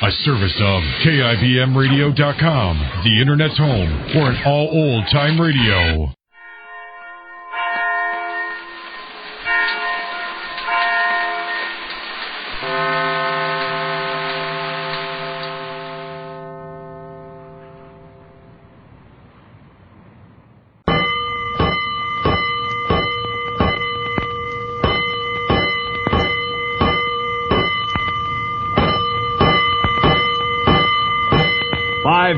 A service of KIBMradio.com, the Internet's home for an all old-time radio.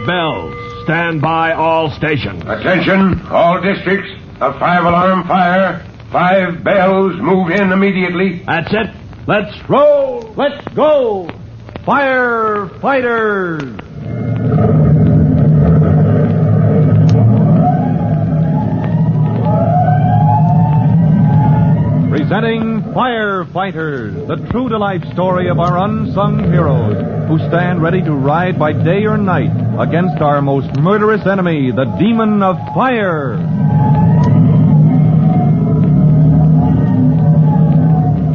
Bells. Stand by all stations. Attention, all districts. A 5-alarm fire. 5 bells. Move in immediately. That's it. Let's roll. Let's go. Firefighters. Presenting Firefighters, the true-to-life story of our unsung heroes who stand ready to ride by day or night against our most murderous enemy, the demon of fire.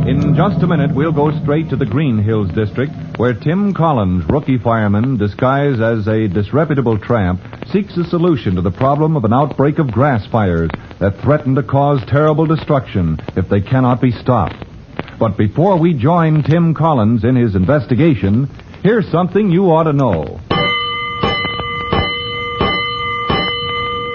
In just a minute, we'll go straight to the Green Hills district, where Tim Collins, rookie fireman, disguised as a disreputable tramp, seeks a solution to the problem of an outbreak of grass fires that threaten to cause terrible destruction if they cannot be stopped. But before we join Tim Collins in his investigation, here's something you ought to know.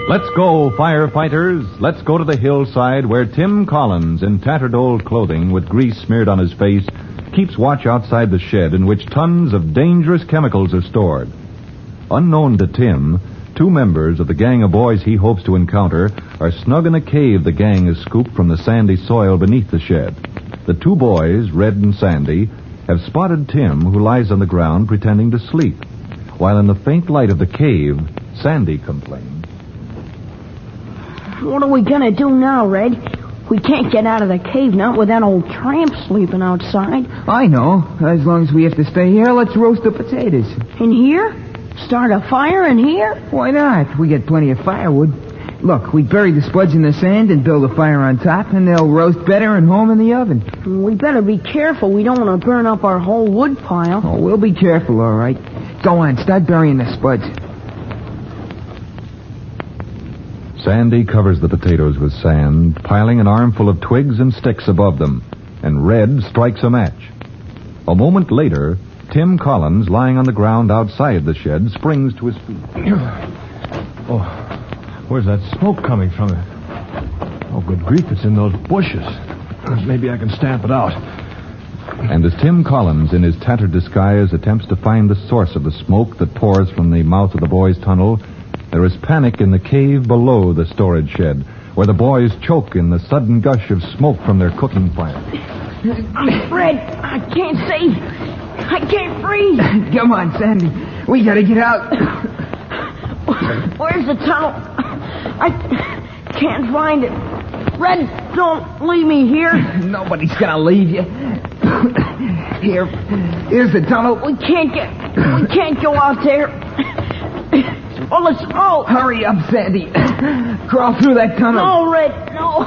Let's go, firefighters. Let's go to the hillside where Tim Collins, in tattered old clothing with grease smeared on his face, keeps watch outside the shed in which tons of dangerous chemicals are stored. Unknown to Tim, 2 members of the gang of boys he hopes to encounter are snug in a cave the gang has scooped from the sandy soil beneath the shed. The 2 boys, Red and Sandy, have spotted Tim, who lies on the ground pretending to sleep, while in the faint light of the cave, Sandy complains. What are we gonna do now, Red? We can't get out of the cave now with that old tramp sleeping outside. I know. As long as we have to stay here, let's roast the potatoes. In here? Start a fire in here? Why not? We get plenty of firewood. Look, we bury the spuds in the sand and build a fire on top, and they'll roast better and home in the oven. We better be careful. We don't want to burn up our whole wood pile. Oh, we'll be careful, all right. Go on, start burying the spuds. Sandy covers the potatoes with sand, piling an armful of twigs and sticks above them, and Red strikes a match. A moment later, Tim Collins, lying on the ground outside the shed, springs to his feet. Oh, where's that smoke coming from? Oh, good grief, it's in those bushes. Maybe I can stamp it out. And as Tim Collins, in his tattered disguise, attempts to find the source of the smoke that pours from the mouth of the boys' tunnel, there is panic in the cave below the storage shed, where the boys choke in the sudden gush of smoke from their cooking fire. Red, I can't see. I can't breathe. Come on, Sandy. We gotta get out. Where's the tunnel? I can't find it. Red, don't leave me here. Nobody's gonna leave you. Here's the tunnel. We can't go out there. Oh, let's go. Hurry up, Sandy. Crawl through that tunnel. No, Red, no.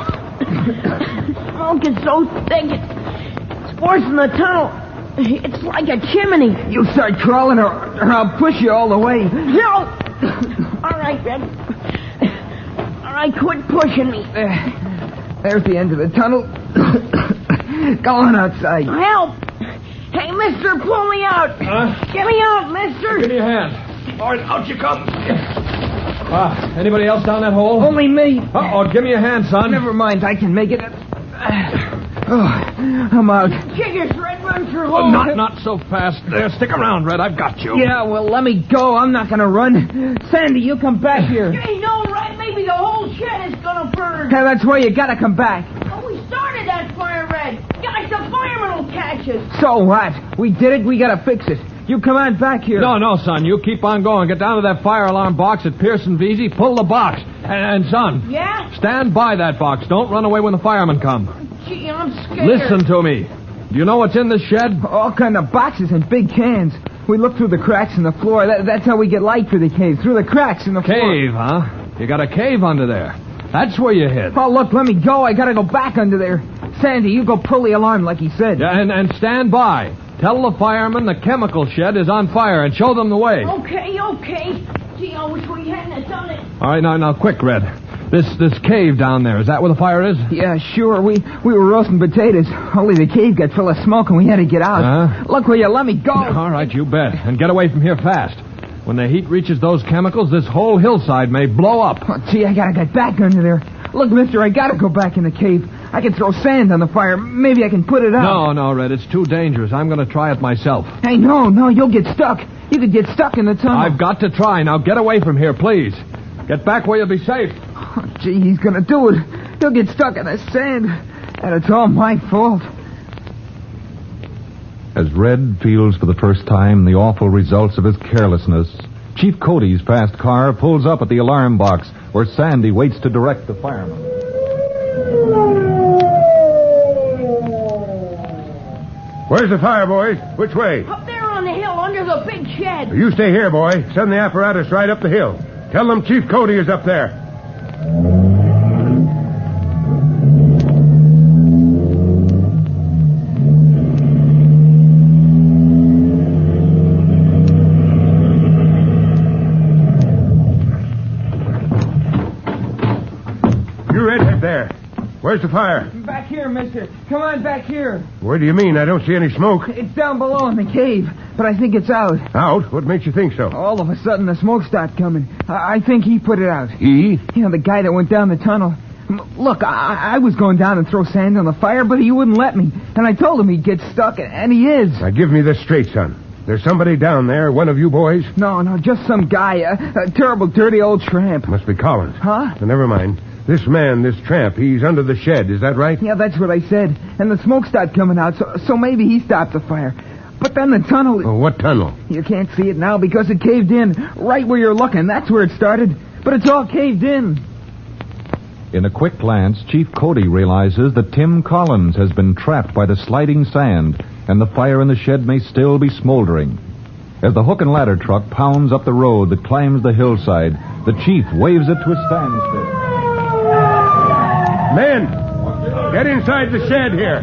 Smoke is so thick. It's worse than the tunnel. It's like a chimney. You start crawling or I'll push you all the way. No. All right, Red. All right, quit pushing me. There's the end of the tunnel. Go on outside. Help. Hey, mister, pull me out. Get me out, mister. Give me a hand. All right, out you come. Anybody else down that hole? Only me. Uh-oh, give me a hand, son. Never mind, I can make it. I'm out. Kickers, Red, run for home. Not so fast. There, stick around, Red. I've got you. Yeah, well, let me go. I'm not going to run. Sandy, you come back here. Hey, no, Red. Maybe the whole shed is going to burn. Hey, that's where you got to come back. Oh, we started that fire, Red. Guys, the firemen will catch us. So what? We did it. We got to fix it. You come on back here. No, son. You keep on going. Get down to that fire alarm box at Pearson VZ. Pull the box. And son. Yeah? Stand by that box. Don't run away when the firemen come. Gee, I'm scared. Listen to me. Do you know what's in the shed? All kind of boxes and big cans. We look through the cracks in the floor. That's how we get light for the cave. Through the cracks in the floor. Cave, huh? You got a cave under there. That's where you hid. Oh, look, let me go. I got to go back under there. Sandy, you go pull the alarm like he said. Yeah, and stand by. Tell the firemen the chemical shed is on fire and show them the way. Okay. Gee, I wish we hadn't done it. All right, now, quick, Red. This cave down there, is that where the fire is? Yeah, sure. We were roasting potatoes. Only the cave got full of smoke and we had to get out. Look, will you let me go? All right, you bet. And get away from here fast. When the heat reaches those chemicals, this whole hillside may blow up. Oh, gee, I gotta get back under there. Look, mister, I gotta go back in the cave. I can throw sand on the fire. Maybe I can put it out. No, Red, it's too dangerous. I'm going to try it myself. Hey, no, you'll get stuck. You could get stuck in the tunnel. I've got to try. Now get away from here, please. Get back where you'll be safe. Oh, gee, he's gonna do it. He'll get stuck in the sand. And it's all my fault. As Red feels for the first time the awful results of his carelessness, Chief Cody's fast car pulls up at the alarm box where Sandy waits to direct the firemen. Where's the fire, boys? Which way? Up there on the hill under the big shed. You stay here, boy. Send the apparatus right up the hill. Tell them Chief Cody is up there. You redhead there. Where's the fire? Back here, mister. Come on, back here. Where do you mean? I don't see any smoke. It's down below in the cave, but I think it's out. Out? What makes you think so? All of a sudden, the smoke started coming. I think he put it out. He? You know, the guy that went down the tunnel. Look, I was going down and throw sand on the fire, but he wouldn't let me. And I told him he'd get stuck, and he is. Now, give me this straight, son. There's somebody down there, one of you boys? No, just some guy, a terrible, dirty old tramp. Must be Collins. Huh? Well, never mind. This man, this tramp, he's under the shed. Is that right? Yeah, that's what I said. And the smoke started coming out, so maybe he stopped the fire. But then the tunnel... Oh, what tunnel? You can't see it now because it caved in. Right where you're looking, that's where it started. But it's all caved in. In a quick glance, Chief Cody realizes that Tim Collins has been trapped by the sliding sand, and the fire in the shed may still be smoldering. As the hook and ladder truck pounds up the road that climbs the hillside, the chief waves it to a standstill. Men, get inside the shed here.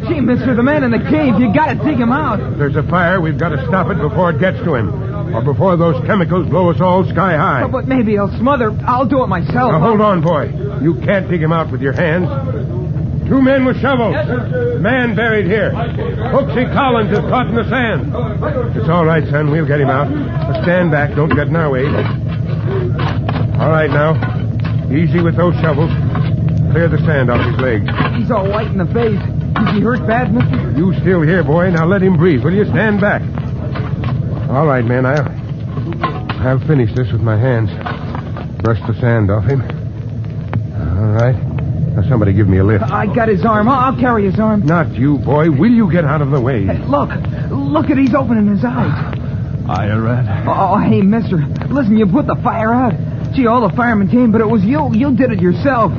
Gee, mister, the man in the cave, you gotta dig him out. If there's a fire, we've got to stop it before it gets to him. Or before those chemicals blow us all sky high. Oh, but maybe he'll smother. I'll do it myself. Now, hold on, boy. You can't dig him out with your hands. 2 men with shovels. Man buried here. Hooksy Collins is caught in the sand. It's all right, son. We'll get him out. Now stand back. Don't get in our way. All right, now. Easy with those shovels. Clear the sand off his legs. He's all white in the face. Is he hurt bad, mister? You still here, boy. Now let him breathe. Will you stand back? All right, man. I'll finish this with my hands. Brush the sand off him. All right. Now somebody give me a lift. I got his arm. I'll carry his arm. Not you, boy. Will you get out of the way? Hey, look at he's opening his eyes. Hiya, Red. Oh, hey, mister. Listen, you put the fire out. Gee, all the firemen came, but it was you. You did it yourself.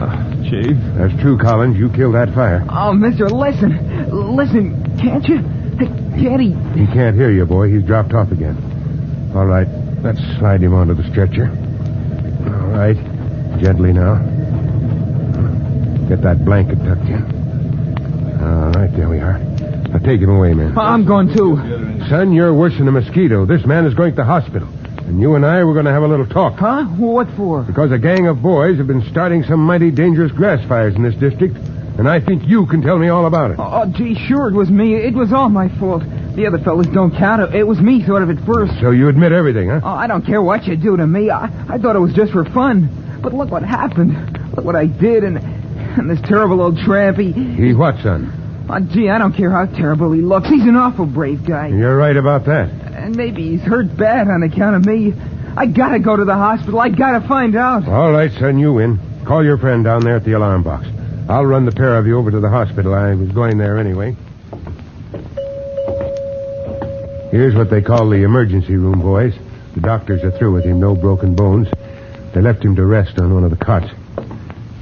Chief? That's true, Collins. You killed that fire. Oh, mister, listen. Can't you? Can't he? He can't hear you, boy. He's dropped off again. All right. Let's slide him onto the stretcher. All right. Gently now. Get that blanket tucked in. All right, there we are. Now take him away, man. I'm going too. Son, you're worse than a mosquito. This man is going to the hospital. And you and I, we're going to have a little talk. Huh? What for? Because a gang of boys have been starting some mighty dangerous grass fires in this district. And I think you can tell me all about it. Oh, gee, sure it was me. It was all my fault. The other fellas don't count. It was me thought of it first. So you admit everything, huh? Oh, I don't care what you do to me. I thought it was just for fun. But look what happened. Look what I did, and this terrible old tramp, He what, son? Oh, gee, I don't care how terrible he looks. He's an awful brave guy. You're right about that. And maybe he's hurt bad on account of me. I gotta go to the hospital. I gotta find out. All right, son, you win. Call your friend down there at the alarm box. I'll run the pair of you over to the hospital. I was going there anyway. Here's what they call the emergency room, boys. The doctors are through with him. No broken bones. They left him to rest on one of the cots.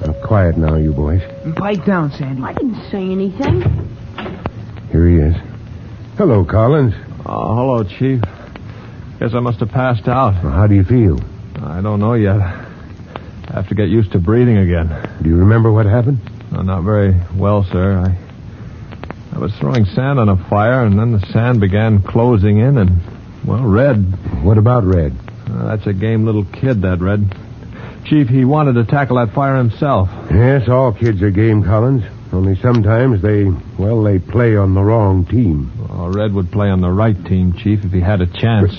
Now, quiet now, you boys. Pipe down, Sandy. I didn't say anything. Here he is. Hello, Collins. Oh, hello, Chief. Guess I must have passed out. Well, how do you feel? I don't know yet. I have to get used to breathing again. Do you remember what happened? No, not very well, sir. I was throwing sand on a fire, and then the sand began closing in, and, well, Red. What about Red? That's a game little kid, that Red. Chief, he wanted to tackle that fire himself. Yes, all kids are game, Collins. Only sometimes they play on the wrong team. Well, Red would play on the right team, Chief, if he had a chance.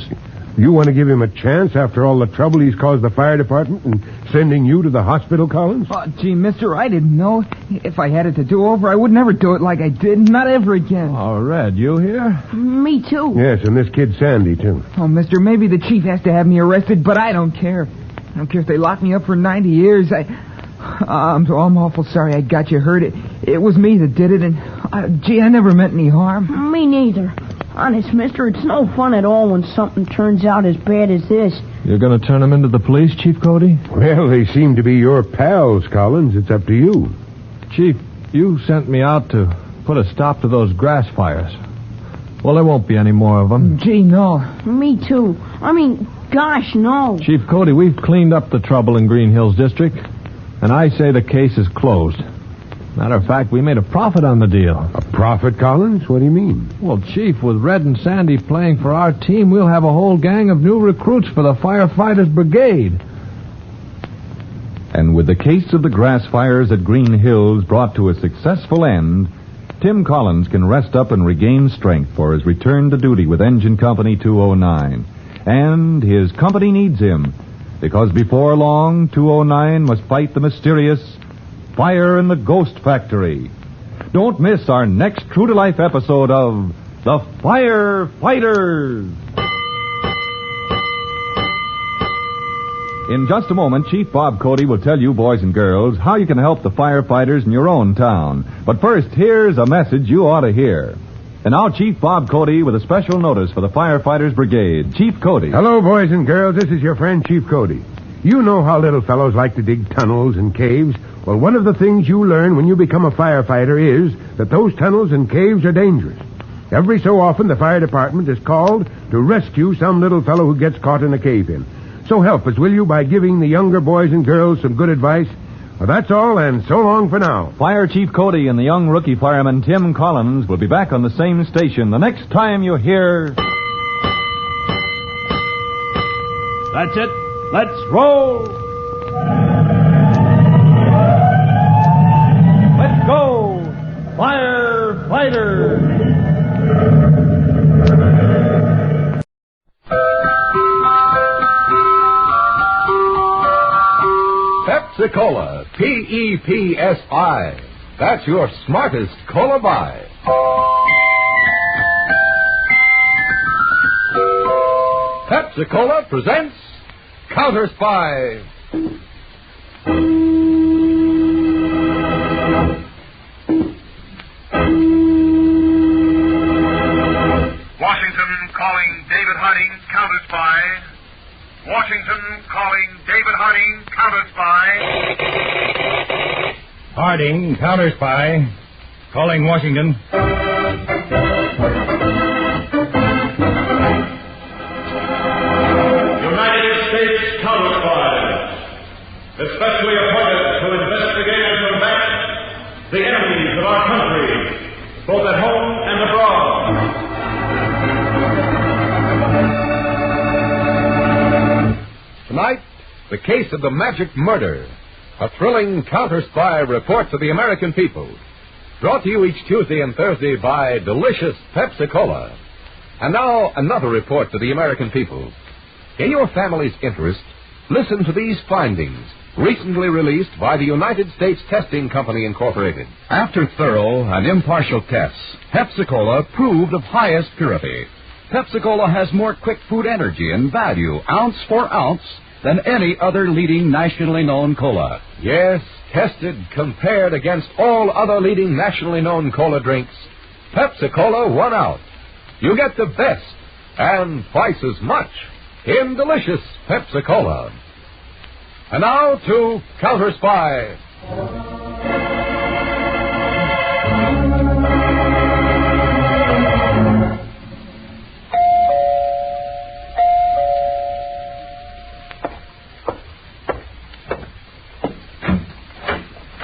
You want to give him a chance after all the trouble he's caused the fire department and sending you to the hospital, Collins? Oh, gee, mister, I didn't know. If I had it to do over, I would never do it like I did. Not ever again. Oh, Red, you here? Me too. Yes, and this kid Sandy, too. Oh, mister, maybe the chief has to have me arrested, but I don't care. I don't care if they lock me up for 90 years. I'm awful sorry I got you hurt. It was me that did it, and, I never meant any harm. Me neither. Honest, mister, it's no fun at all when something turns out as bad as this. You're going to turn him into the police, Chief Cody? Well, they seem to be your pals, Collins. It's up to you. Chief, you sent me out to put a stop to those grass fires. Well, there won't be any more of them. Gee, no. Me too. Gosh, no. Chief Cody, we've cleaned up the trouble in Green Hills District, and I say the case is closed. Matter of fact, we made a profit on the deal. A profit, Collins? What do you mean? Well, Chief, with Red and Sandy playing for our team, we'll have a whole gang of new recruits for the Firefighters Brigade. And with the case of the grass fires at Green Hills brought to a successful end, Tim Collins can rest up and regain strength for his return to duty with Engine Company 209. And his company needs him, because before long, 209 must fight the mysterious fire in the Ghost Factory. Don't miss our next true-to-life episode of The Firefighters. In just a moment, Chief Bob Cody will tell you, boys and girls, how you can help the firefighters in your own town. But first, here's a message you ought to hear. And now, Chief Bob Cody with a special notice for the Firefighters Brigade. Chief Cody. Hello, boys and girls. This is your friend, Chief Cody. You know how little fellows like to dig tunnels and caves. Well, one of the things you learn when you become a firefighter is that those tunnels and caves are dangerous. Every so often, the fire department is called to rescue some little fellow who gets caught in a cave-in. So help us, will you, by giving the younger boys and girls some good advice? Well, that's all, and so long for now. Fire Chief Cody and the young rookie fireman Tim Collins will be back on the same station the next time you hear... That's it. Let's roll. Let's go, Firefighters. Pepsi-Cola, P-E-P-S-I. That's your smartest cola buy. Pepsi-Cola presents Counterspy. Washington calling David Harding, Counterspy. Washington calling David Harding, Counterspy. Harding, Counterspy. Calling Washington. United States Counterspy, especially appointed to investigate and combat the enemies of our country, both at home and abroad. Tonight, the case of the magic murder. A thrilling counter-spy report to the American people. Brought to you each Tuesday and Thursday by delicious Pepsi-Cola. And now, another report to the American people. In your family's interest, listen to these findings, recently released by the United States Testing Company, Incorporated. After thorough and impartial tests, Pepsi-Cola proved of highest purity. Pepsi-Cola has more quick food energy and value, ounce for ounce, than any other leading nationally known cola. Yes, tested, compared against all other leading nationally known cola drinks, Pepsi-Cola won out. You get the best and twice as much in delicious Pepsi-Cola. And now to Counterspy.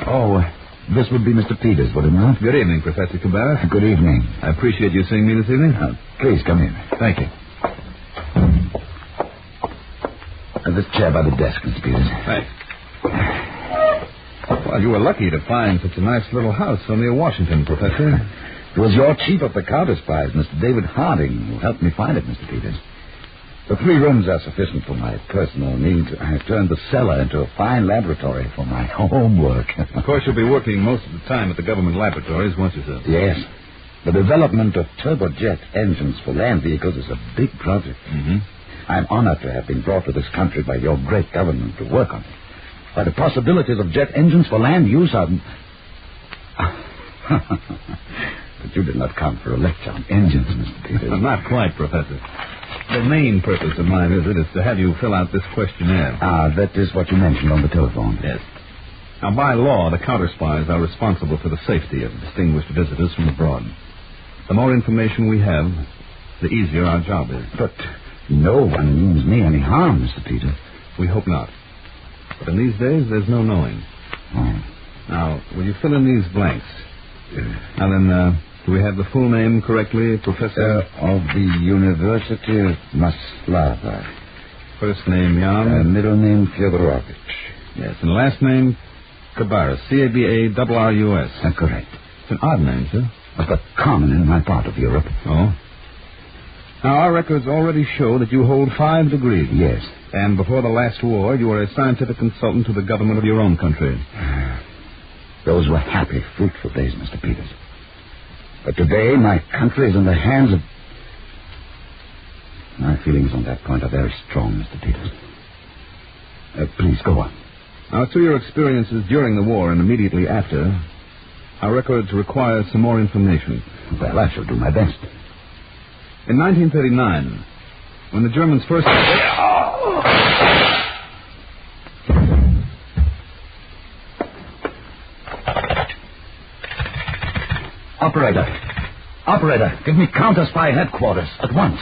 Oh, this this would be Mr. Peters, would it not? Good evening, Professor Cabarrus. Good evening. I appreciate you seeing me this evening. Please come in. Thank you. This chair by the desk, Mr. Peters. Thanks. Well, you were lucky to find such a nice little house so near Washington, Professor. It was your chief of the Counterspies, Mr. David Harding, who helped me find it, Mr. Peters. The 3 rooms are sufficient for my personal needs. I have turned the cellar into a fine laboratory for my homework. Of course, you'll be working most of the time at the government laboratories, won't you, sir? Yes. The development of turbojet engines for land vehicles is a big project. Mm-hmm. I'm honored to have been brought to this country by your great government to work on it. By the possibilities of jet engines for land use are... But you did not come for a lecture on engines, Mr. Peters. Not quite, Professor. The main purpose of my visit is to have you fill out this questionnaire. That is what you mentioned on the telephone. Yes. Now, by law, the counterspies are responsible for the safety of distinguished visitors from abroad. The more information we have, the easier our job is. But no one means me any harm, Mr. Peters. We hope not. But in these days, there's no knowing. Oh. Now, will you fill in these blanks? Now then, do we have the full name correctly, Professor? Of the University of Maslava. First name, Jan. Middle name, Fyodorovich. Yes, and last name, Cabarrus. C-A-B-A-R-R-U-S. Correct. It's an odd name, sir. But common in my part of Europe. Oh? Now, our records already show that you hold 5 degrees. Yes. And before the last war, you were a scientific consultant to the government of your own country. Those were happy, fruitful days, Mr. Peters. But today, my country is in the hands of... My feelings on that point are very strong, Mr. Peters. Please, go on. Now, through your experiences during the war and immediately after, our records require some more information. Well, I shall do my best. In 1939, when the Germans first... Operator, give me Counterspy headquarters at once.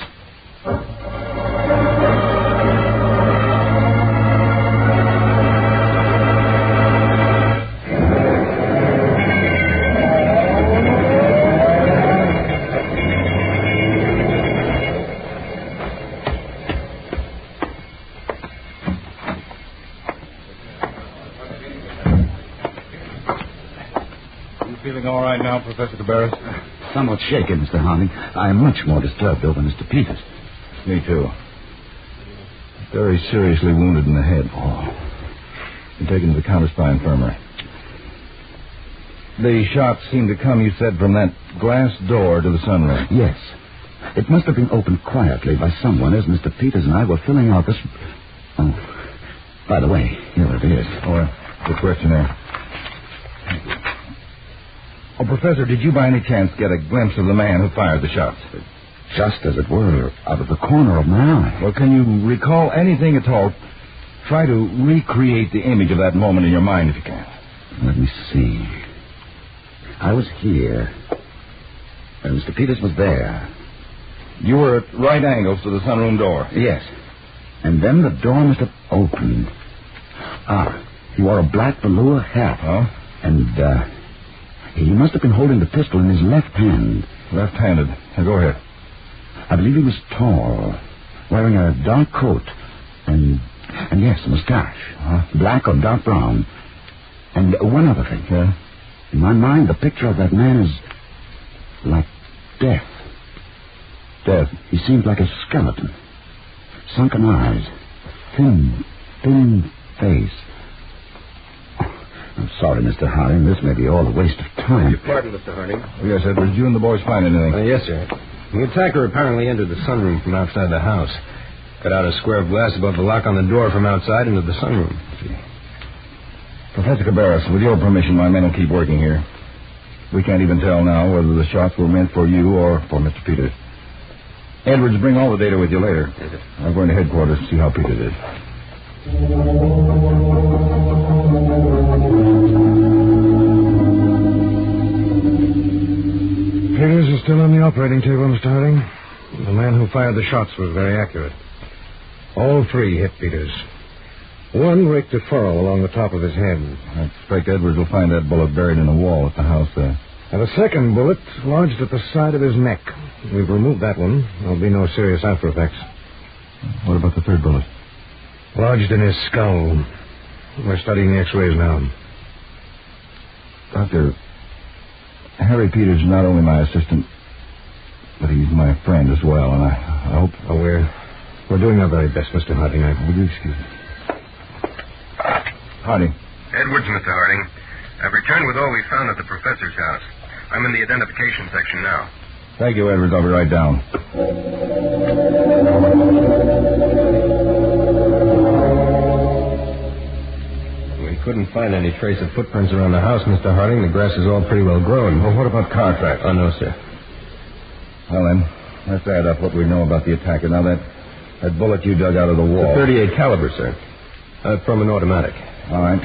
Feeling all right now, Professor Cabarrus? Somewhat shaken, Mr. Harding. I am much more disturbed over Mr. Peters. Me too. Very seriously wounded in the head. Oh. Been taken to the Counterspy infirmary. The shots seemed to come, you said, from that glass door to the sunroom. Yes. It must have been opened quietly by someone as Mr. Peters and I were filling out this... Oh, by the way, here it is. Oh, the questionnaire. Oh, Professor, did you by any chance get a glimpse of the man who fired the shots? Just as it were, out of the corner of my eye. Well, can you recall anything at all? Try to recreate the image of that moment in your mind if you can. Let me see. I was here, and Mr. Peters was there. You were at right angles to the sunroom door? Yes. And then the door must have opened. He wore a black velour hat. Oh? And, he must have been holding the pistol in his left hand. Left-handed. Now, go ahead. I believe he was tall, wearing a dark coat, and yes, a mustache. Black or dark brown. And one other thing. Yeah? In my mind, the picture of that man is like death. Death? He seemed like a skeleton. Sunken eyes. Thin face. I'm sorry, Mr. Harding. This may be all a waste of time. Your pardon, Mr. Harding. Yes, Edwards. You and the boys find anything? Yes, sir. The attacker apparently entered the sunroom from outside the house. Cut out a square of glass above the lock on the door from outside into the sunroom. Professor Cabarrus, with your permission, my men will keep working here. We can't even tell now whether the shots were meant for you or for Mr. Peters. Edwards, bring all the data with you later. Yes, sir. I'm going to headquarters to see how Peters is. Peters is still on the operating table, Mr. Harding. The man who fired the shots was very accurate. All 3 hit Peters. One raked a furrow along the top of his head. I expect Edwards will find that bullet buried in the wall at the house there. And a second bullet lodged at the side of his neck. We've removed that one. There'll be no serious after effects. What about the third bullet? Lodged in his skull. We're studying the x-rays now. Doctor, Harry Peters is not only my assistant, but he's my friend as well, and I hope... Oh, we're doing our very best, Mr. Harding. Would you excuse me? Harding. Edwards, Mr. Harding. I've returned with all we found at the professor's house. I'm in the identification section now. Thank you, Edwards. I'll be right down. We couldn't find any trace of footprints around the house, Mr. Harding. The grass is all pretty well grown. Well, what about car tracks? Oh, no, sir. Well, then, let's add up what we know about the attacker. Now, that bullet you dug out of the wall. It's a .38 caliber, sir. From an automatic. All right.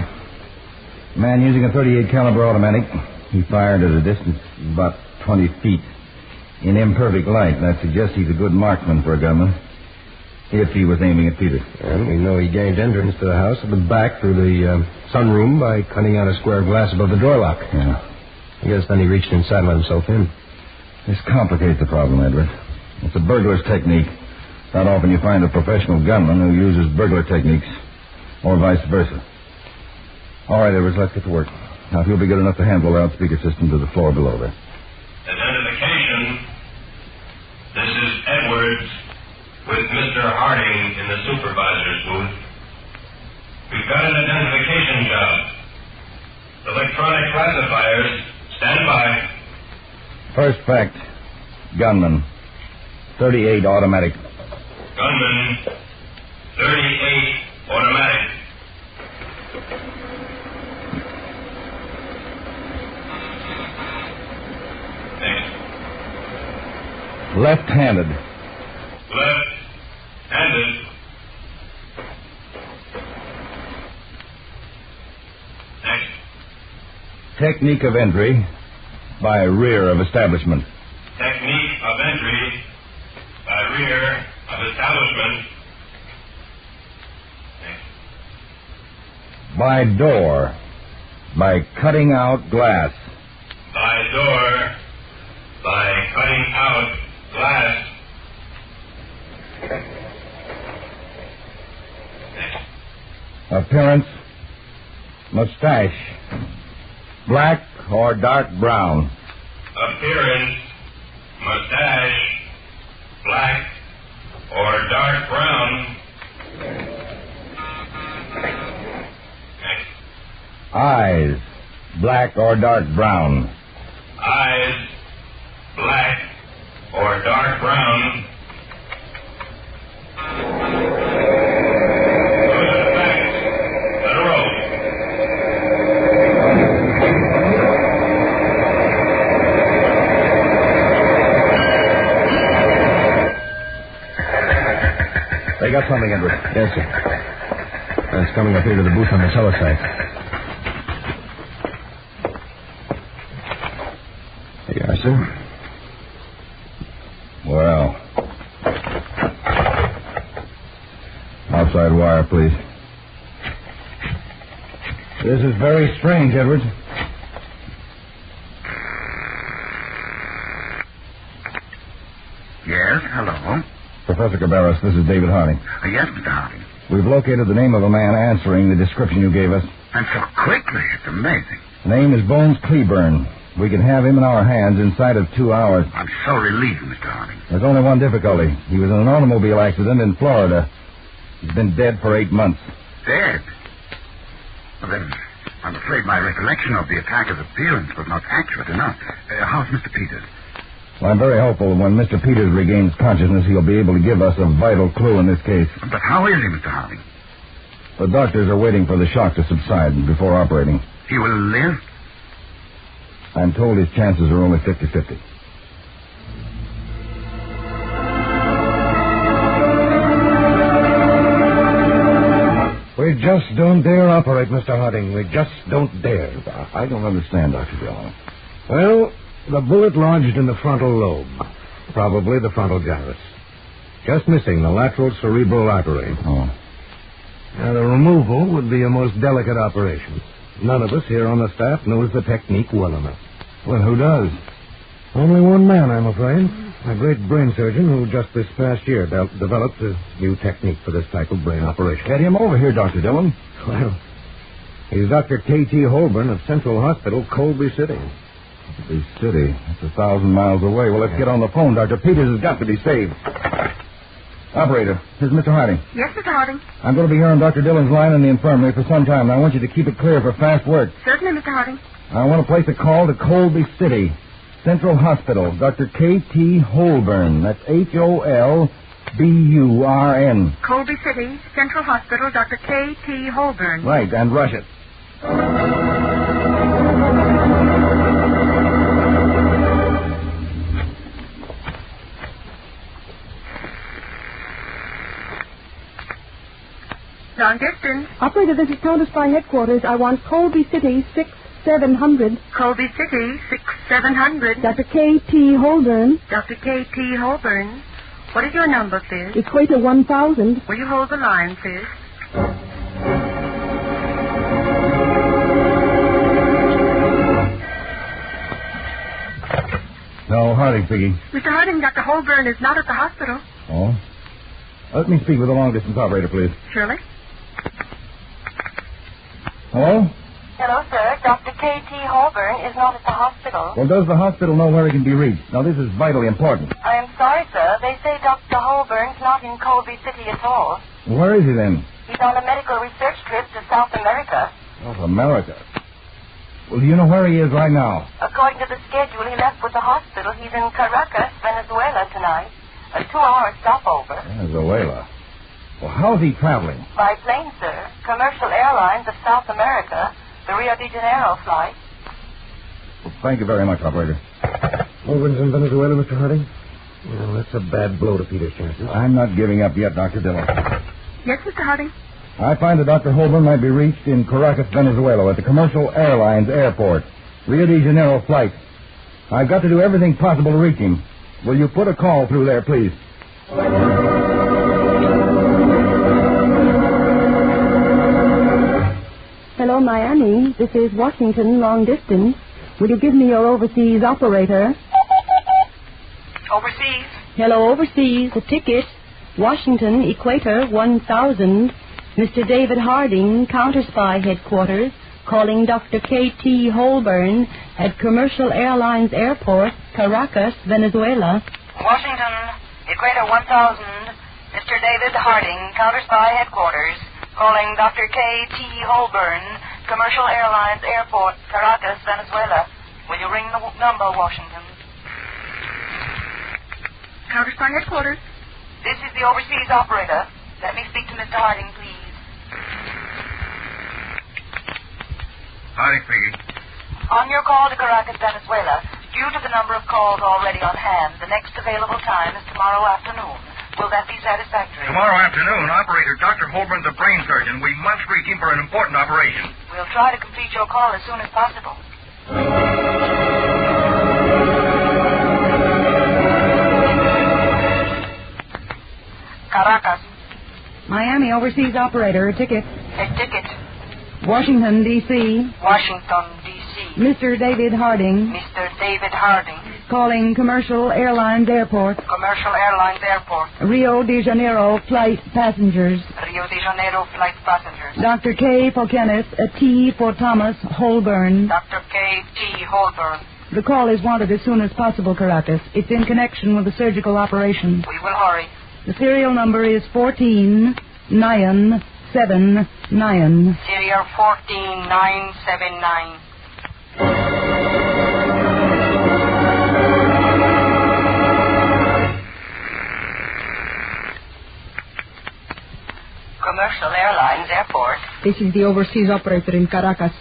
Man using a .38 caliber automatic. He fired at a distance of about 20 feet. In imperfect light, that suggests he's a good marksman for a gunman. If he was aiming at Peters. And we know he gained entrance to the house at the back through the sunroom by cutting out a square of glass above the door lock. Yeah. I guess then he reached inside and let himself in. This complicates the problem, Edward. It's a burglar's technique. Not often you find a professional gunman who uses burglar techniques, or vice versa. All right, Edwards, let's get to work. Now, if you'll be good enough to handle the loudspeaker system to the floor below there. Identification. This is Edwards with Mr. Harding in the supervisor's booth. We've got an identification job. Electronic classifiers, stand by. First fact, gunman, .38 automatic. Gunman, 38 automatic. Next. Left-handed. Left-handed. Next. Technique of entry by rear of establishment. Technique of entry by rear of establishment. Next. By door. By cutting out glass. By door. By cutting out glass. Next. Appearance, mustache. Black or dark brown. Appearance, mustache, black or dark brown. Next. Eyes, black or dark brown. Eyes, black or dark brown. Those are the facts. Let her roll. They got something, Edward. Yes, sir. That's coming up here to the booth on the cellar side. There you are, sir. Well. Outside wire, please. This is very strange, Edwards. Yes, hello. Professor Cabarrus, this is David Harding. Yes, Mr. Harding. We've located the name of a man answering the description you gave us. And so quickly. It's amazing. The name is Bones Cleburne. We can have him in our hands inside of 2 hours. I'm so relieved, Mr. Harding. There's only one difficulty. He was in an automobile accident in Florida. He's been dead for 8 months. Dead? Well, then, I'm afraid my recollection of the attacker's appearance was not accurate enough. How's Mr. Peters? Well, I'm very hopeful when Mr. Peters regains consciousness, he'll be able to give us a vital clue in this case. But how is he, Mr. Harding? The doctors are waiting for the shock to subside before operating. He will live? I'm told his chances are only 50-50. We just don't dare operate, Mr. Harding. We just don't dare. I don't understand, Dr. Dillon. Well, the bullet lodged in the frontal lobe. Probably the frontal gyrus. Just missing the lateral cerebral artery. Oh. Now, the removal would be a most delicate operation. None of us here on the staff knows the technique well enough. Well, who does? Only one man, I'm afraid. A great brain surgeon who just this past year developed a new technique for this type of brain operation. Get him over here, Dr. Dillon. Well, he's Dr. K.T. Holborn of Central Hospital, Colby City. Colby City? That's 1,000 miles away. Well, let's get on the phone. Dr. Peters has got to be saved. Operator, this is Mr. Harding. Yes, Mr. Harding. I'm going to be here on Dr. Dillon's line in the infirmary for some time, and I want you to keep it clear for fast work. Certainly, Mr. Harding. I want to place a call to Colby City, Central Hospital, Dr. K.T. Holborn. That's Holburn. Colby City, Central Hospital, Dr. K.T. Holborn. Right, and rush it. Long distance. Operator, this is Counterspy headquarters. I want Colby City 6700. Colby City 6700. Dr. K.T. Holborn. Dr. K.T. Holborn. What is your number, Fizz? Equator 1000. Will you hold the line, Fizz? No, Harding speaking. Mr. Harding, Dr. Holborn is not at the hospital. Oh? Let me speak with the long-distance operator, please. Surely. Hello? Hello, sir. Dr. K.T. Holborn is not at the hospital. Well, does the hospital know where he can be reached? Now, this is vitally important. I am sorry, sir. They say Dr. Holborn's not in Colby City at all. Where is he, then? He's on a medical research trip to South America. South America? Well, do you know where he is right now? According to the schedule he left with the hospital, he's in Caracas, Venezuela tonight. A 2-hour stopover. Venezuela? Well, how's he traveling? By plane, sir. Commercial Airlines of South America. The Rio de Janeiro flight. Well, thank you very much, operator. Holborn's in Venezuela, Mr. Harding? Well, that's a bad blow to Peter's chances. I'm not giving up yet, Dr. Dillon. Yes, Mr. Harding. I find that Dr. Holborn might be reached in Caracas, Venezuela, at the Commercial Airlines Airport. Rio de Janeiro flight. I've got to do everything possible to reach him. Will you put a call through there, please? Hello, Miami. This is Washington, long distance. Will you give me your overseas operator? Overseas? Hello, overseas. A ticket. Washington, Equator 1000. Mr. David Harding, Counterspy headquarters, calling Dr. K.T. Holborn at Commercial Airlines Airport, Caracas, Venezuela. Washington, Equator 1000. Mr. David Harding, Counterspy headquarters, calling Dr. K.T. Holborn, Commercial Airlines Airport, Caracas, Venezuela. Will you ring the number, Washington? Counterspy headquarters. This is the overseas operator. Let me speak to Mr. Harding, please. Harding speaking. On your call to Caracas, Venezuela, due to the number of calls already on hand, the next available time is tomorrow afternoon. Will that be satisfactory? Tomorrow afternoon, operator, Dr. Holborn's a brain surgeon. We must reach him for an important operation. We'll try to complete your call as soon as possible. Caracas. Miami, overseas operator. A ticket. A ticket. Washington, D.C. Washington, D.C. Mr. David Harding. Mr. David Harding. Calling Commercial Airlines Airport. Commercial Airlines Airport. Rio de Janeiro flight passengers. Rio de Janeiro flight passengers. Dr. K. for Kenneth, a T for Thomas Holborn. Dr. K.T. Holborn. The call is wanted as soon as possible, Caracas. It's in connection with a surgical operation. We will hurry. The serial number is 14979. Serial 14979. Commercial Airlines Airport. This is the overseas operator in Caracas.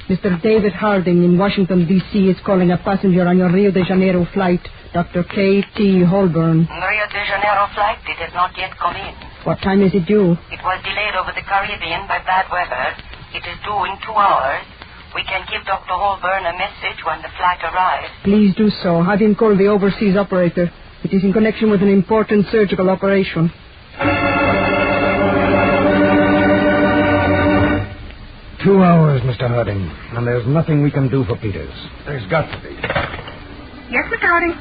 Mr. David Harding in Washington, D.C. is calling a passenger on your Rio de Janeiro flight, Dr. K.T. Holborn. Rio de Janeiro flight, it has not yet come in. What time is it due? It was delayed over the Caribbean by bad weather. It is due in 2 hours. We can give Dr. Holborn a message when the flight arrives. Please do so. Have him call the overseas operator. It is in connection with an important surgical operation. 2 hours, Mr. Harding, and there's nothing we can do for Peters. There's got to be. Yes, Mr. Harding.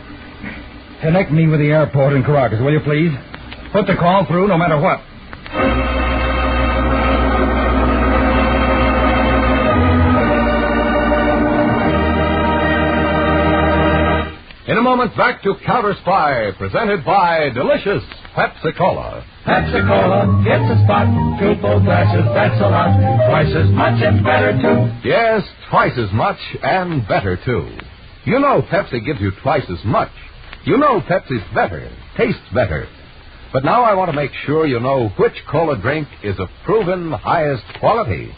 Connect me with the airport in Caracas, will you, please? Put the call through no matter what. In a moment, back to Counterspy, presented by delicious Pepsi-Cola. Pepsi-Cola, it's a spot. 2 full glasses, that's a lot. Twice as much and better, too. Yes, twice as much and better, too. You know Pepsi gives you twice as much. You know Pepsi's better, tastes better. But now I want to make sure you know which cola drink is of proven highest quality.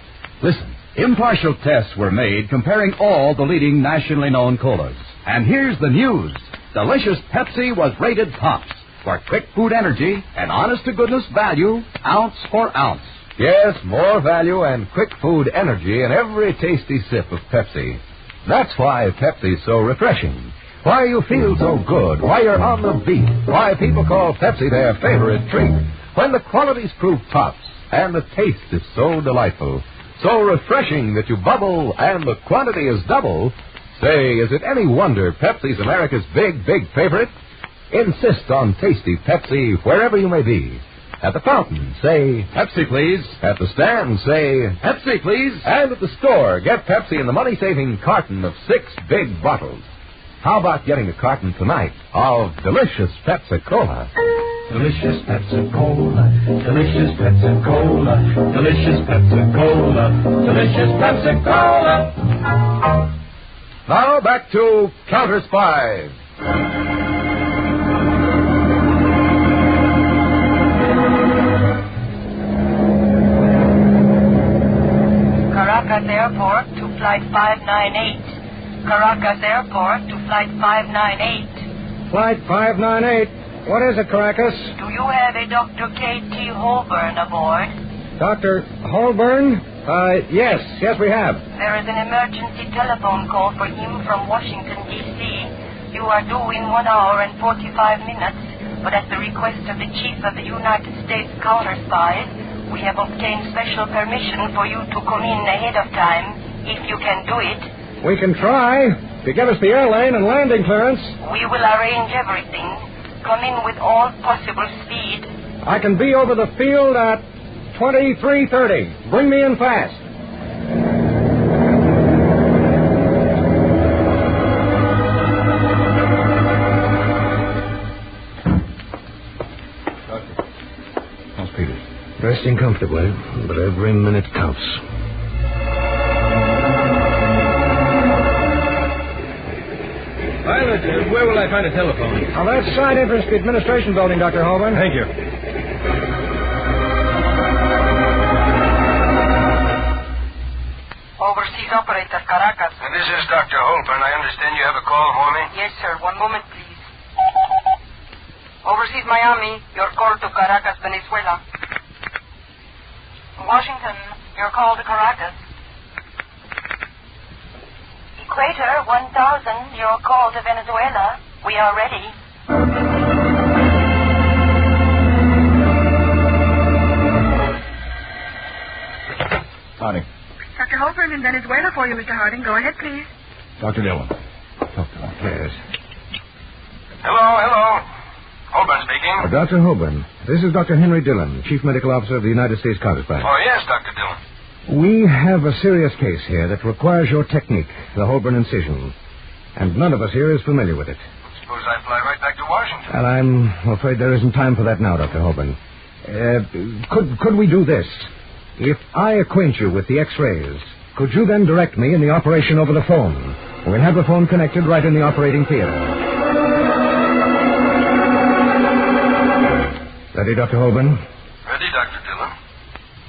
Listen, impartial tests were made comparing all the leading nationally known colas. And here's the news. Delicious Pepsi was rated tops for quick food energy and honest-to-goodness value, ounce for ounce. Yes, more value and quick food energy in every tasty sip of Pepsi. That's why Pepsi's so refreshing. Why you feel so good. Why you're on the beat. Why people call Pepsi their favorite treat. When the quality's proved tops and the taste is so delightful, so refreshing that you bubble and the quantity is double. Say, is it any wonder Pepsi's America's big, big favorite? Insist on tasty Pepsi wherever you may be. At the fountain, say, Pepsi, please. At the stand, say, Pepsi, please. And at the store, get Pepsi in the money-saving carton of 6 big bottles. How about getting a carton tonight of delicious Pepsi-Cola? Delicious Pepsi-Cola, delicious Pepsi-Cola, delicious Pepsi-Cola, delicious Pepsi-Cola. Now back to Counterspy. Caracas Airport to Flight 598. Caracas Airport to Flight 598. Flight 598. What is it, Caracas? Do you have a Dr. K.T. Holborn aboard? Dr. Holborn? Yes, we have. There is an emergency telephone call for him from Washington, D.C. You are due in 1 hour and 45 minutes, but at the request of the Chief of the United States Counterspies, we have obtained special permission for you to come in ahead of time, if you can do it. We can try. If you give us the airlane and landing clearance. We will arrange everything. Come in with all possible speed. I can be over the field at 23:30. Bring me in fast. Doctor. How's Peters? Resting comfortably, but every minute counts. Pilot, where will I find a telephone? Now, that's side entrance to the administration building, Dr. Holborn. Thank you. Overseas operator, Caracas. This is Dr. Holborn. I understand you have a call for me? Yes, sir. 1 moment, please. Overseas Miami, your call to Caracas, Venezuela. Washington, your call to Caracas. Equator 1000, your call to Venezuela. We are ready. Harding. Dr. Holborn in Venezuela for you, Mr. Harding. Go ahead, please. Dr. Dillon. Talk to him. Yes. Hello. Holborn speaking. Dr. Holborn, this is Dr. Henry Dillon, Chief Medical Officer of the United States Counterspy. Oh, yes, Dr. Dillon. We have a serious case here that requires your technique, the Holborn incision. And none of us here is familiar with it. Suppose I fly right back to Washington. And I'm afraid there isn't time for that now, Dr. Holborn. Could we do this? If I acquaint you with the X-rays, could you then direct me in the operation over the phone? We'll have the phone connected right in the operating theater. Ready, Dr. Holborn? Ready, Dr. Dillon.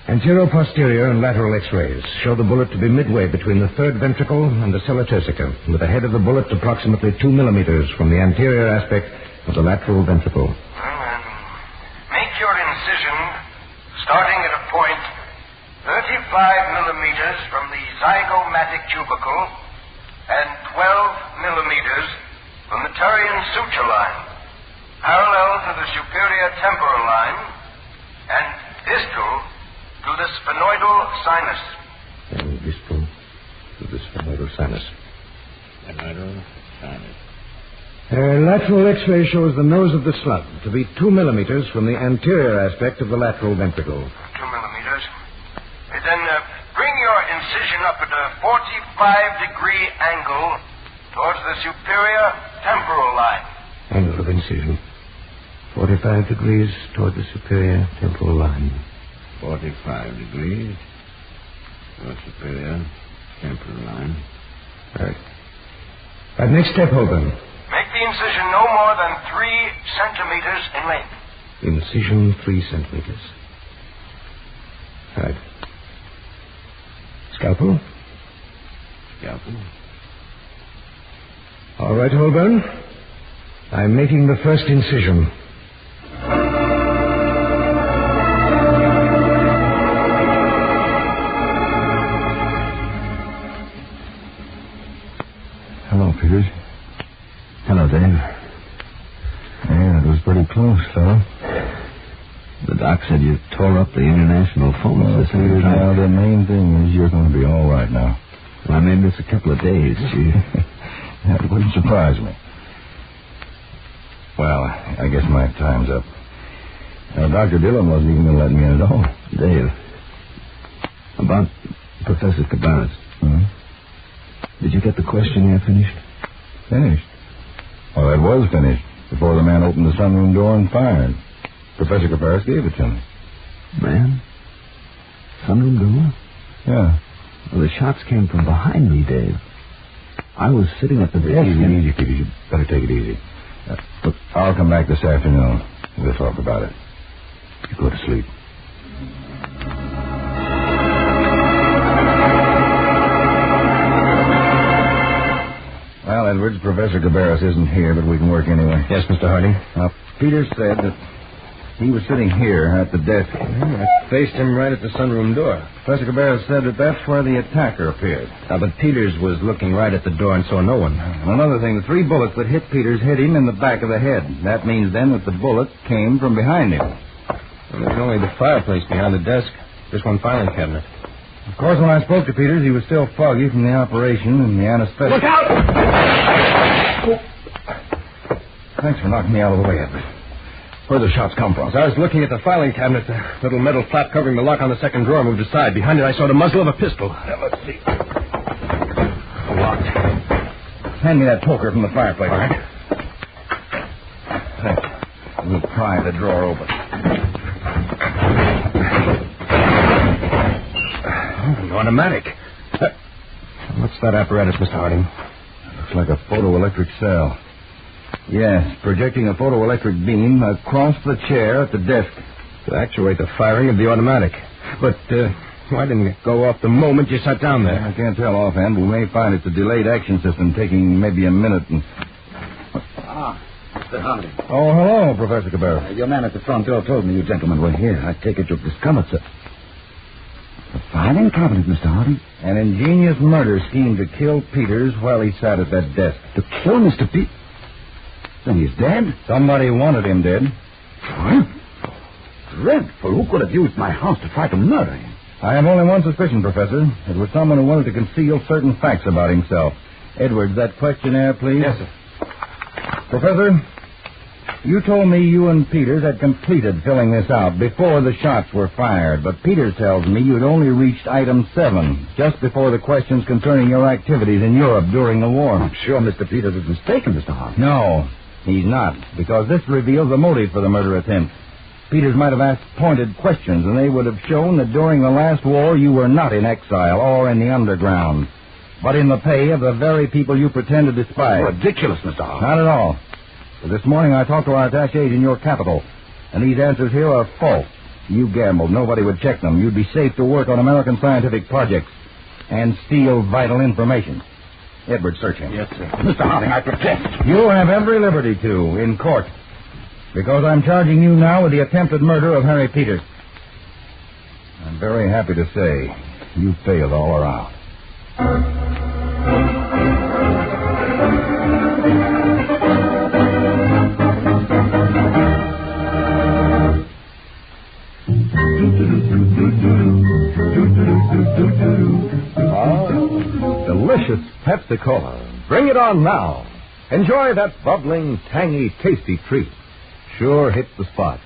Anterior-posterior and lateral X-rays show the bullet to be midway between the third ventricle and the sella turcica, with the head of the bullet approximately 2 millimeters from the anterior aspect of the lateral ventricle. Make your incision starting at a point 35 millimeters from the zygomatic tubercle and 12 millimeters from the Turian suture line, parallel to the superior temporal line and distal to the sphenoidal sinus. sinus. Lateral sinus. Lateral X-ray shows the nose of the slug to be 2 millimeters from the anterior aspect of the lateral ventricle. 2 millimeters. Then bring your incision up at a 45-degree angle towards the superior temporal line. Angle of incision. 45 degrees toward the superior temporal line. 45 degrees toward superior temporal line. Right. Next step, Holborn. Make the incision no more than 3 centimeters in length. Incision 3 centimeters. Right. Scalpel? Scalpel. All right, Holborn. I'm making the first incision. Hello, Peters. Hello, Dave. Yeah, it was pretty close, fella. The doc said you tore up the international phones this Peters, now the main thing is you're going to be all right now. Well, I may miss a couple of days, Chief. That wouldn't surprise me. Well, I guess my time's up. Now, Dr. Dillon wasn't even going to let me in at all. Dave, about Professor Cabarrus. Did you get the questionnaire finished? Finished? Well, it was finished before the man opened the sunroom door and fired. Professor Cabarrus gave it to me. Man? Sunroom door? Yeah. Well, the shots came from behind me, Dave. I was sitting at the desk. Easy, Peters. You better take it easy. Look, I'll come back this afternoon. We'll talk about it. You go to sleep. Well, Edwards, Professor Cabarrus isn't here, but we can work anyway. Yes, Mr. Harding. Now, Peter said that he was sitting here at the desk. I faced him right at the sunroom door. Professor Cabarrus said that that's where the attacker appeared. But Peters was looking right at the door and saw no one. And another thing, the 3 bullets that hit Peters hit him in the back of the head. That means then that the bullet came from behind him. Well, there's only the fireplace behind the desk. Just one filing cabinet. Of course, when I spoke to Peters, he was still foggy from the operation and the anesthetic. Look out! Oh. Thanks for knocking me out of the way, Edward. Where the shots come from? As I was looking at the filing cabinet, the little metal flap covering the lock on the second drawer moved aside. Behind it, I saw the muzzle of a pistol. Let's see. Locked. Hand me that poker from the fireplace. All right. Thanks. We'll pry the drawer open. An automatic. What's that apparatus, Mr. Harding? Looks like a photoelectric cell. Yes, projecting a photoelectric beam across the chair at the desk. To actuate the firing of the automatic. But why didn't it go off the moment you sat down there? I can't tell offhand. We may find it's a delayed action system taking maybe a minute. Mr. Harding. Oh, hello, Professor Cabarrus. Your man at the front door told me you gentlemen were here. I take it you've discovered, sir. A filing cabinet, Mr. Harding. An ingenious murder scheme to kill Peters while he sat at that desk. To kill Mr. Peters? Then he's dead? Somebody wanted him dead. Dreadful. Who could have used my house to try to murder him? I have only one suspicion, Professor. It was someone who wanted to conceal certain facts about himself. Edwards, that questionnaire, please. Yes, sir. Professor, you told me you and Peters had completed filling this out before the shots were fired, but Peters tells me you'd only reached item 7, just before the questions concerning your activities in Europe during the war. I'm sure Mr. Peters is mistaken, Mr. Harding. No, he's not, because this reveals the motive for the murder attempt. Peters might have asked pointed questions, and they would have shown that during the last war you were not in exile or in the underground, but in the pay of the very people you pretend to despise. Ridiculous, Mr. Harding. Not at all. But this morning I talked to our attachés in your capital, and these answers here are false. You gambled. Nobody would check them. You'd be safe to work on American scientific projects and steal vital information. Edward, search him. Yes, sir. Mr. Harding, I protest. You have every liberty to, in court, because I'm charging you now with the attempted murder of Harry Peters. I'm very happy to say you failed all around. delicious Pepsi-Cola. Bring it on now. Enjoy that bubbling, tangy, tasty treat. Sure hits the spot.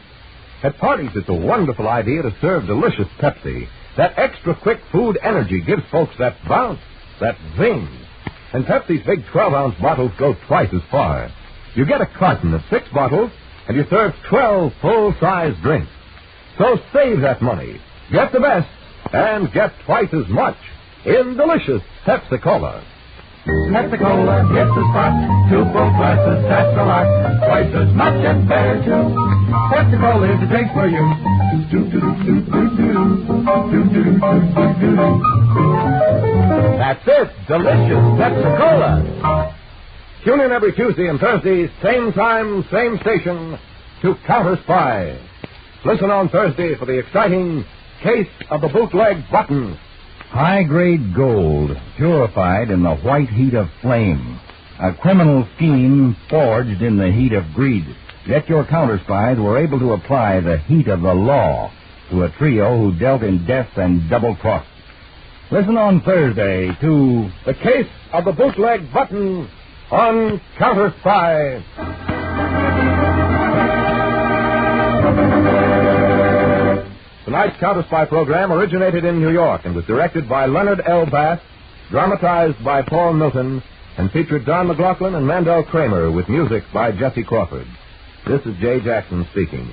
At parties, it's a wonderful idea to serve delicious Pepsi. That extra quick food energy gives folks that bounce, that zing. And Pepsi's big 12-ounce bottles go twice as far. You get a carton of 6 bottles, and you serve 12 full-size drinks. So save that money. Get the best, and get twice as much in delicious Pepsi-Cola. Pepsi-Cola hits the spot. 2 full glasses, that's a lot. Twice as much and better, too. Pepsi-Cola is the drink for you. That's it. Delicious Pepsi-Cola. Tune in every Tuesday and Thursday, same time, same station, to Counterspy. Listen on Thursday for the exciting Case of the Bootleg Button. High-grade gold, purified in the white heat of flame. A criminal scheme forged in the heat of greed. Yet your counterspies were able to apply the heat of the law to a trio who dealt in death and double-cross. Listen on Thursday to The Case of the Bootleg Button on Counterspy. Tonight's Counterspy program originated in New York and was directed by Leonard L. Bass, dramatized by Paul Milton, and featured Don McLaughlin and Mandel Kramer with music by Jesse Crawford. This is Jay Jackson speaking.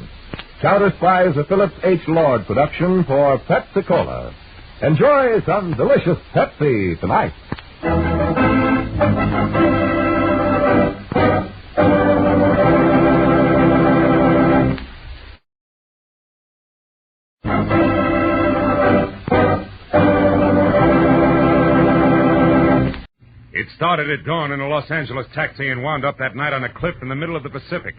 Counterspy is a Phillips H. Lord production for Pepsi-Cola. Enjoy some delicious Pepsi tonight. It started at dawn in a Los Angeles taxi and wound up that night on a cliff in the middle of the Pacific.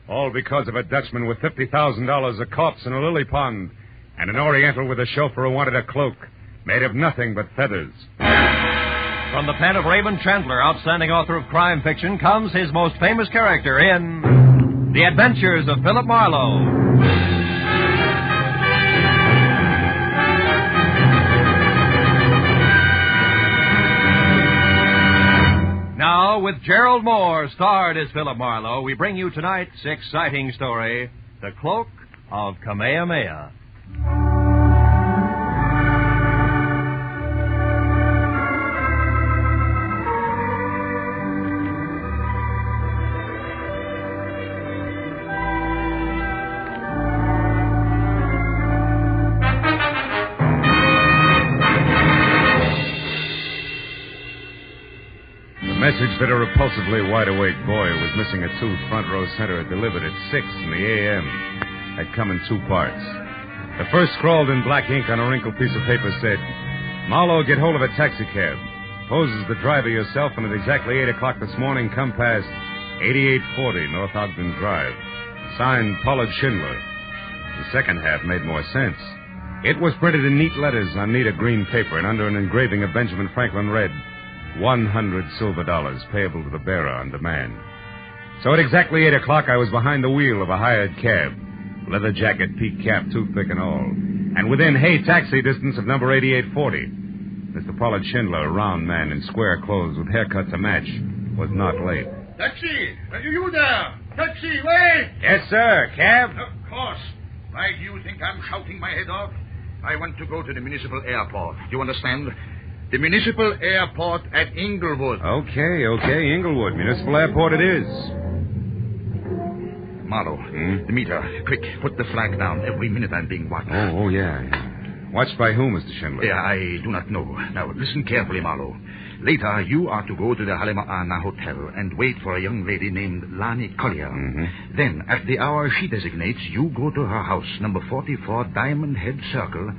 All because of a Dutchman with $50,000, a corpse in a lily pond, and an Oriental with a chauffeur who wanted a cloak made of nothing but feathers. From the pen of Raymond Chandler, outstanding author of crime fiction, comes his most famous character in The Adventures of Philip Marlowe. Now, with Gerald Moore, starred as Philip Marlowe, we bring you tonight's exciting story, The Cloak of Kamehameha. Message that a repulsively wide-awake boy who was missing a tooth front row center delivered at 6 in the a.m. had come in 2 parts. The first, scrawled in black ink on a wrinkled piece of paper, said, Marlowe, get hold of a taxicab. Pose as the driver yourself, and at exactly 8 o'clock this morning, come past 8840 North Ogden Drive. Signed, Pollard Schindler. The second half made more sense. It was printed in neat letters on neat green paper, and under an engraving of Benjamin Franklin read, 100 silver dollars payable to the bearer on demand. So at exactly 8 o'clock, I was behind the wheel of a hired cab. Leather jacket, peak cap, toothpick and all. And within taxi distance of number 8840. Mr. Pollard Schindler, a round man in square clothes with haircut to match, was not late. Taxi! Are you there? Taxi, wait! Yes, sir. Cab? Of course. Why do you think I'm shouting my head off? I want to go to the municipal airport. You understand? The municipal airport at Inglewood. Okay, Inglewood. Municipal airport it is. Marlowe, the meter. Quick, put the flag down. Every minute I'm being watched. Oh, yeah. Watched by whom, Mr. Schindler? Yeah, I do not know. Now, listen carefully, Marlowe. Later, you are to go to the Halima'ana Hotel and wait for a young lady named Lani Collier. Mm-hmm. Then, at the hour she designates, you go to her house, number 44 Diamond Head Circle,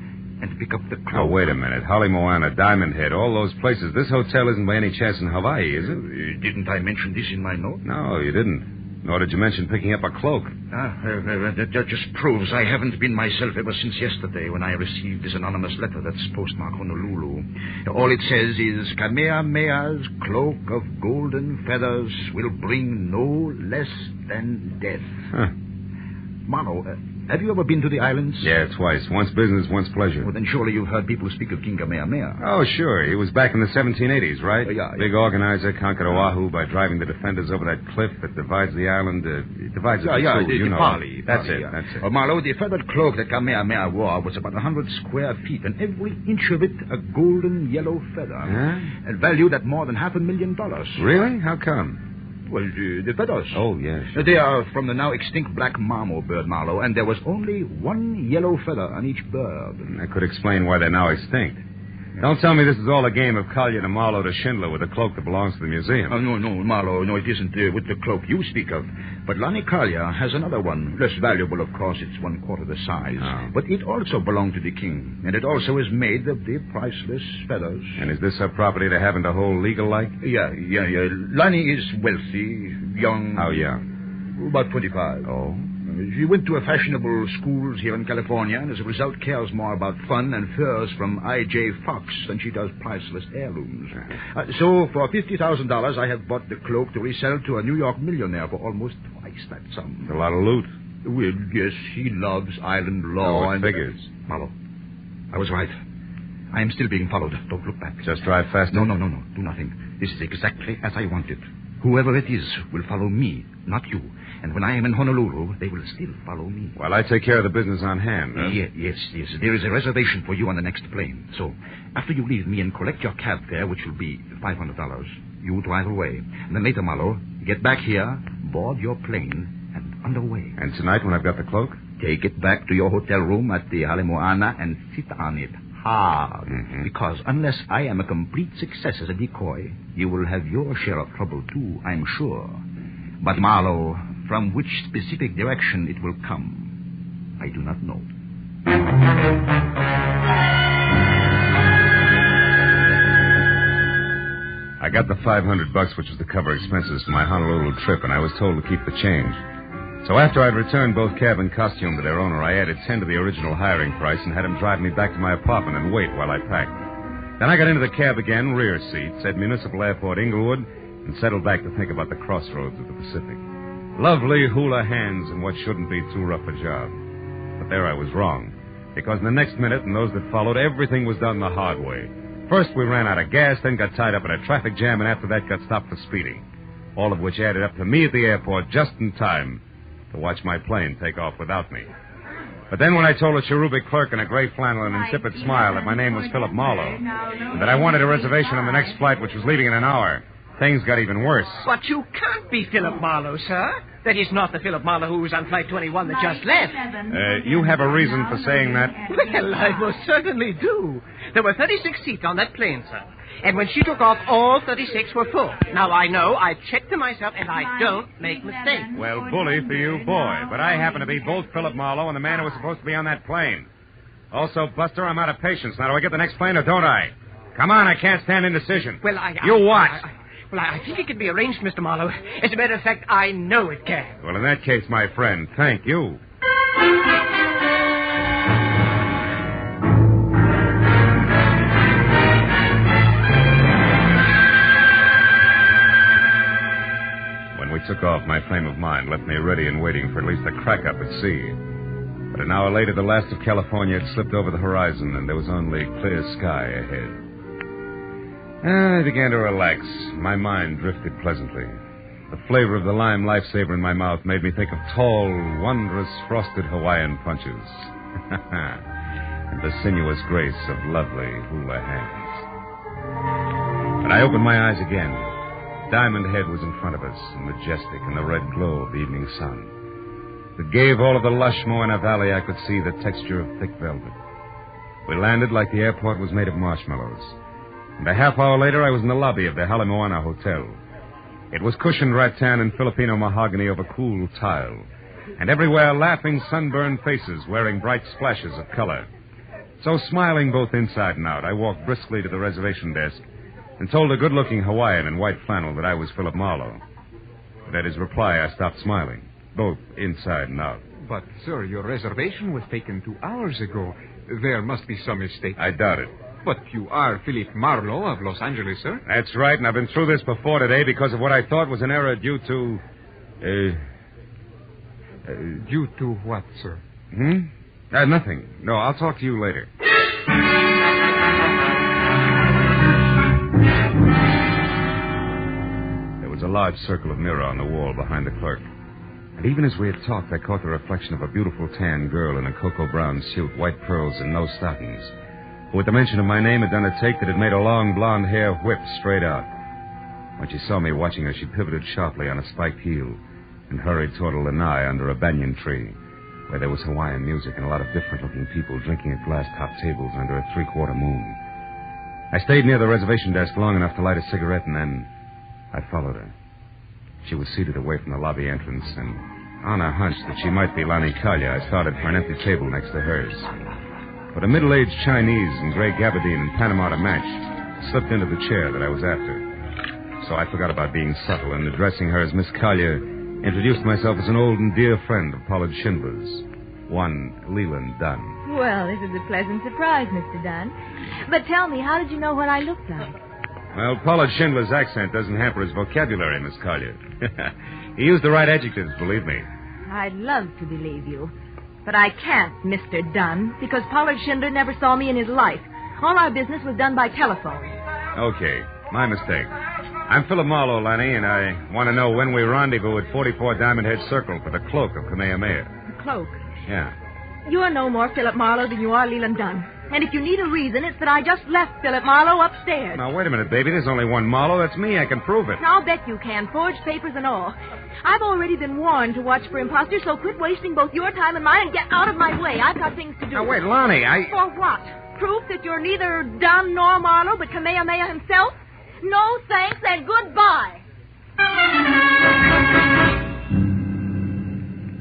and pick up the cloak. Oh, wait a minute. Holly Moana, Diamond Head, all those places. This hotel isn't by any chance in Hawaii, is it? Didn't I mention this in my note? No, you didn't. Nor did you mention picking up a cloak. That just proves I haven't been myself ever since yesterday when I received this anonymous letter that's postmarked Honolulu. All it says is, Kamehameha's cloak of golden feathers will bring no less than death. Huh. Marlowe, Have you ever been to the islands? Yeah, twice. Once business, once pleasure. Well, then surely you've heard people speak of King Kamehameha. Oh, sure. He was back in the 1780s, right? Yeah. Big organizer, conquered Oahu by driving the defenders over that cliff that divides the island. Divides it in two, you know. Pali. That's Pali, it, that's it. Marlowe, the feathered cloak that Kamehameha wore was about 100 square feet, and every inch of it a golden yellow feather. Huh? And valued at more than $500,000. Really? How come? Well, the feathers. Oh, yes. They are from the now extinct black marmot bird, Marlowe, and there was only one yellow feather on each bird. That could explain why they're now extinct. Don't tell me this is all a game of Collier to Marlowe to Schindler with a cloak that belongs to the museum. Oh, no, Marlowe. No, it isn't with the cloak you speak of. But Lonnie Collier has another one. Less valuable, of course. It's 1/4 the size. Oh. But it also belonged to the king. And it also is made of the priceless feathers. And is this a property to have in the whole legal-like? Yeah. Lonnie is wealthy, young. How young? About 25. Oh? She went to a fashionable schools here in California, and as a result cares more about fun and furs from I.J. Fox than she does priceless heirlooms. So, for $50,000, I have bought the cloak to resell to a New York millionaire for almost twice that sum. It's a lot of loot. Well, yes, he loves island law. Oh, it figures. Marlowe, I was right. I am still being followed. Don't look back. Just drive faster? No. Do nothing. This is exactly as I want it. Whoever it is will follow me, not you. And when I am in Honolulu, they will still follow me. Well, I take care of the business on hand. Huh? Yes. There is a reservation for you on the next plane. So, after you leave me and collect your cab fare, which will be $500, you drive away. And then later, Marlowe, get back here, board your plane, and underway. And tonight, when I've got the cloak? Take it back to your hotel room at the Hale Moana and sit on it hard. Mm-hmm. Because unless I am a complete success as a decoy, you will have your share of trouble, too, I'm sure. But, Marlowe, from which specific direction it will come, I do not know. I got the $500, which was to cover expenses for my Honolulu trip, and I was told to keep the change. So after I'd returned both cab and costume to their owner, I added 10 to the original hiring price and had him drive me back to my apartment and wait while I packed. Then I got into the cab again, rear seat, said Municipal Airport, Inglewood, and settled back to think about the crossroads of the Pacific. Lovely hula hands and what shouldn't be too rough a job. But there I was wrong, because in the next minute and those that followed, everything was done the hard way. First we ran out of gas, then got tied up in a traffic jam, and after that got stopped for speeding. All of which added up to me at the airport just in time to watch my plane take off without me. But then when I told a cherubic clerk in a gray flannel and insipid smile that my name was Philip Marlowe, and that I wanted a reservation on the next flight, which was leaving in an hour, things got even worse. But you can't be Philip Marlowe, sir. That is not the Philip Marlowe who was on Flight 21 that just left. You have a reason for saying that? Well, I most certainly do. There were 36 seats on that plane, sir. And when she took off, all 36 were full. Now, I know, I checked them myself, and I don't make mistakes. Well, bully for you, boy. But I happen to be both Philip Marlowe and the man who was supposed to be on that plane. Also, Buster, I'm out of patience. Now, do I get the next plane or don't I? Come on, I can't stand indecision. Well, You what? I think it can be arranged, Mr. Marlowe. As a matter of fact, I know it can. Well, in that case, my friend, thank you. When we took off, my frame of mind left me ready and waiting for at least a crack up at sea. But an hour later, the last of California had slipped over the horizon, and there was only clear sky ahead. I began to relax. My mind drifted pleasantly. The flavor of the lime lifesaver in my mouth made me think of tall, wondrous, frosted Hawaiian punches. And the sinuous grace of lovely hula hands. And I opened my eyes again. Diamond Head was in front of us, majestic in the red glow of the evening sun. It gave all of the lush Moana Valley I could see the texture of thick velvet. We landed like the airport was made of marshmallows. And a half hour later, I was in the lobby of the Hale Moana Hotel. It was cushioned rattan and Filipino mahogany over cool tile, and everywhere laughing sunburned faces wearing bright splashes of color. So smiling both inside and out, I walked briskly to the reservation desk and told a good-looking Hawaiian in white flannel that I was Philip Marlowe. But at his reply, I stopped smiling, both inside and out. But, sir, your reservation was taken 2 hours ago. There must be some mistake. I doubt it. But you are Philip Marlowe of Los Angeles, sir? That's right, and I've been through this before today because of what I thought was an error due to... Due to what, sir? Nothing. No, I'll talk to you later. There was a large circle of mirror on the wall behind the clerk. And even as we had talked, I caught the reflection of a beautiful tan girl in a cocoa brown suit, white pearls, and no stockings, who at the mention of my name had done a take that had made her long blonde hair whip straight out. When she saw me watching her, she pivoted sharply on a spiked heel and hurried toward a lanai under a banyan tree, where there was Hawaiian music and a lot of different-looking people drinking at glass-topped tables under a three-quarter moon. I stayed near the reservation desk long enough to light a cigarette, and then I followed her. She was seated away from the lobby entrance, and on a hunch that she might be Lani Kalia, I started for an empty table next to hers. But a middle-aged Chinese in gray gabardine and Panama to match slipped into the chair that I was after. So I forgot about being subtle, and addressing her as Miss Kalia, introduced myself as an old and dear friend of Pollard Schindler's, one Leland Dunn. Well, this is a pleasant surprise, Mr. Dunn. But tell me, how did you know what I looked like? Well, Pollard Schindler's accent doesn't hamper his vocabulary, Miss Collier. He used the right adjectives, believe me. I'd love to believe you. But I can't, Mr. Dunn, because Pollard Schindler never saw me in his life. All our business was done by telephone. Okay, my mistake. I'm Philip Marlowe, Lanny, and I want to know when we rendezvous at 44 Diamond Head Circle for the Cloak of Kamehameha. The cloak? Yeah. You are no more Philip Marlowe than you are Leland Dunn. And if you need a reason, it's that I just left Philip Marlowe upstairs. Now, wait a minute, baby. There's only one Marlowe. That's me. I can prove it. I'll bet you can, forged papers and all. I've already been warned to watch for imposters, so quit wasting both your time and mine and get out of my way. I've got things to do. Now, wait, Lonnie, For what? Proof that you're neither Dunn nor Marlowe, but Kamehameha himself? No thanks and goodbye.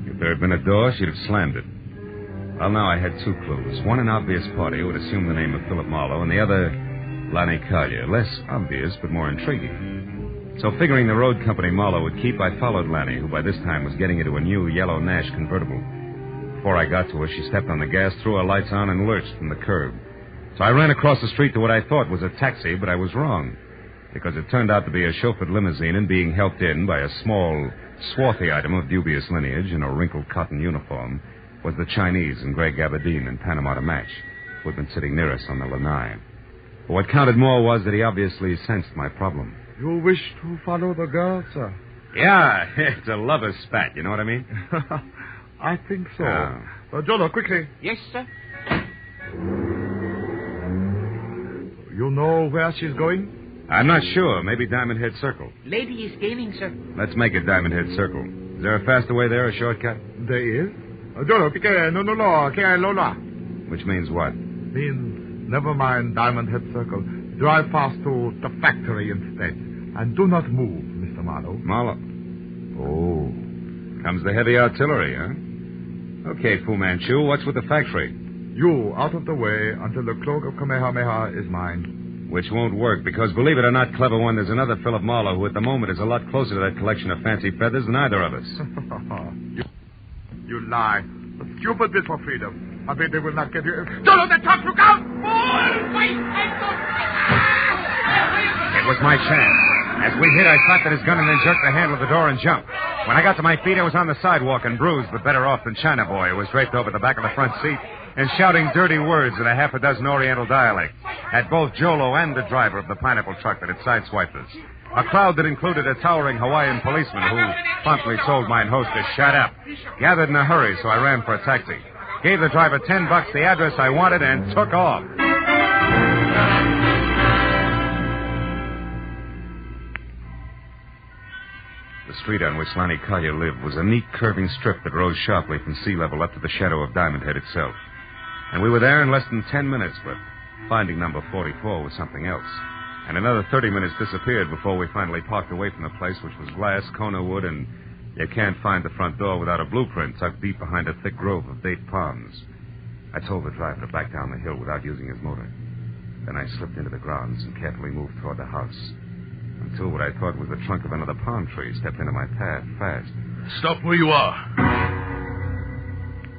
If there had been a door, she'd have slammed it. Well, now I had two clues. One, an obvious party who would assume the name of Philip Marlowe, and the other, Lani Kalia. Less obvious, but more intriguing. So figuring the road company Marlowe would keep, I followed Lani, who by this time was getting into a new yellow Nash convertible. Before I got to her, she stepped on the gas, threw her lights on, and lurched from the curb. So I ran across the street to what I thought was a taxi, but I was wrong, because it turned out to be a chauffeured limousine and being helped in by a small, swarthy item of dubious lineage in a wrinkled cotton uniform was the Chinese in gray gabardine and Panama to match, who had been sitting near us on the lanai. But what counted more was that he obviously sensed my problem. You wish to follow the girl, sir? Yeah, it's a lover's spat, you know what I mean? I think so. Jolo, quickly. Yes, sir. You know where she's going? I'm not sure. Maybe Diamond Head Circle. Lady is gaining, sir. Let's make it Diamond Head Circle. Is there a faster way there, a shortcut? There is. Jolo, Which means what? Means never mind Diamond Head Circle. Drive fast to the factory instead. And do not move, Mr. Marlowe. Marlowe? Oh. Comes the heavy artillery, huh? Okay, Fu Manchu, what's with the factory? You out of the way until the Cloak of Kamehameha is mine. Which won't work, because believe it or not, clever one, there's another Philip Marlowe who at the moment is a lot closer to that collection of fancy feathers than either of us. You lie. A stupid bit for freedom. I bet they will not get you. Jolo, the top, look out! It was my chance. As we hit, I slapped at his gun and then jerked the handle of the door and jumped. When I got to my feet, I was on the sidewalk and bruised, but better off than China Boy, who was draped over the back of the front seat and shouting dirty words in a half a dozen Oriental dialects at both Jolo and the driver of the pineapple truck that had sideswiped us. A crowd that included a towering Hawaiian policeman who promptly told mine host to shut up. Gathered in a hurry, so I ran for a taxi. Gave the driver $10, the address I wanted, and took off. The street on which Lani Kalia lived was a neat curving strip that rose sharply from sea level up to the shadow of Diamond Head itself. And we were there in less than 10 minutes, but finding number 44 was something else. And another 30 minutes disappeared before we finally parked away from the place, which was glass, Kona wood, and you can't find the front door without a blueprint tucked deep behind a thick grove of date palms. I told the driver to back down the hill without using his motor. Then I slipped into the grounds and carefully moved toward the house, until what I thought was the trunk of another palm tree stepped into my path fast. Stop where you are.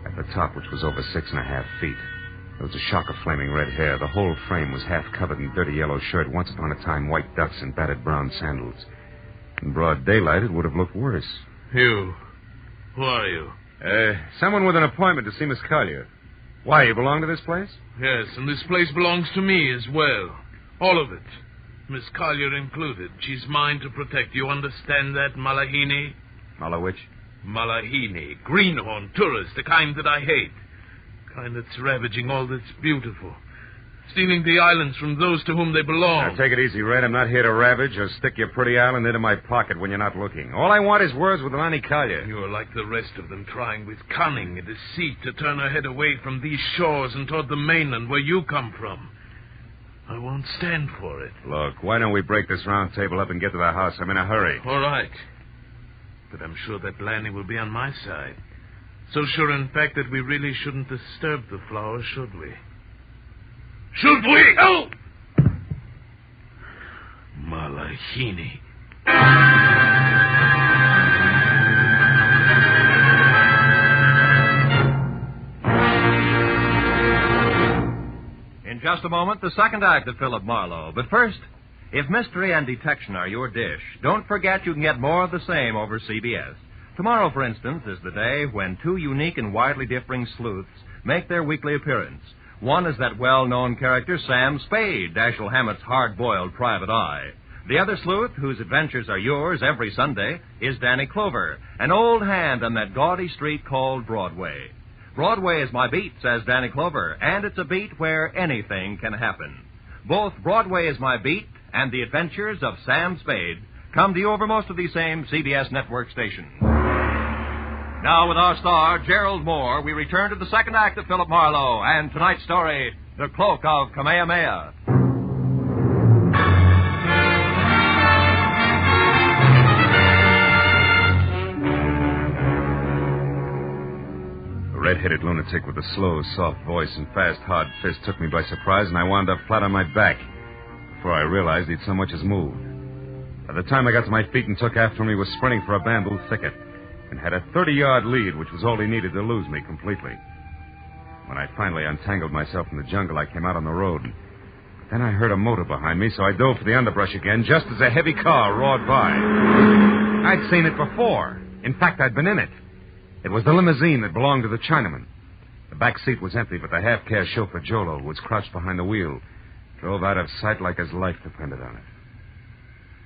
At the top, which was over 6.5 feet, there was a shock of flaming red hair. The whole frame was half covered in dirty yellow shirt, once upon a time white ducks and battered brown sandals. In broad daylight, it would have looked worse. You. Who are you? Someone with an appointment to see Miss Collier. Why, you belong to this place? Yes, and this place belongs to me as well. All of it. Miss Collier included. She's mine to protect. You understand that, Malahini? Which? Malahini. Greenhorn tourist, the kind that I hate. Kind that's ravaging all that's beautiful. Stealing the islands from those to whom they belong. Now, take it easy, Red. I'm not here to ravage or stick your pretty island into my pocket when you're not looking. All I want is words with Lonnie Collier. You are like the rest of them, trying with cunning and deceit to turn her head away from these shores and toward the mainland where you come from. I won't stand for it. Look, why don't we break this round table up and get to the house? I'm in a hurry. All right. But I'm sure that Lanny will be on my side. So sure, in fact, that we really shouldn't disturb the flowers, should we? Should we? Oh! Malahini. In just a moment, the second act of Philip Marlowe. But first, if mystery and detection are your dish, don't forget you can get more of the same over CBS. Tomorrow, for instance, is the day when two unique and widely differing sleuths make their weekly appearance. One is that well-known character, Sam Spade, Dashiell Hammett's hard-boiled private eye. The other sleuth, whose adventures are yours every Sunday, is Danny Clover, an old hand on that gaudy street called Broadway. Broadway is my beat, says Danny Clover, and it's a beat where anything can happen. Both Broadway is my beat and the adventures of Sam Spade come to you over most of these same CBS network stations. Now, with our star, Gerald Moore, we return to the second act of Philip Marlowe and tonight's story, The Cloak of Kamehameha. The red-headed lunatic with the slow, soft voice and fast, hard fist took me by surprise, and I wound up flat on my back before I realized he'd so much as moved. By the time I got to my feet and took after him, he was sprinting for a bamboo thicket and had a 30-yard lead, which was all he needed to lose me completely. When I finally untangled myself from the jungle, I came out on the road. But then I heard a motor behind me, so I dove for the underbrush again, just as a heavy car roared by. I'd seen it before. In fact, I'd been in it. It was the limousine that belonged to the Chinaman. The back seat was empty, but the half-caste chauffeur, Jolo, who was crouched behind the wheel, drove out of sight like his life depended on it.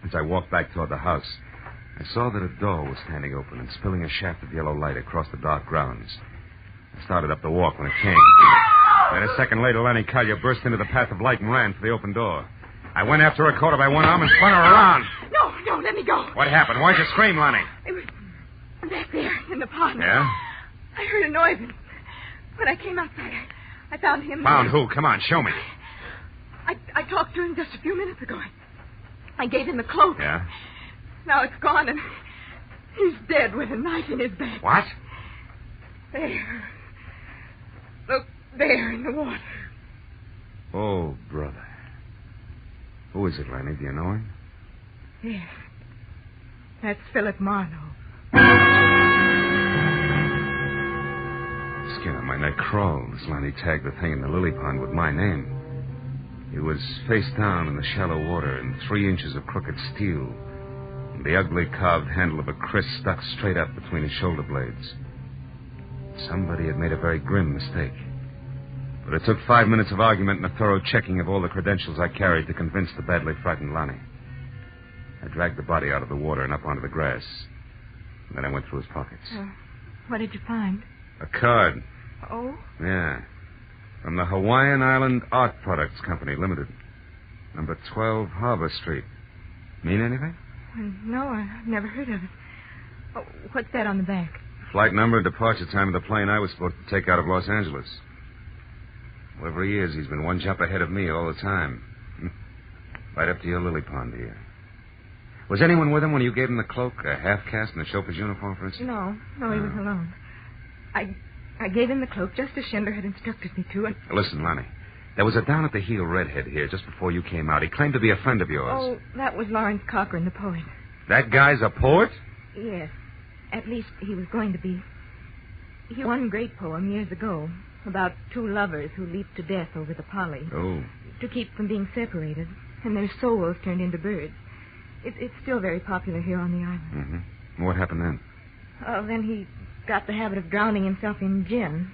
As I walked back toward the house, I saw that a door was standing open and spilling a shaft of yellow light across the dark grounds. I started up the walk when it came. Then a second later, Lanny Collier burst into the path of light and ran for the open door. I went after her, caught her by one arm, and spun her around. No, let me go. What happened? Why'd you scream, Lanny? It was back there in the pond. Yeah? I heard a noise, and when I came outside, I found him. Found who? Come on, show me. I talked to him just a few minutes ago. I gave him the cloak. Yeah? Now it's gone, and he's dead with a knife in his back. What? There. Look, there in the water. Oh, brother. Who is it, Lanny? Do you know him? Yes. That's Philip Marlowe. Skin on my neck crawled as Lanny tagged the thing in the lily pond with my name. He was face down in the shallow water and 3 inches of crooked steel, and the ugly carved handle of a kriss stuck straight up between his shoulder blades. Somebody had made a very grim mistake. But it took 5 minutes of argument and a thorough checking of all the credentials I carried to convince the badly frightened Lanny. I dragged the body out of the water and up onto the grass. And then I went through his pockets. What did you find? A card. Oh? Yeah. From the Hawaiian Island Art Products Company, Limited. Number 12 Harbor Street. Mean anything? No, I've never heard of it. Oh, what's that on the back? Flight number and departure time of the plane I was supposed to take out of Los Angeles. Whoever he is, he's been one jump ahead of me all the time. Right up to your lily pond here. Was anyone with him when you gave him the cloak, a half-caste in the chauffeur's uniform, for instance? No, he was alone. I gave him the cloak just as Schindler had instructed me to, and... Listen, Lonnie. There was a down-at-the-heel redhead here just before you came out. He claimed to be a friend of yours. Oh, that was Lawrence Cochran, the poet. That guy's a poet? Yes. At least he was going to be. He wrote one great poem years ago about 2 lovers who leaped to death over the Polly. Oh. To keep from being separated, and their souls turned into birds. It's still very popular here on the island. Mm-hmm. What happened then? Then he got the habit of drowning himself in gin.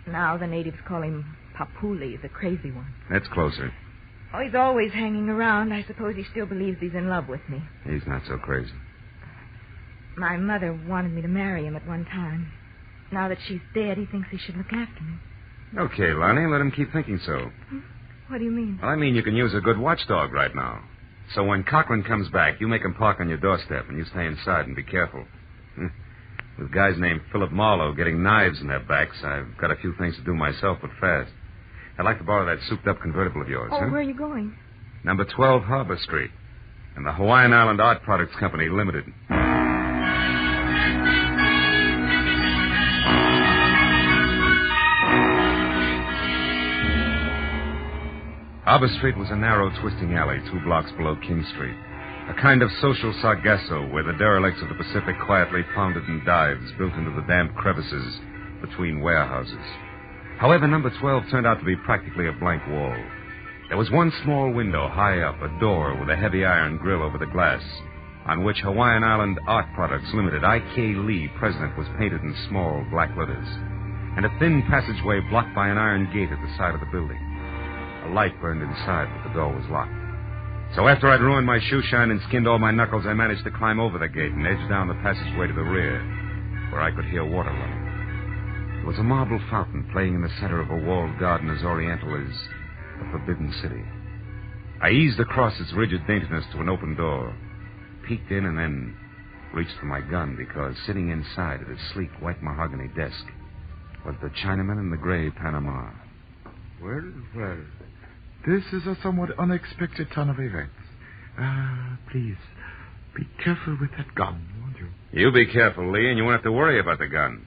Now the natives call him Papuli, the crazy one. That's closer. Oh, he's always hanging around. I suppose he still believes he's in love with me. He's not so crazy. My mother wanted me to marry him at one time. Now that she's dead, he thinks he should look after me. Okay, Lonnie, let him keep thinking so. What do you mean? Well, I mean you can use a good watchdog right now. So when Cochran comes back, you make him park on your doorstep, and you stay inside and be careful. With guys named Philip Marlowe getting knives in their backs, I've got a few things to do myself, but fast. I'd like to borrow that souped-up convertible of yours. Oh, where are you going? Number 12 Harbor Street, and the Hawaiian Island Art Products Company, Limited. Harbor Street was a narrow, twisting alley 2 blocks below King Street. A kind of social sargasso where the derelicts of the Pacific quietly pounded in dives built into the damp crevices between warehouses. However, number 12 turned out to be practically a blank wall. There was one small window high up, a door with a heavy iron grill over the glass, on which Hawaiian Island Art Products Limited, I.K. Lee, President, was painted in small black letters, and a thin passageway blocked by an iron gate at the side of the building. A light burned inside, but the door was locked. So after I'd ruined my shoe shine and skinned all my knuckles, I managed to climb over the gate and edge down the passageway to the rear, where I could hear water running. There was a marble fountain playing in the center of a walled garden as oriental as the Forbidden City. I eased across its rigid daintiness to an open door, peeked in, and then reached for my gun because sitting inside at his sleek white mahogany desk was the Chinaman in the gray Panama. Well, well. This is a somewhat unexpected turn of events. Please, be careful with that gun, won't you? You be careful, Lee, and you won't have to worry about the gun.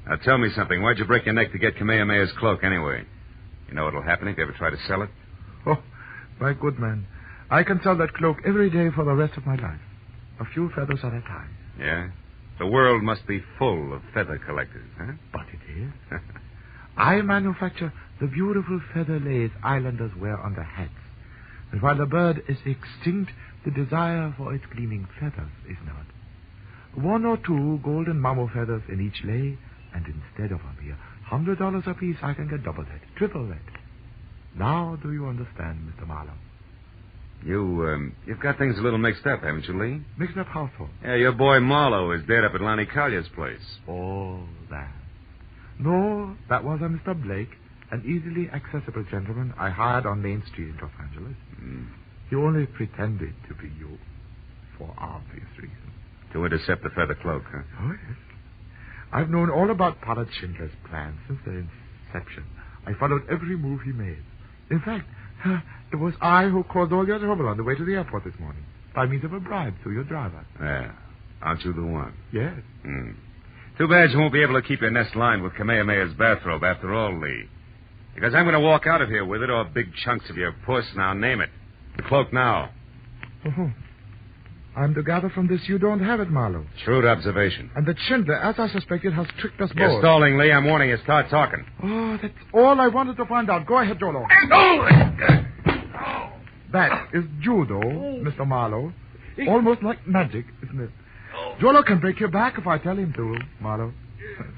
Now, tell me something. Why'd you break your neck to get Kamehameha's cloak, anyway? You know what'll happen if you ever try to sell it? Oh, my good man. I can sell that cloak every day for the rest of my life. A few feathers at a time. Yeah? The world must be full of feather collectors, huh? But it is. I manufacture the beautiful feather lace islanders wear on their hats. And while the bird is extinct, the desire for its gleaming feathers is not. 1 or 2 golden mammo feathers in each lay, and instead of a mere $100 apiece, I can get double that, triple that. Now do you understand, Mr. Marlowe? You've got things a little mixed up, haven't you, Lee? Mixed up how so? Yeah, your boy Marlowe is dead up at Lonnie Collier's place. Oh, that. No, that was a Mr. Blake, an easily accessible gentleman I hired on Main Street in Los Angeles. He only pretended to be you, for obvious reasons. To intercept the feather cloak, huh? Oh, yes. I've known all about Pollard Schindler's plans since their inception. I followed every move he made. In fact, it was I who caused all your trouble on the way to the airport this morning, by means of a bribe to your driver. Yeah. Aren't you the one? Yes. Too bad you won't be able to keep your nest lined with Kamehameha's bathrobe after all, Lee. Because I'm going to walk out of here with it, or big chunks of your puss. Now, name it. The cloak now. Oh, I'm to gather from this you don't have it, Marlowe. Shrewd observation. And that Schindler, as I suspected, has tricked us both. You're stalling, Lee. I'm warning you. Start talking. Oh, that's all I wanted to find out. Go ahead, Jolo. That is judo, Mr. Marlowe. Almost like magic, isn't it? Jolo can break your back if I tell him to, Marlowe.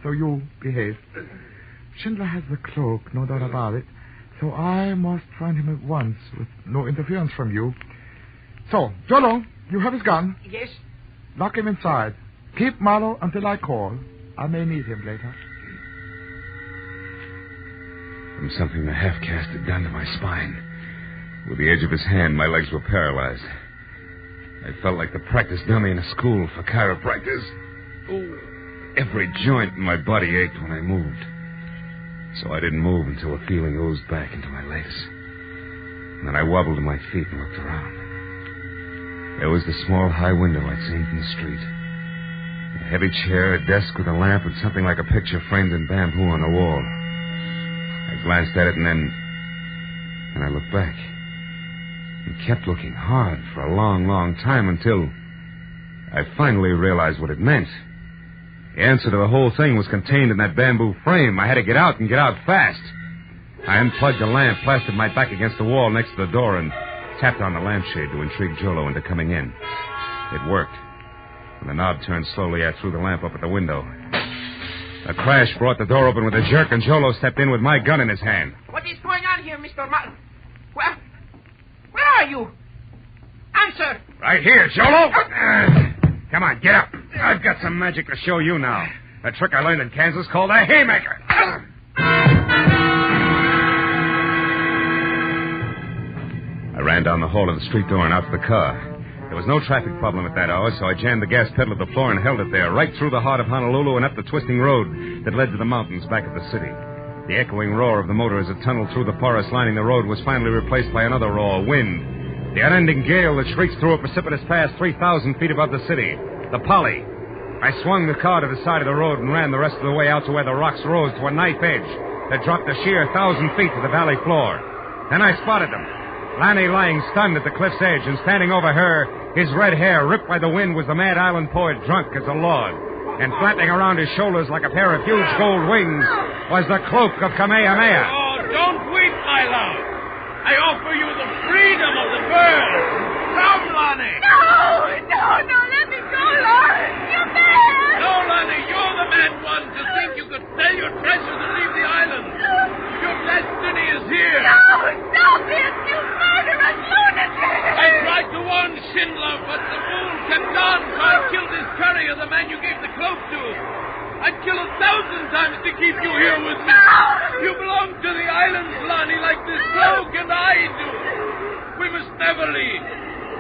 So you behave. Schindler has the cloak, no doubt about it. So I must find him at once, with no interference from you. So, Jolo, you have his gun. Yes. Lock him inside. Keep Marlowe until I call. I may need him later. From something the half-caste had done to my spine. With the edge of his hand, my legs were paralyzed. I felt like the practice dummy in a school for chiropractors. Every joint in my body ached when I moved. So I didn't move until the feeling oozed back into my legs. And then I wobbled to my feet and looked around. There was the small high window I'd seen from the street. A heavy chair, a desk with a lamp, and something like a picture framed in bamboo on the wall. I glanced at it and I looked back. And kept looking hard for a long, long time until I finally realized what it meant. The answer to the whole thing was contained in that bamboo frame. I had to get out and get out fast. I unplugged the lamp, plastered my back against the wall next to the door, and tapped on the lampshade to intrigue Jolo into coming in. It worked. When the knob turned slowly, I threw the lamp up at the window. A crash brought the door open with a jerk, and Jolo stepped in with my gun in his hand. What is going on here, Mr. Marlowe? Where are you? Answer. Right here, Jolo. Come on, get up. I've got some magic to show you now. A trick I learned in Kansas called a haymaker. I ran down the hall to the street door and out to the car. There was no traffic problem at that hour, so I jammed the gas pedal to the floor and held it there, right through the heart of Honolulu and up the twisting road that led to the mountains back of the city. The echoing roar of the motor as it tunneled through the forest lining the road was finally replaced by another roar, wind. The unending gale that shrieks through a precipitous pass 3,000 feet above the city. The Polly. I swung the car to the side of the road and ran the rest of the way out to where the rocks rose to a knife edge that dropped a sheer 1,000 feet to the valley floor. Then I spotted them. Lanny lying stunned at the cliff's edge, and standing over her, his red hair ripped by the wind, was the mad island poet drunk as a lord. And flapping around his shoulders like a pair of huge gold wings was the Cloak of Kamehameha. Oh, don't weep, my love. I offer you the freedom of the bird. Come, Lonnie. No, let me go, Lawrence. You man. No, Lonnie, you're the mad one to think you could sell your treasures and leave the island. Your destiny is here. No, stop it, you murderous lunatic. I tried to warn Schindler, but the fool kept on, so I killed his courier, the man you gave the cloak to. I'd kill 1,000 times to keep you here with me. No. You belong to the islands, Lonnie, like this cloak, and I do. We must never leave.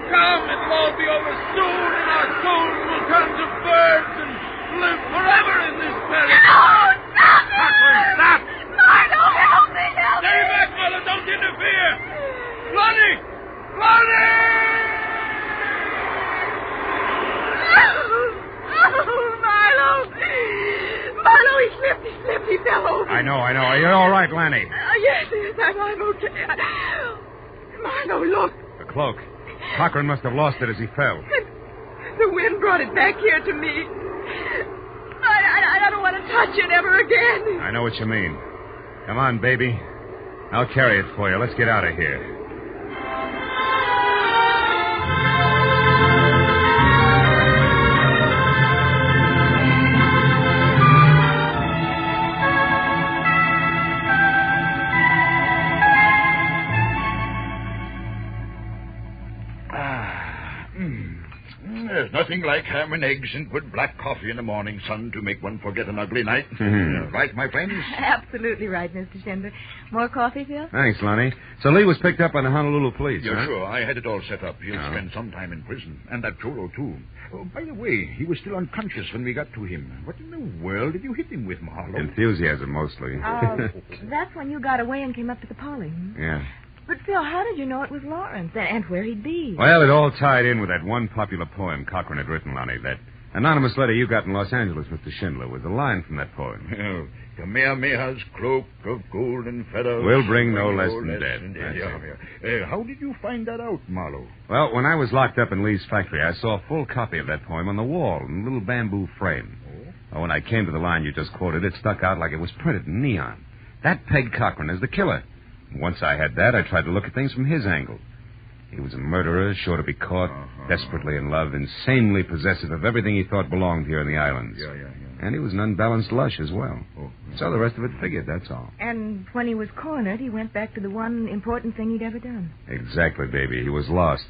Come, it'll all be over soon, and our souls will turn to birds and live forever in this paradise. No, stop it! Stop! Marlowe, help me! Stay back, Marlowe, don't interfere! Lonnie! Lonnie! Marlowe, he slipped, he fell over. I know. Are you all right, Lanny? Yes, I'm okay. Marlowe, look. The cloak. Cochran must have lost it as he fell. The wind brought it back here to me. I don't want to touch it ever again. I know what you mean. Come on, baby. I'll carry it for you. Let's get out of here. There's nothing like ham and eggs and good black coffee in the morning, son, to make one forget an ugly night. Right, my friends? Absolutely right, Mr. Schindler. More coffee, Phil? Thanks, Lonnie. So Lee was picked up by the Honolulu police, Yeah, huh? sure. I had it all set up. He'll spend some time in prison. And that Cholo, too. Oh, by the way, he was still unconscious when we got to him. What in the world did you hit him with, Marlowe? Enthusiasm, mostly. That's when you got away and came up to the Polly. Yeah. But, Phil, how did you know it was Lawrence and where he'd be? Well, it all tied in with that one popular poem Cochran had written, Lonnie. That anonymous letter you got in Los Angeles, Mr. Schindler, was a line from that poem. Oh, Kamehameha's cloak of golden feathers will bring no less than death. How did you find that out, Marlowe? Well, when I was locked up in Lee's factory, I saw a full copy of that poem on the wall in a little bamboo frame. Oh, when I came to the line you just quoted, it stuck out like it was printed in neon. That pegged Cochran as the killer. Once I had that, I tried to look at things from his angle. He was a murderer, sure to be caught, desperately in love, insanely possessive of everything he thought belonged here in the islands. And he was an unbalanced lush as well. So the rest of it figured, that's all. And when he was cornered, he went back to the one important thing he'd ever done. Exactly, baby. He was lost.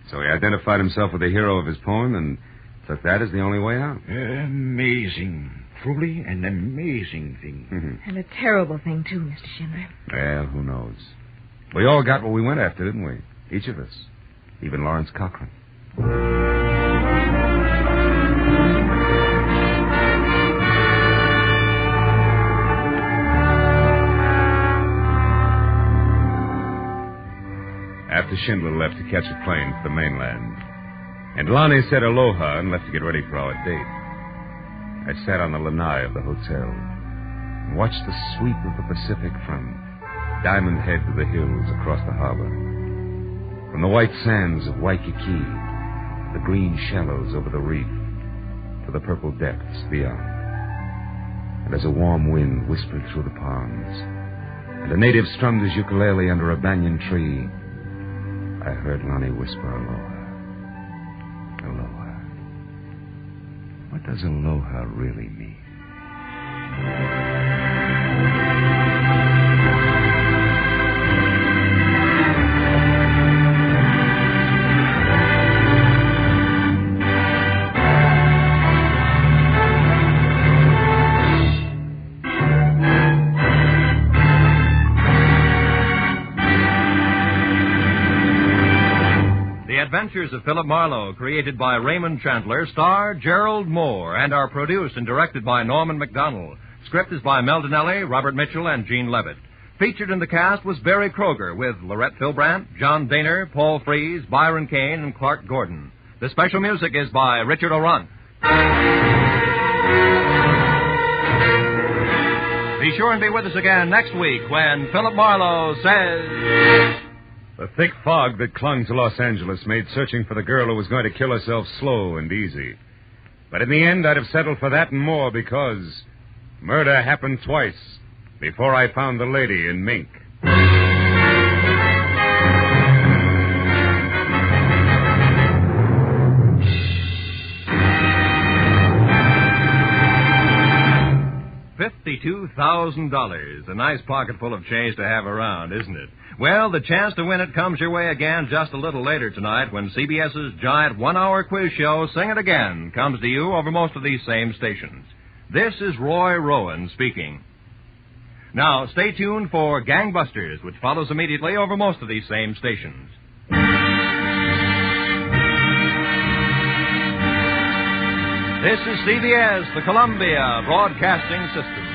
So he identified himself with the hero of his poem and took that as the only way out. Amazing. Truly an amazing thing. And a terrible thing, too, Mr. Schindler. Well, who knows? We all got what we went after, didn't we? Each of us. Even Lawrence Cochran. After Schindler left to catch a plane for the mainland, and Lonnie said aloha and left to get ready for our date, I sat on the lanai of the hotel and watched the sweep of the Pacific from Diamond Head to the hills across the harbor. From the white sands of Waikiki, the green shallows over the reef, to the purple depths beyond. And as a warm wind whispered through the palms, and a native strummed his ukulele under a banyan tree, I heard Lonnie whisper aloha. Aloha. What does aloha really mean? Adventures of Philip Marlowe, created by Raymond Chandler, star Gerald Moore, and are produced and directed by Norman MacDonald. Script is by Mel Donnelly, Robert Mitchell, and Gene Levitt. Featured in the cast was Barry Kroger with Lorette Philbrandt, John Daner, Paul Frees, Byron Kane, and Clark Gordon. The special music is by Richard O'Run. Be sure and be with us again next week when Philip Marlowe says... The thick fog that clung to Los Angeles made searching for the girl who was going to kill herself slow and easy. But in the end, I'd have settled for that and more because murder happened twice before I found the lady in mink. $52,000. A nice pocket full of change to have around, isn't it? Well, the chance to win it comes your way again just a little later tonight when CBS's giant one-hour quiz show, Sing It Again, comes to you over most of these same stations. This is Roy Rowan speaking. Now, stay tuned for Gangbusters, which follows immediately over most of these same stations. This is CBS, the Columbia Broadcasting System.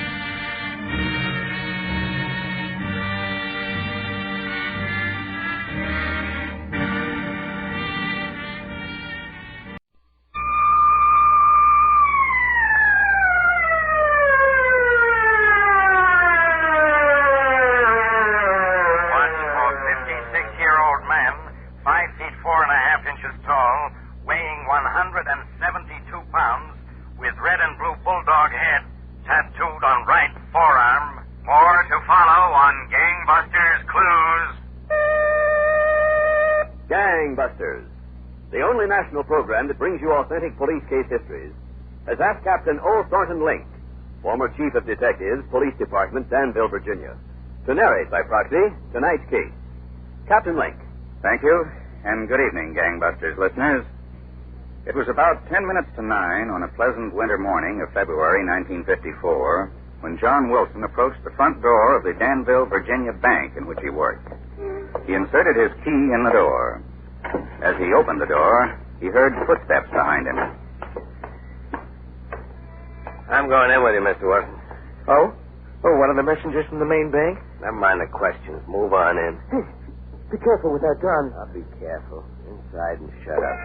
Gangbusters, the only national program that brings you authentic police case histories, has asked Captain O. Thornton Link, former Chief of Detectives, Police Department, Danville, Virginia, to narrate by proxy tonight's case. Captain Link. Thank you, and good evening, Gangbusters listeners. It was about 10 minutes to 9 on a pleasant winter morning of February 1954 when John Wilson approached the front door of the Danville, Virginia bank in which he worked. He inserted his key in the door. As he opened the door, he heard footsteps behind him. I'm going in with you, Mr. Wilson. Oh? Oh, one of the messengers from the main bank? Never mind the questions. Move on in. Hey, be careful with that gun. I'll be careful. Inside and shut up.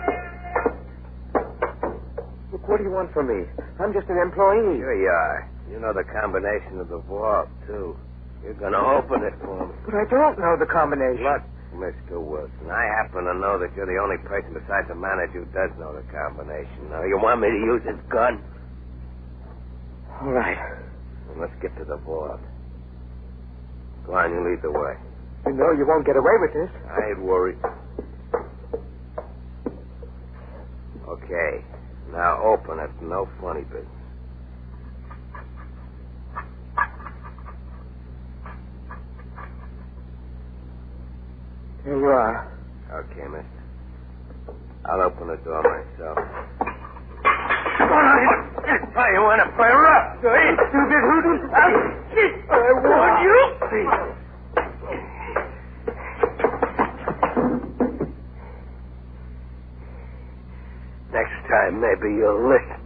Look, what do you want from me? I'm just an employee. Sure you are. You know the combination of the vault, too. You're going to open it for me. But I don't know the combination. Look, Mr. Wilson, I happen to know that you're the only person besides the manager who does know the combination. Now, you want me to use this gun? All right. Then let's get to the vault. Go on, you lead the way. You know you won't get away with this. I ain't worried. Okay. Now open it. No funny business. Here you are. Okay, mister. I'll open the door myself. Why, you want to fire up? Hey, stupid hoodoo. I warn you. Next time, maybe you'll listen.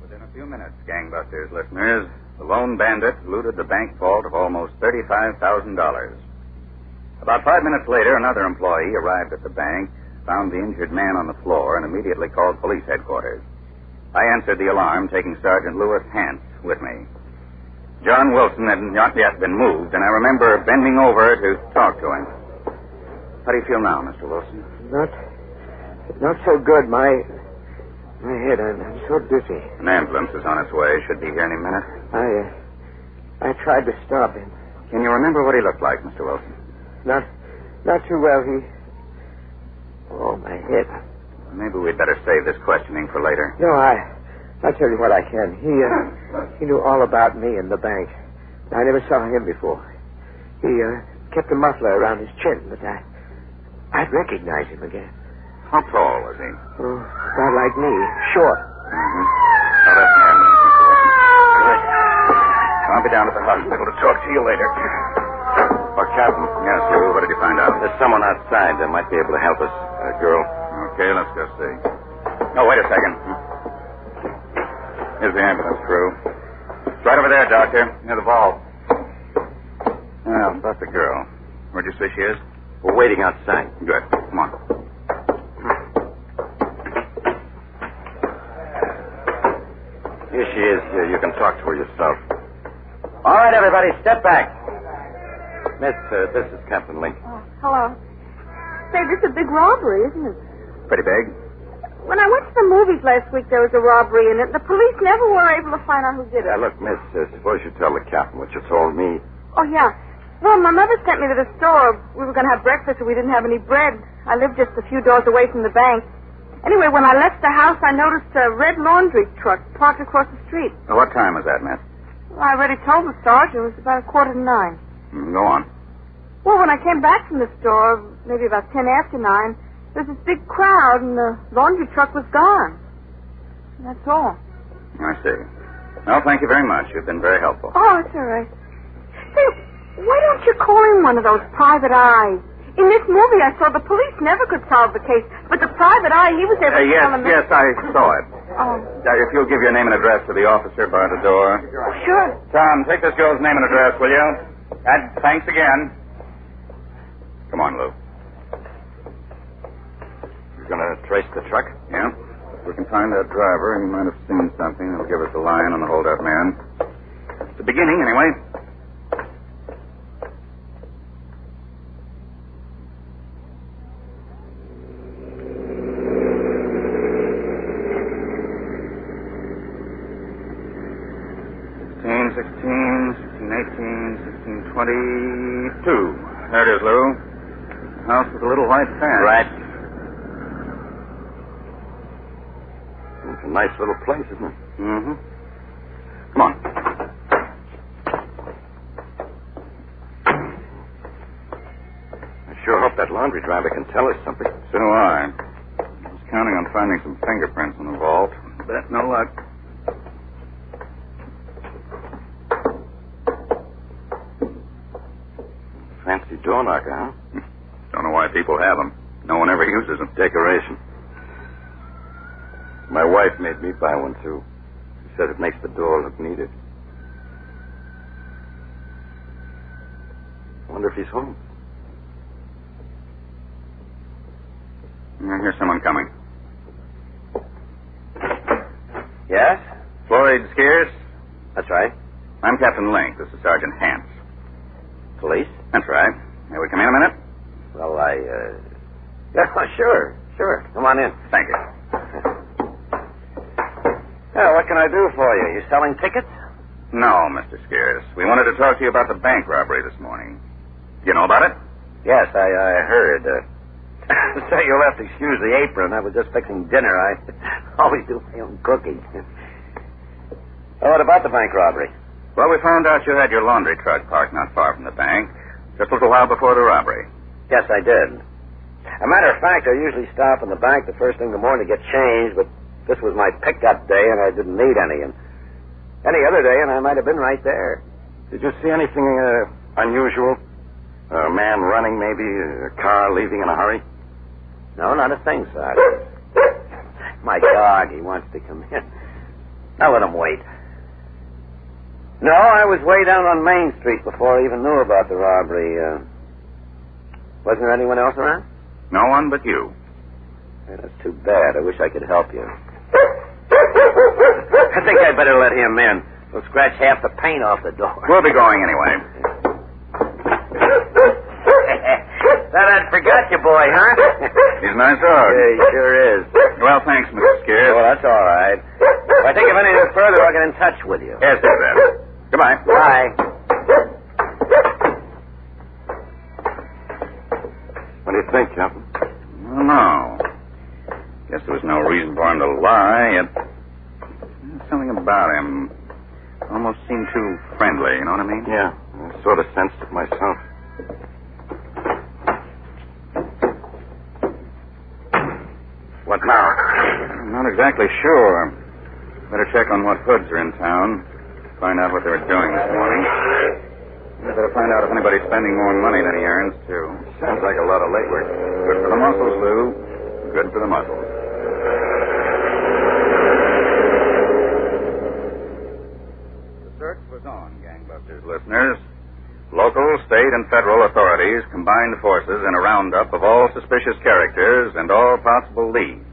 Within a few minutes, Gangbusters listeners, the lone bandit looted the bank vault of almost $35,000. About 5 minutes later, another employee arrived at the bank, found the injured man on the floor, and immediately called police headquarters. I answered the alarm, taking Sergeant Lewis Hance with me. John Wilson had not yet been moved, and I remember bending over to talk to him. How do you feel now, Mr. Wilson? Not so good. My head, I'm so dizzy. An ambulance is on its way. Should be here any minute. I tried to stop him. Can you remember what he looked like, Mr. Wilson? Not too well. Oh, my head. Maybe we'd better save this questioning for later. No, I'll tell you what I can. He knew all about me and the bank. I never saw him before. He kept a muffler around his chin, but I'd recognize him again. How tall was he? Oh, about like me. Short. Mm-hmm. Now, that's an ambulance, Mr. Wilson. Good. I'll be down at the hospital to talk to you later. Oh, Captain. Yes, Lou, what did you find out? There's someone outside that might be able to help us. A girl. Okay, let's go see. Oh, wait a second. Here's the ambulance crew. It's right over there, Doctor, near the vault. Now, about the girl. Where'd you say she is? We're waiting outside. Good. Come on. Here she is. You can talk to her yourself. All right, everybody, step back. Miss, this is Captain Link. Hello. Say, this is a big robbery, isn't it? Pretty big. When I went to the movies last week, there was a robbery in it. The police never were able to find out who did it. Look, Miss, suppose you tell the captain what you told me. Oh, yeah. Well, my mother sent me to the store. We were going to have breakfast, and we didn't have any bread. I lived just a few doors away from the bank. Anyway, when I left the house, I noticed a red laundry truck parked across the street. Now, what time was that, Miss? Well, I already told the sergeant. It was about 9:15. Go on. Well, when I came back from the store, maybe about 9:10, there was this big crowd, and the laundry truck was gone. And that's all. I see. Well, thank you very much. You've been very helpful. Oh, it's all right. Say, why don't you call in one of those private eyes? In this movie, I saw the police never could solve the case, but the private eye, he was able to tell them... Yes, I saw it. Oh. If you'll give your name and address to the officer by the door. Sure. Tom, take this girl's name and address, will you? And thanks again. Come on, Lou. You're going to trace the truck? Yeah. If we can find that driver, he might have seen something. He'll give us a line on the holdout man. It's the beginning, anyway. There it is, Lou. House with a little white fence. Right. It's a nice little place, isn't it? Mm-hmm. Come on. I sure hope that laundry driver can tell us something. So do I. I was counting on finding some fingerprints in the vault. But no luck. Fancy door knocker, huh? Don't know why people have them. No one ever uses them. Decoration. My wife made me buy one, too. She said it makes the door look neater. I wonder if he's home. I hear someone coming. Yes? Floyd Skeers? That's right. I'm Captain Link. This is Sergeant Hance. Police? That's right. May we come in a minute? Well, Yeah, sure. Come on in. Thank you. Yeah, what can I do for you? You selling tickets? No, Mr. Skeers. We wanted to talk to you about the bank robbery this morning. You know about it? Yes, I heard. So you'll have to excuse the apron. I was just fixing dinner. I always do my own cooking. What about the bank robbery? Well, we found out you had your laundry truck parked not far from the bank, just a little while before the robbery. Yes, I did. A matter of fact, I usually stop in the bank the first thing in the morning to get changed, but this was my pickup day, and I didn't need any. And any other day, and I might have been right there. Did you see anything unusual? A man running, maybe? A car leaving in a hurry? No, not a thing, Sergeant. My dog, he wants to come in. Now let him wait. No, I was way down on Main Street before I even knew about the robbery. Wasn't there anyone else around? No one but you. Yeah, that's too bad. I wish I could help you. I think I'd better let him in. We'll scratch half the paint off the door. We'll be going anyway. Thought I'd forgot you, boy, huh? He's a nice dog. Yeah, he sure is. Well, thanks, Mr. Skeers. Well, that's all right. If I think of anything further, I'll get in touch with you. Yes, do that. Goodbye. Bye. What do you think, Captain? I don't know. Guess there was no reason for him to lie, yet something about him almost seemed too friendly, you know what I mean? Yeah, I sort of sensed it myself. What now? I'm not exactly sure. Better check on what hoods are in town. Find out what they were doing this morning. Better find out if anybody's spending more money than he earns, too. Sounds like a lot of legwork. Good for the muscles, Lou. Good for the muscles. The search was on, Gangbusters listeners. Local, state, and federal authorities combined forces in a roundup of all suspicious characters and all possible leads.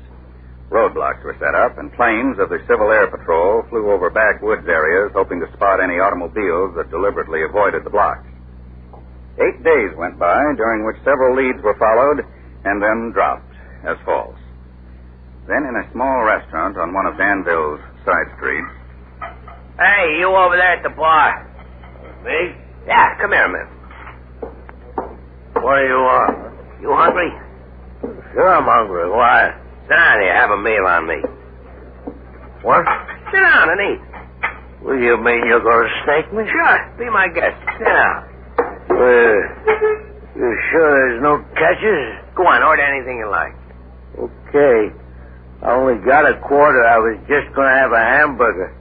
Roadblocks were set up, and planes of the Civil Air Patrol flew over backwoods areas hoping to spot any automobiles that deliberately avoided the blocks. 8 days went by, during which several leads were followed and then dropped as false. Then, in a small restaurant on one of Danville's side streets... Hey, you over there at the bar. Me? Yeah, come here a minute. What do you want? You hungry? Sure I'm hungry. Why? Sit down here. Have a meal on me. What? Sit down and eat. What do you mean you're going to snake me? Sure. Be my guest. Sit down. You sure there's no catches? Go on. Order anything you like. Okay. I only got a quarter. I was just going to have a hamburger.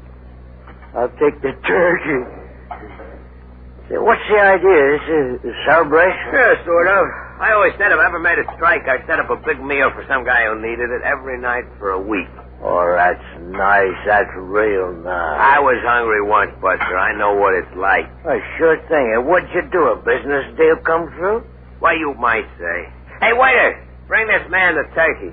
I'll take the turkey. Say, what's the idea? This is a celebration? Sure, sort of. I always said if I ever made a strike, I'd set up a big meal for some guy who needed it every night for a week. Oh, that's nice. That's real nice. I was hungry once, Buster. I know what it's like. Oh, sure thing. And what'd you do? A business deal come through? Why, you might say. Hey, waiter, bring this man the turkey.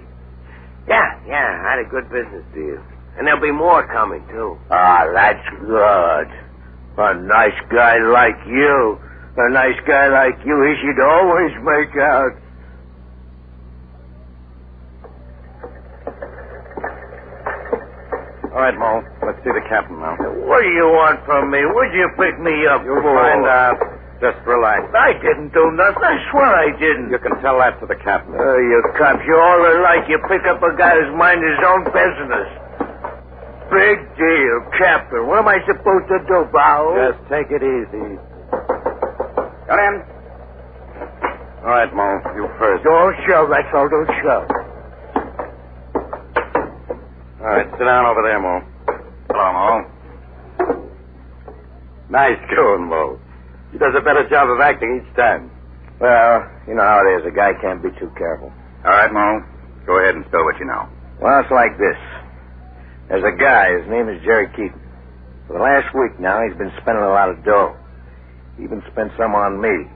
Yeah, I had a good business deal. And there'll be more coming, too. Ah, that's good. A nice guy like you. A nice guy like you, he should always make out. All right, Mo. Let's see the captain now. What do you want from me? What'd you pick me up You'll for? find out. Just relax. I didn't do nothing. I swear I didn't. You can tell that to the captain. You cops, you're all alike. You pick up a guy who's minding his own business. Big deal, Captain. What am I supposed to do, Bow? Just take it easy. Come in. All right, Mo. You first. Don't shove, that's all. Don't shove. All right, sit down over there, Mo. Hello, Mo. Nice going, Mo. He does a better job of acting each time. Well, you know how it is. A guy can't be too careful. All right, Mo. Go ahead and spill what you know. Well, it's like this. There's a guy. His name is Jerry Keaton. For the last week now, he's been spending a lot of dough. He even spent some on me.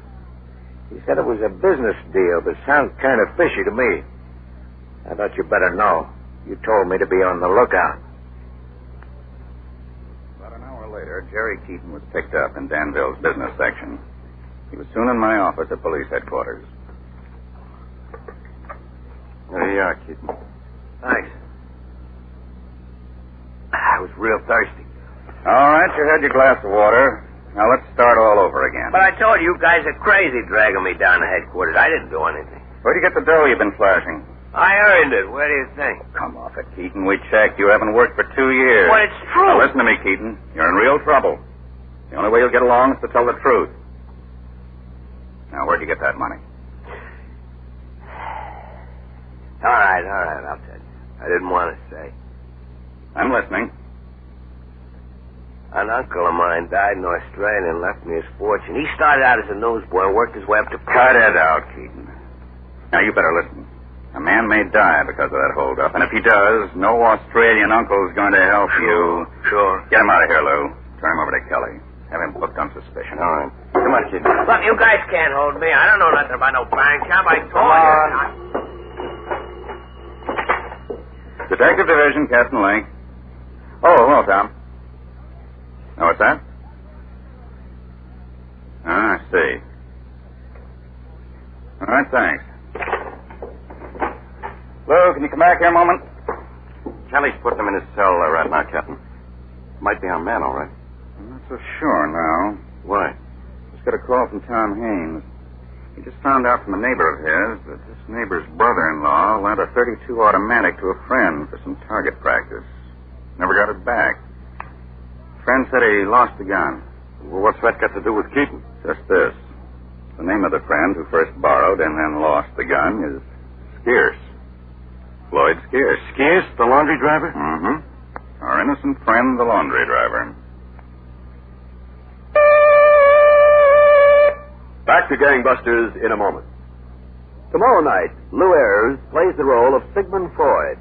He said it was a business deal, but sounds kind of fishy to me. I thought you better know. You told me to be on the lookout. About an hour later, Jerry Keaton was picked up in Danville's business section. He was soon in my office at police headquarters. There you are, Keaton. Thanks. I was real thirsty. All right, you had your glass of water. Now let's start all over again. But I told you guys are crazy dragging me down to headquarters. I didn't do anything. Where'd you get the dough you've been flashing? I earned it. Where do you think? Come off it, Keaton. We checked. You haven't worked for 2 years. Well, it's true. Now listen to me, Keaton. You're in real trouble. The only way you'll get along is to tell the truth. Now, where'd you get that money? All right, I'll tell you. I didn't want to say. I'm listening. An uncle of mine died in Australia and left me his fortune. He started out as a newsboy and worked his way up to... Cut it out, Keaton. Now, you better listen. A man may die because of that holdup, and if he does, no Australian uncle's going to help you. Sure. Get him out of here, Lou. Turn him over to Kelly. Have him booked on suspicion. All right. Come on, Keaton. Look, you guys can't hold me. I don't know nothing about no bank job. I told you. Detective Division, Captain Link. Oh, hello, Tom. Oh, what's that? I see. All right, thanks. Lou, can you come back here a moment? Kelly's putting him in his cell right now, Captain. Might be our man, all right. I'm not so sure now. Why? Just got a call from Tom Haynes. He just found out from a neighbor of his that this neighbor's brother-in-law lent a .32 automatic to a friend for some target practice. Never got it back. Friend said he lost the gun. Well, what's that got to do with keeping? Just this. The name of the friend who first borrowed and then lost the gun is Skeers. Floyd Skeers. Skeers, the laundry driver? Mm-hmm. Our innocent friend, the laundry driver. Back to Gangbusters in a moment. Tomorrow night, Lou Ayres plays the role of Sigmund Freud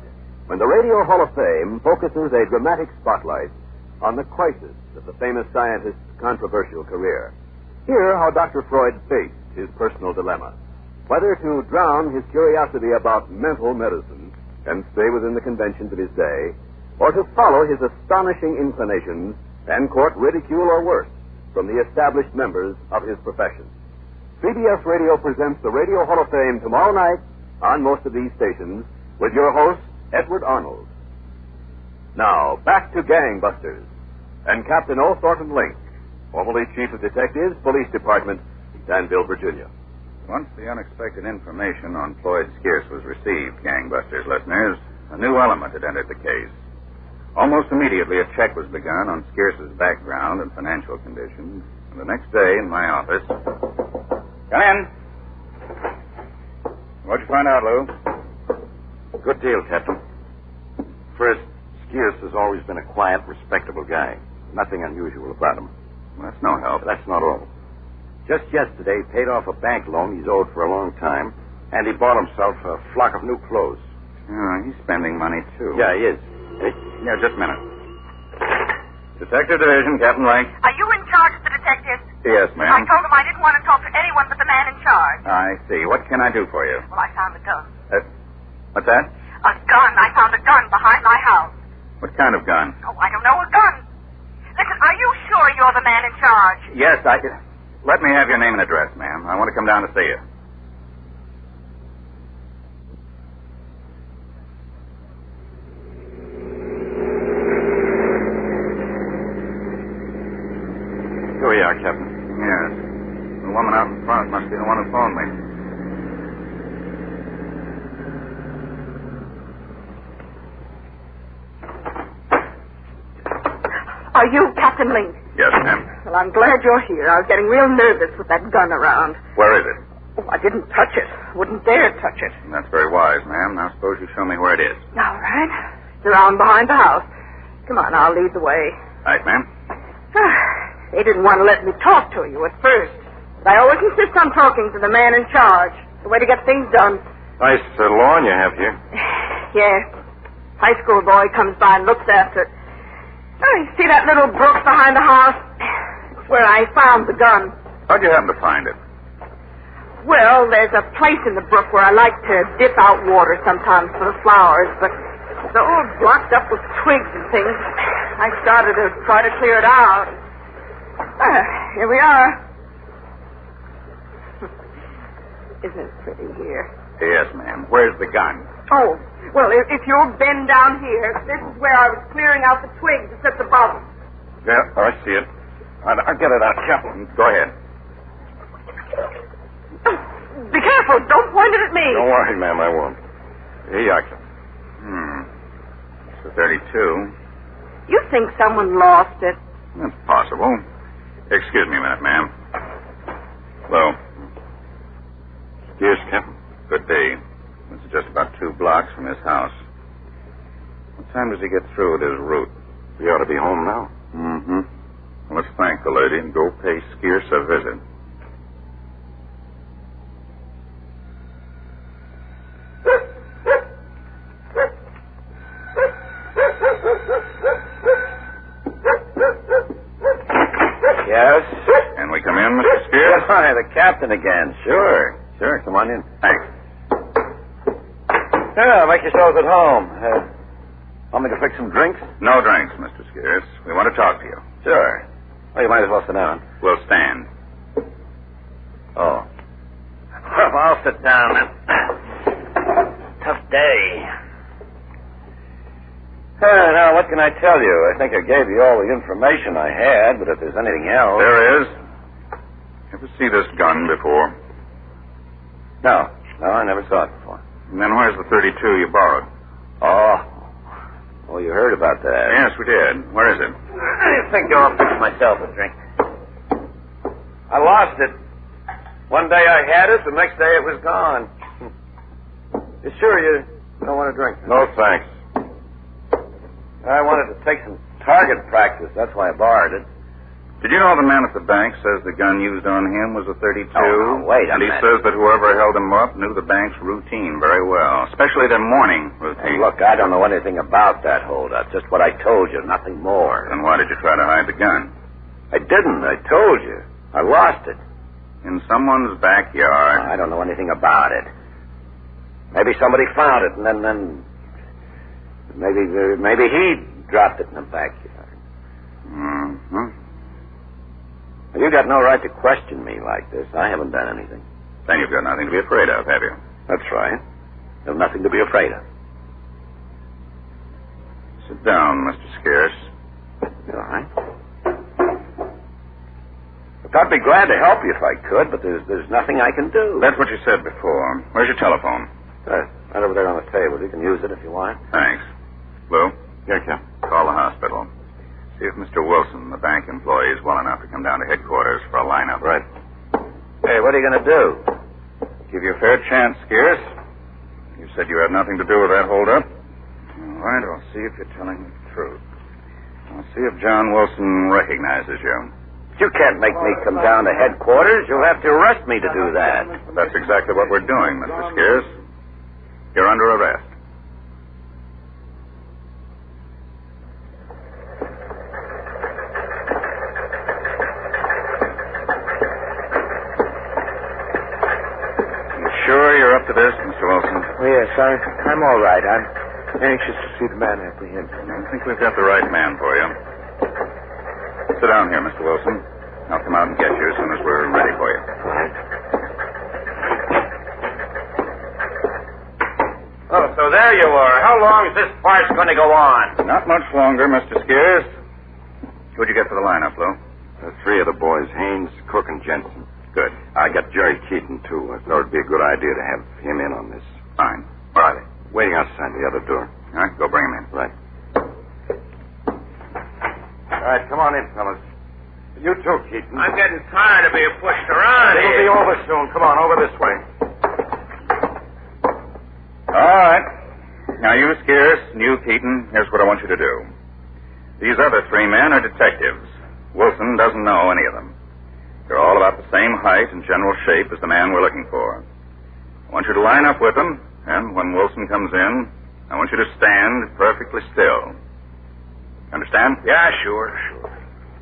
when the Radio Hall of Fame focuses a dramatic spotlight on the crisis of the famous scientist's controversial career. Hear how Dr. Freud faced his personal dilemma, whether to drown his curiosity about mental medicine and stay within the conventions of his day, or to follow his astonishing inclinations and court ridicule or worse from the established members of his profession. CBS Radio presents the Radio Hall of Fame tomorrow night on most of these stations with your host, Edward Arnold. Now, back to Gangbusters and Captain O. Thornton Link, formerly Chief of Detectives, Police Department, Danville, Virginia. Once the unexpected information on Floyd Skeers was received, Gangbusters listeners, a new element had entered the case. Almost immediately, a check was begun on Skeers's background and financial conditions. And the next day, in my office... Come in. What'd you find out, Lou? Good deal, Captain. First, Skeers has always been a quiet, respectable guy. Nothing unusual about him. Well, that's no help. That's not all. Just yesterday, he paid off a bank loan he's owed for a long time, and he bought himself a flock of new clothes. He's spending money, too. Yeah, he is. Yeah, just a minute. Detective Division, Captain Link. Are you in charge of the detectives? Yes, ma'am. I told them I didn't want to talk to anyone but the man in charge. I see. What can I do for you? Well, I found a gun. What's that? A gun. I found a gun behind my house. What kind of gun? Oh, I don't know. A gun. Listen, are you sure you're the man in charge? Yes, Let me have your name and address, ma'am. I want to come down to see you. Here we are, Captain. Yes. The woman out in front must be the one who phoned me. Are you Captain Link? Yes, ma'am. Well, I'm glad you're here. I was getting real nervous with that gun around. Where is it? Oh, I didn't touch it. Wouldn't dare touch it. That's very wise, ma'am. Now suppose you show me where it is. All right. It's around behind the house. Come on, I'll lead the way. Right, ma'am. They didn't want to let me talk to you at first. But I always insist on talking to the man in charge. The way to get things done. Nice lawn you have here. Yeah. High school boy comes by and looks after it. Oh, you see that little brook behind the house? It's where I found the gun. How'd you happen to find it? Well, there's a place in the brook where I like to dip out water sometimes for the flowers, but it's all blocked up with twigs and things. I started to try to clear it out. Here we are. Isn't it pretty here? Yes, ma'am. Where's the gun? Oh, well, if you'll bend down here, this is where I was clearing out the twigs that's at the bottom. Yeah, I see it. I'll get it out, Captain. Go ahead. Be careful. Don't point it at me. Don't worry, ma'am. I won't. Here you are, Captain. It's a 32. You think someone lost it? That's possible. Excuse me a minute, ma'am. Hello. Yes, Captain. Good day. This is just about 2 blocks from his house. What time does he get through with his route? He ought to be home now. Mm-hmm. Well, let's thank the lady and go pay Skeers a visit. Yes? Can we come in, Mr. Skeers? Hi, the captain again. Sure. Come on in. Thanks. Yeah, make yourselves at home. Want me to fix some drinks? No drinks, Mr. Skeers. We want to talk to you. Sure. Well, you might as well sit down. We'll stand. Oh. Well, I'll sit down then. Tough day. Now, what can I tell you? I think I gave you all the information I had, but if there's anything else... There is. Ever see this gun before? No, I never saw it before. And then where's the .32 you borrowed? Oh, you heard about that. Yes, we did. Where is it? I think I'll fix myself a drink. I lost it. One day I had it, the next day it was gone. You sure you don't want a drink? No, thanks. I wanted to take some target practice. That's why I borrowed it. Did you know the man at the bank says the gun used on him was a .32? Oh, wait a minute. And he says that whoever held him up knew the bank's routine very well, especially their morning routine. Hey, look, I don't know anything about that holdup. Just what I told you, nothing more. Then why did you try to hide the gun? I didn't. I told you. I lost it. In someone's backyard? I don't know anything about it. Maybe somebody found it, and then maybe he dropped it in the backyard. Mm-hmm. You got no right to question me like this. I haven't done anything. Then you've got nothing to be afraid of, have you? That's right. There's nothing to be afraid of. Sit down, Mr. Scarce. All right. Look, I'd be glad to help you if I could, but there's nothing I can do. That's what you said before. Where's your telephone? Right over there on the table. You can use it if you want. Thanks. Lou? Here, Cap. Call the hospital. See if Mr. Wilson, the bank employee, is well enough to come down to headquarters for a lineup. Right. Hey, what are you going to do? Give you a fair chance, Scarce. You said you had nothing to do with that holdup. All right, I'll see if you're telling the truth. I'll see if John Wilson recognizes you. You can't make me come down to headquarters. You'll have to arrest me to do that. That's exactly what we're doing, Mr. Scarce. You're under arrest. Sure you're up to this, Mr. Wilson? Oh, yes, I'm all right. I'm anxious to see the man apprehended. I think we've got the right man for you. Sit down here, Mr. Wilson. I'll come out and get you as soon as we're ready for you. Right. Oh, so there you are. How long is this farce going to go on? Not much longer, Mr. Scarce. Who'd you get for the lineup, Lou? Three of the boys, Haynes, Cook, and Jensen. Good. I got Jerry Keaton, too. I thought it'd be a good idea to have him in on this. Fine. Where are they? Waiting outside the other door. All right, go bring him in. Right. All right, come on in, fellas. You too, Keaton. I'm getting tired of being pushed around It'll be over soon. Come on, over this way. All right. Now, you, Scarce, and you, Keaton, here's what I want you to do. These other three men are detectives. Wilson doesn't know any of them. They're all about the same height and general shape as the man we're looking for. I want you to line up with them, and when Wilson comes in, I want you to stand perfectly still. Understand? Yeah, sure.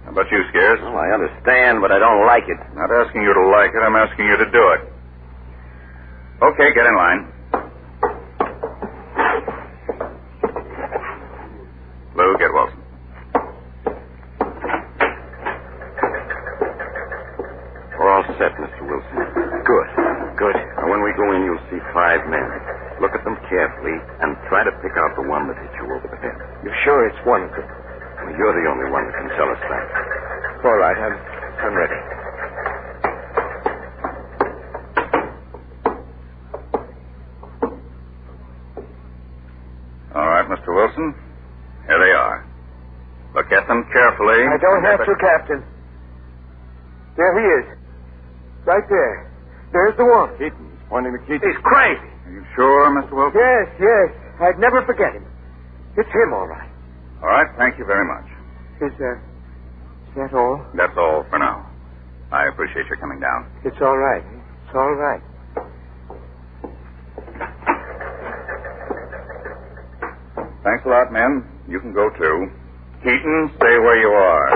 How about you, Scarce? Well, I understand, but I don't like it. Not asking you to like it, I'm asking you to do it. Okay, get in line. Lou, get Wilson. We're all set, Mr. Wilson. Good. Now, when we go in, you'll see 5 men. Look at them carefully and try to pick out the one that hit you over the head. You're sure it's one of them? Well, you're the only one that can tell us that. All right, I'm ready. All right, Mr. Wilson. Here they are. Look at them carefully. I don't have to, Captain. There he is. Right there. There's the one. Keaton. He's pointing to Keaton. He's crazy. Are you sure, Mr. Wilson? Yes. I'd never forget him. It's him, all right. All right, thank you very much. Is that all? That's all for now. I appreciate your coming down. It's all right. It's all right. Thanks a lot, men. You can go, too. Keaton, stay where you are.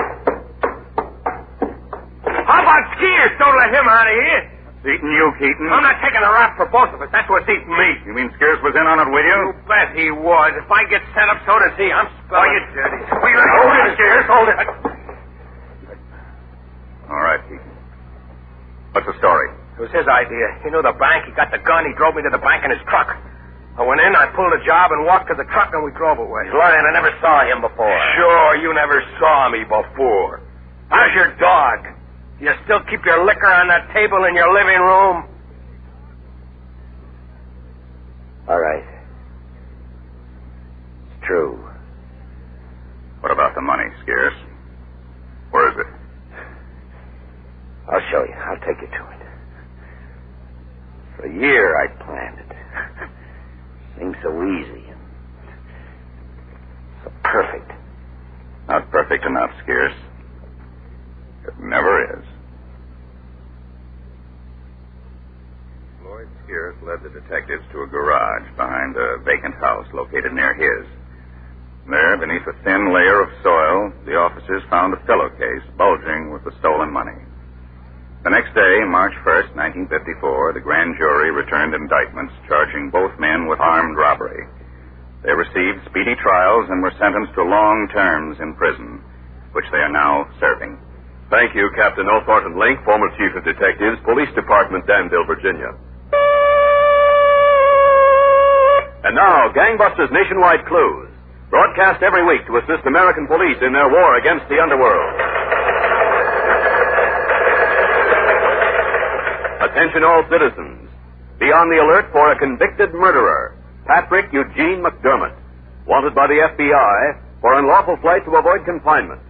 How about Scarce? Don't let him out of here. It's eating you, Keaton. I'm not taking a rap for both of us. That's what's eating me. You mean Scarce was in on it with you? You bet he was. If I get set up, so does he. I'm spelling. Oh, you dirty. Hold it, Scarce. Hold it. All right, Keaton. What's the story? It was his idea. He knew the bank. He got the gun. He drove me to the bank in his truck. I went in, I pulled a job, and walked to the truck, and we drove away. He's lying. I never saw him before. Sure, you never saw me before. How's your dog? Do you still keep your liquor on that table in your living room? All right. It's true. What about the money, Scarce? Where is it? I'll show you. I'll take you to it. For a year I planned it. Seemed so easy. So perfect. Not perfect enough, Scarce. It never is. Lloyd Scarce led the detectives to a garage behind a vacant house located near his. There, beneath a thin layer of soil, the officers found a pillowcase bulging with the stolen money. The next day, March 1st, 1954, the grand jury returned indictments charging both men with armed robbery. They received speedy trials and were sentenced to long terms in prison, which they are now serving. Thank you, Captain O. Thornton Link, former Chief of Detectives, Police Department, Danville, Virginia. And now, Gangbusters Nationwide Clues, broadcast every week to assist American police in their war against the underworld. Attention all citizens. Be on the alert for a convicted murderer, Patrick Eugene McDermott, wanted by the FBI for unlawful flight to avoid confinement.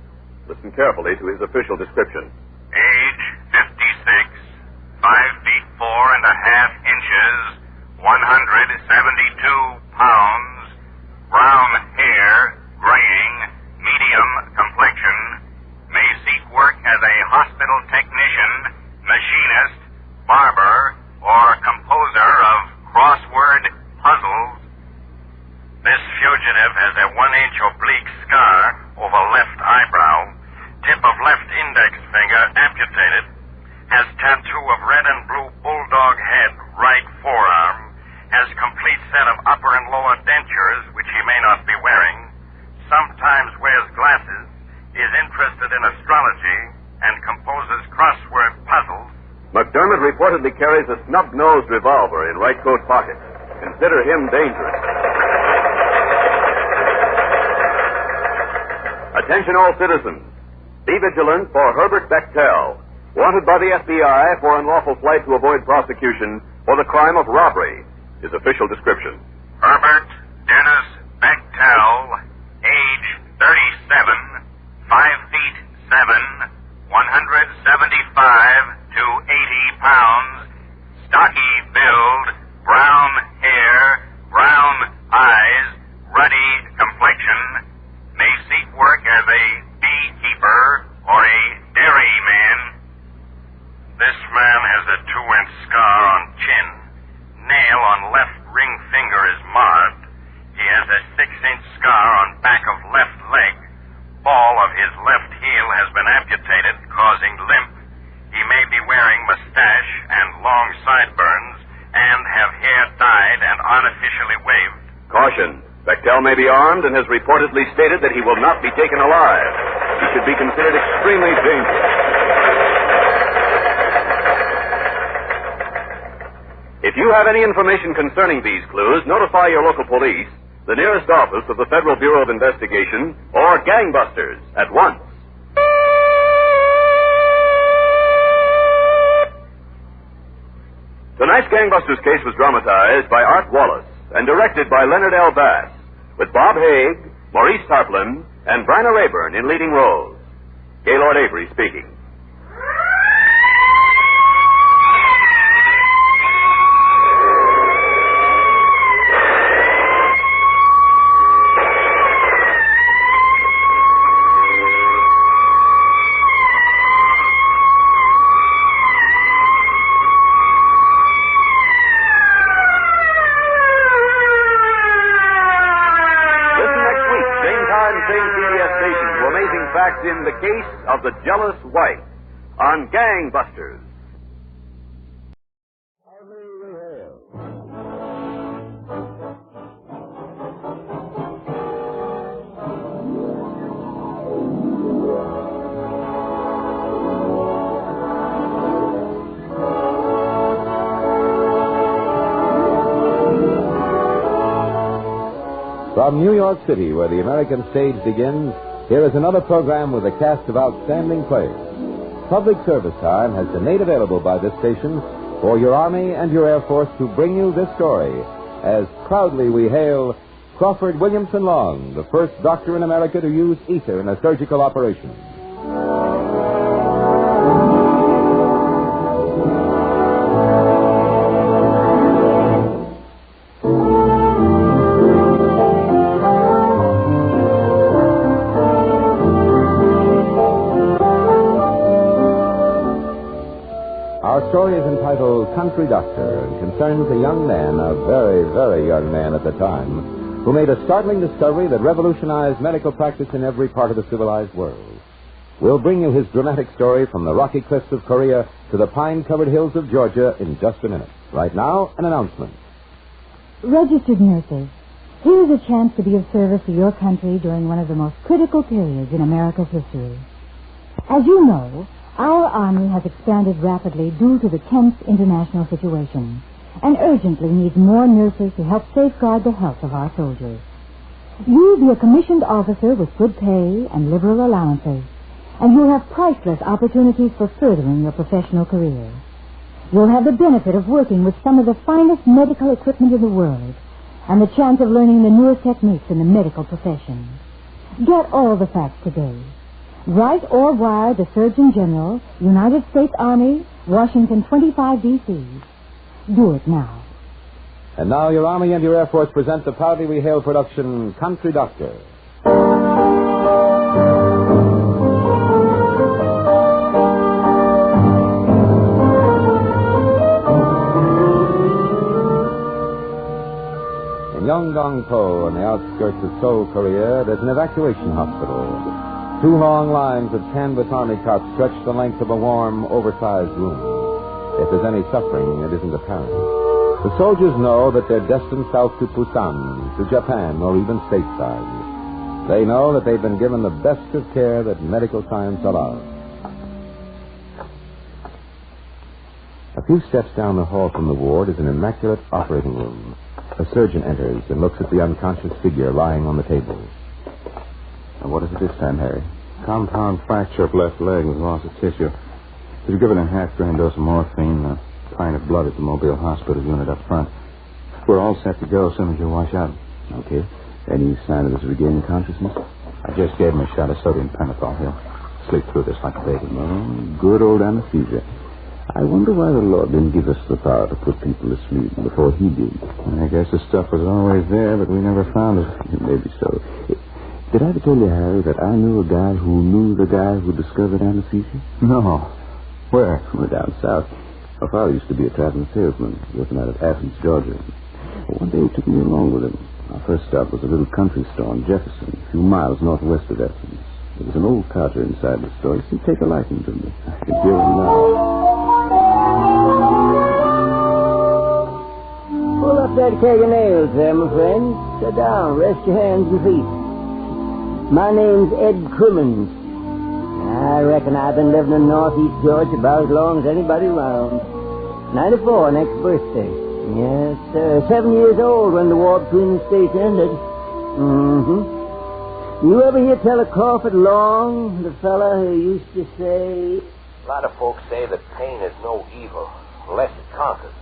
Listen carefully to his official description. Age 56, 5 feet 4.5 inches, 172 pounds, brown hair, graying, medium complexion, may seek work as a hospital technician, machinist, barber, or composer of crossword puzzles. This fugitive has a 1-inch oblique scar over left eyebrow, tip of left index finger amputated, has tattoo of red and blue bulldog head, right forearm, has complete set of upper and lower dentures, which he may not be wearing, sometimes wears glasses, is interested in astrology, and composes crossword puzzles. McDermott reportedly carries a snub-nosed revolver in right coat pocket. Consider him dangerous. Attention all citizens. Be vigilant for Herbert Bechtel, wanted by the FBI for unlawful flight to avoid prosecution for the crime of robbery. His official description. Herbert Dennis Bechtel, age 37, 5 feet 7, 175 to 80 pounds, stocky build, brown hair, brown eyes, ruddy complexion, may seek work as a beekeeper or a dairyman. This man has a 2-inch scar on chin. Nail on left ring finger is marked. He has a 6-inch scar on back of left leg. Ball of his left heel has been amputated, causing limp. He may be wearing mustache and long sideburns and have hair dyed and artificially waved. Caution. Bechtel may be armed and has reportedly stated that he will not be taken alive. He should be considered extremely dangerous. If you have any information concerning these clues, notify your local police, the nearest office of the Federal Bureau of Investigation, or Gangbusters at once. Tonight's Gangbusters case was dramatized by Art Wallace and directed by Leonard L. Bass, with Bob Haig, Maurice Tarplin, and Bryna Rayburn in leading roles. Gaylord Avery speaking. In the case of the jealous wife on Gangbusters. From New York City, where the American stage begins, here is another program with a cast of outstanding players. Public service time has been made available by this station for your Army and your Air Force to bring you this story as proudly we hail Crawford Williamson Long, the first doctor in America to use ether in a surgical operation. Our story is entitled Country Doctor and concerns a young man, a very, very young man at the time, who made a startling discovery that revolutionized medical practice in every part of the civilized world. We'll bring you his dramatic story from the rocky cliffs of Korea to the pine-covered hills of Georgia in just a minute. Right now, an announcement. Registered nurses, here's a chance to be of service to your country during one of the most critical periods in America's history. As you know, our Army has expanded rapidly due to the tense international situation and urgently needs more nurses to help safeguard the health of our soldiers. You'll be a commissioned officer with good pay and liberal allowances, and you'll have priceless opportunities for furthering your professional career. You'll have the benefit of working with some of the finest medical equipment in the world and the chance of learning the newest techniques in the medical profession. Get all the facts today. Write or wire the Surgeon General, United States Army, Washington 25 D.C. Do it now. And now your Army and your Air Force present the proudly we hail production, Country Doctor. In Yongdong-po, on the outskirts of Seoul, Korea, there's an evacuation hospital. 2 long lines of canvas army cots stretch the length of a warm, oversized room. If there's any suffering, it isn't apparent. The soldiers know that they're destined south to Busan, to Japan, or even stateside. They know that they've been given the best of care that medical science allows. A few steps down the hall from the ward is an immaculate operating room. A surgeon enters and looks at the unconscious figure lying on the table. What is it this time, Harry? Compound fracture of left leg with loss of tissue. He's given a half-grain dose of morphine, a pint of blood at the Mobile Hospital unit up front. We're all set to go as soon as you wash out. Okay. Any sign of his regaining consciousness? I just gave him a shot of sodium pentothal. He'll sleep through this like a baby. Oh, good old anesthesia. I wonder why the Lord didn't give us the power to put people to sleep before he did. I guess the stuff was always there, but we never found it. Maybe so. Did I ever tell you, Harry, that I knew a guy who knew the guy who discovered anesthesia? No. Where? We're down south. My father used to be a traveling salesman, working out of Athens, Georgia. One day he took me along with him. Our first stop was a little country store in Jefferson, a few miles northwest of Athens. There was an old codger inside the store. He'd take a liking to me. I could hear him now. Pull up that keg of nails there, my friend. Sit down. Rest your hands and feet. My name's Ed Crimmins. I reckon I've been living in northeast Georgia about as long as anybody around. 94, next birthday. Yes, sir. 7 years old when the war between the states ended. You ever hear tell of Crawford Long, the fella who used to say... A lot of folks say that pain is no evil unless it conquers.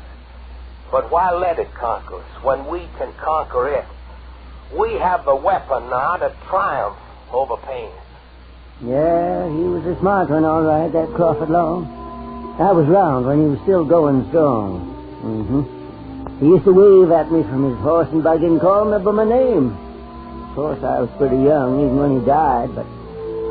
But why let it conquer us when we can conquer it? We have the weapon now to triumph over pain. Yeah, he was a smart one, all right, that Crawford Long. I was round when he was still going strong. He used to wave at me from his horse and buggy and call me by my name. Of course, I was pretty young even when he died, but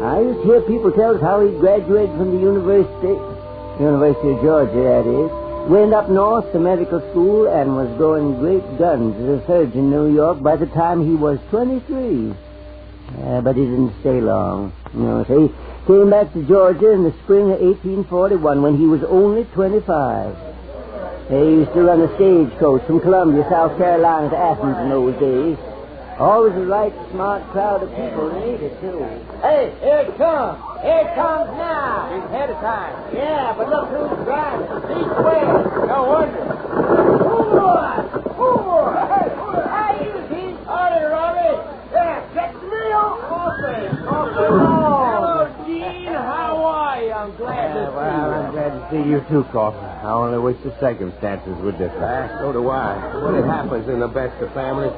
I used to hear people tell us how he graduated from the University of Georgia, that is. Went up north to medical school and was going great guns as a surgeon in New York by the time he was 23. But he didn't stay long. So he came back to Georgia in the spring of 1841 when he was only 25. He used to run a stagecoach from Columbia, South Carolina to Athens in those days. Always a right smart crowd of people needed, too. Hey, here it comes. Here it comes now. He's ahead of time. Yeah, but look who's driving. He's well. No wonder. Who Hey, how you, Gene? Howdy, Robbie. Yeah, check the meal. Hello, Gene. How are you? I'm glad to see you. Glad to see you too, Crawford. I only wish the circumstances were different. So do I. But it happens in the best of families.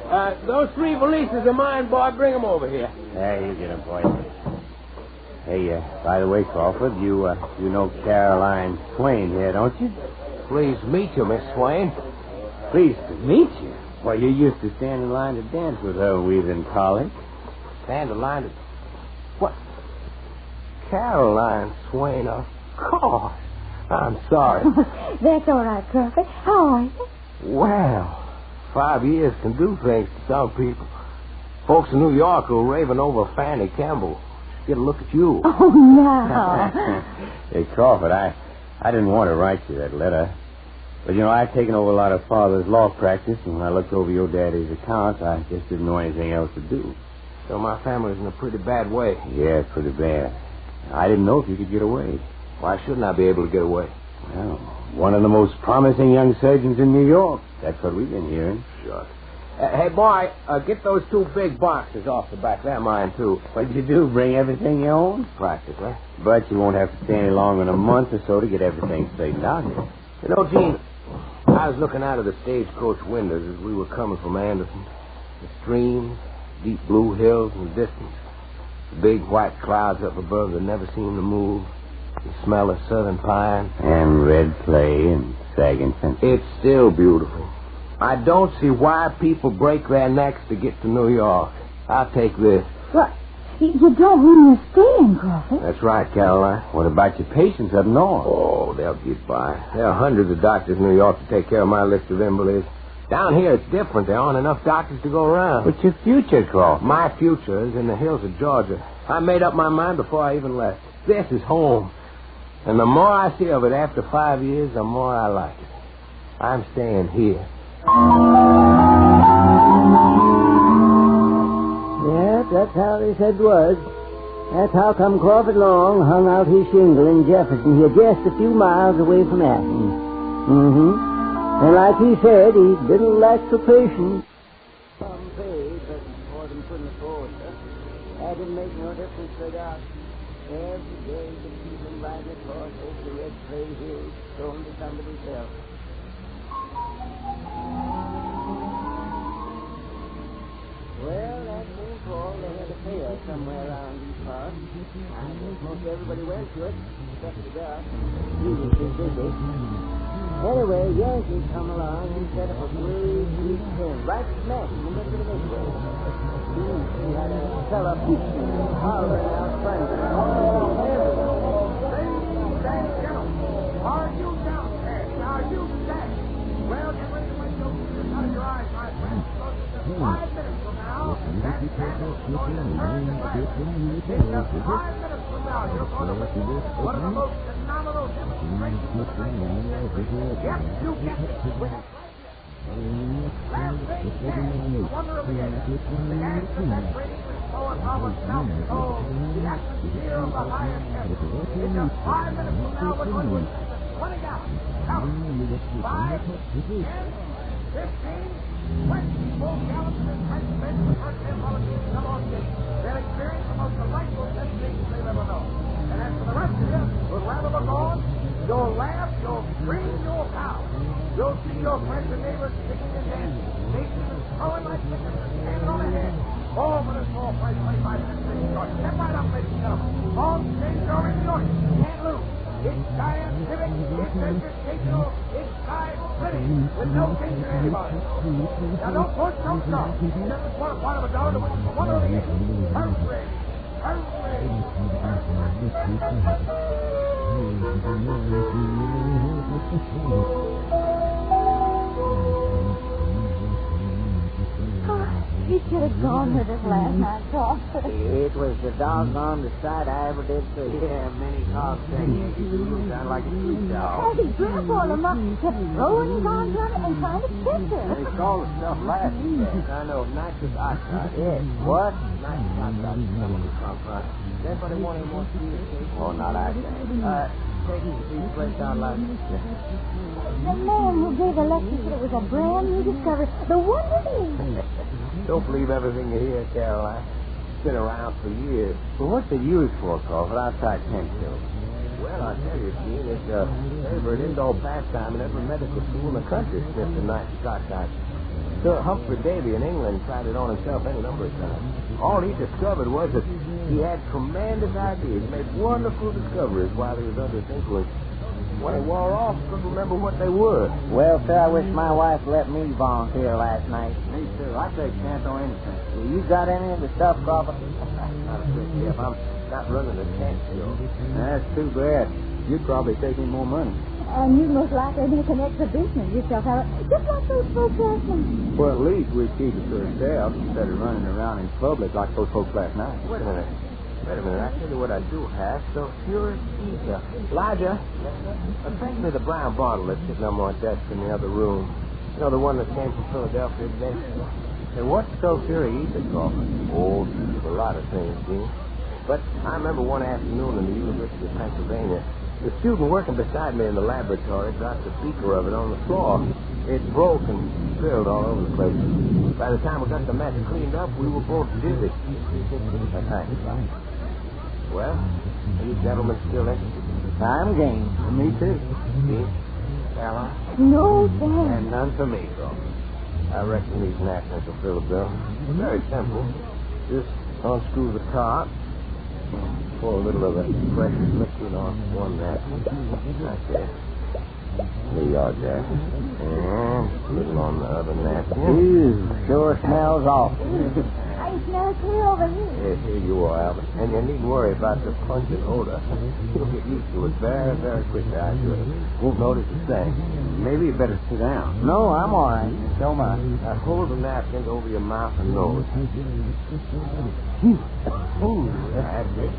Those 3 valises are mine, boy. Bring them over here. There, you get them, boy. Hey, by the way, Crawford, you know Caroline Swain here, don't you? Pleased to meet you, Miss Swain. Pleased to meet you? Well, you used to stand in line to dance with her when we was in college. Stand in line to... What? Caroline Swain, of course. I'm sorry. That's all right, Crawford. How are you? Well, 5 years can do things to some people. Folks in New York are raving over Fanny Campbell. Get a look at you. Oh, no. Hey, Crawford, I didn't want to write you that letter. But, I've taken over a lot of Father's law practice, and when I looked over your daddy's accounts, I just didn't know anything else to do. So my family's in a pretty bad way. Yeah, pretty bad. I didn't know if you could get away. Why shouldn't I be able to get away? Well, one of the most promising young surgeons in New York. That's what we've been hearing. Sure. Hey, boy, get those 2 big boxes off the back. They're mine, too. What'd you do, bring everything you own? Practically. But you won't have to stay any longer than a month or so to get everything straightened out here. Gene, I was looking out of the stagecoach windows as we were coming from Anderson. The streams, deep blue hills in the distance. The big white clouds up above that never seem to move. The smell of southern pine. And red clay and sagging fences. It's still beautiful. I don't see why people break their necks to get to New York. I'll take this. What? You don't mean you're staying, Crawford? That's right, Caroline. What about your patients up north? Oh, they'll get by. There are hundreds of doctors in New York to take care of my list of invalids. Down here, it's different. There aren't enough doctors to go around. What's your future, Crawford? My future is in the hills of Georgia. I made up my mind before I even left. This is home. And the more I see of it after 5 years, the more I like it. I'm staying here. Yes, that's how they said it was. That's how come Crawford Long hung out his shingle in Jefferson here, just a few miles away from Athens. And like he said, he didn't lack for patience. Some paid, but more than couldn't afford it. That didn't make no difference to us. Every day the people riding across over the red clay hills, going to somebody's help. Well, that same fall, they had a fair somewhere around these parts. I guess most everybody went to it, except the guy. He was too busy. Anyway, Yankees come along and set up a great big tent right smack in the middle of the midway. He had a fella preaching and hollering out front. Ladies and gentlemen, are you down there? Are you set? Well, get ready to wake those tears out of your eyes, my friends. 5 minutes from now, that candle's going to turn to black. In just 5 minutes from now, you're going to witness one of the most phenomenal demonstrations of science. Yes, you get it. Last thing, the wonder of the age. The gas of that radiation is flowing from a south pole. The atmosphere of the highest heaven. In just 5 minutes from now, we're going to witness 20 gallons. Count. 5, 10, 15, 20 full gallons of this transmitted to the first 10 molecules come on stage. They'll experience the most delightful sensation they've ever known. And as for the rest of you, we'll rather look on. You'll laugh, you'll scream, you'll pout. You'll see your friends and neighbors singing and dancing. Faces and throwing like chickens and standing on their heads. Oh, but it's all price 25 cents for each choice. Step right up, ladies and gentlemen. On stage or in the audience. You can't lose. It's scientific, it's educational, it's science-splitting, with no danger to anybody. Now, don't push, don't stop. Just a quarter part of a dollar to win for one of the eight. Hurry! He should have gone with us last night, Crawford. It was the doggone sight I ever did see. Yeah, many cars saying you sound like a street dog. He drove on him up, kept throwing his arms around it and trying to kiss her. They call the stuff laughing. I know, nitrous oxide. Yes, what? Nitrous oxide. That's what they want him to do. Oh, not I think. Take these plates out like this. The man who gave the lecture said it was a brand new discovery. The wonder is. Don't believe everything you hear, Caroline. It's been around for years. Well, what's it used for, Crawford, outside tent kills? Well, I tell you, Gene, it's a favorite indoor pastime in every medical school in the country, sniffed a nice Scotch ice. Sir Humphrey Davy in England tried it on himself any number of times. All he discovered was that he had tremendous ideas, made wonderful discoveries while he was under its influence. When he wore off, couldn't remember what they were. Well, sir, I wish my wife let me volunteer last night. Me too. I take chance on anything. Well, you got any of the stuff, Crawford? Not a bit, Jeff. I'm not running a tent show. That's too bad. You'd probably take in more money. And you most likely make an exhibition yourself, Howard. Just like those folks last night. Well, at least we'd keep it to ourselves instead of running around in public like those folks last night. Wait a minute. I tell you what I do have. So pure as ether. Elijah, bring me the brown bottle that's sitting on my desk in the other room. You know, the one that came from Philadelphia today? And what's sulfuric ether, Crawford? Oh, a lot of things, Gene. But I remember one afternoon in the University of Pennsylvania, the student working beside me in the laboratory dropped a beaker of it on the floor. It broke and spilled all over the place. By the time we got the mess cleaned up, we were both dizzy. Thanks. Well, are you gentlemen still interested? I'm game. Me too. Me? Ella? No, Dad. And none for me, though. I reckon these napkins will fill the bill. Very simple. Just unscrew the top. Pour a little of that precious liquid on one napkin. Like that. There you are, Jack. And a little on the other napkin. Ew, sure smells awful. I smell clear over here. Yes, here you are, Albert. And you needn't worry about the pungent odor. You'll get used to it very, very quickly, I assure you. Won't notice a thing. Maybe you better sit down. No, I'm all right. So much. Now hold the napkins over your mouth and nose. Ooh, that's it.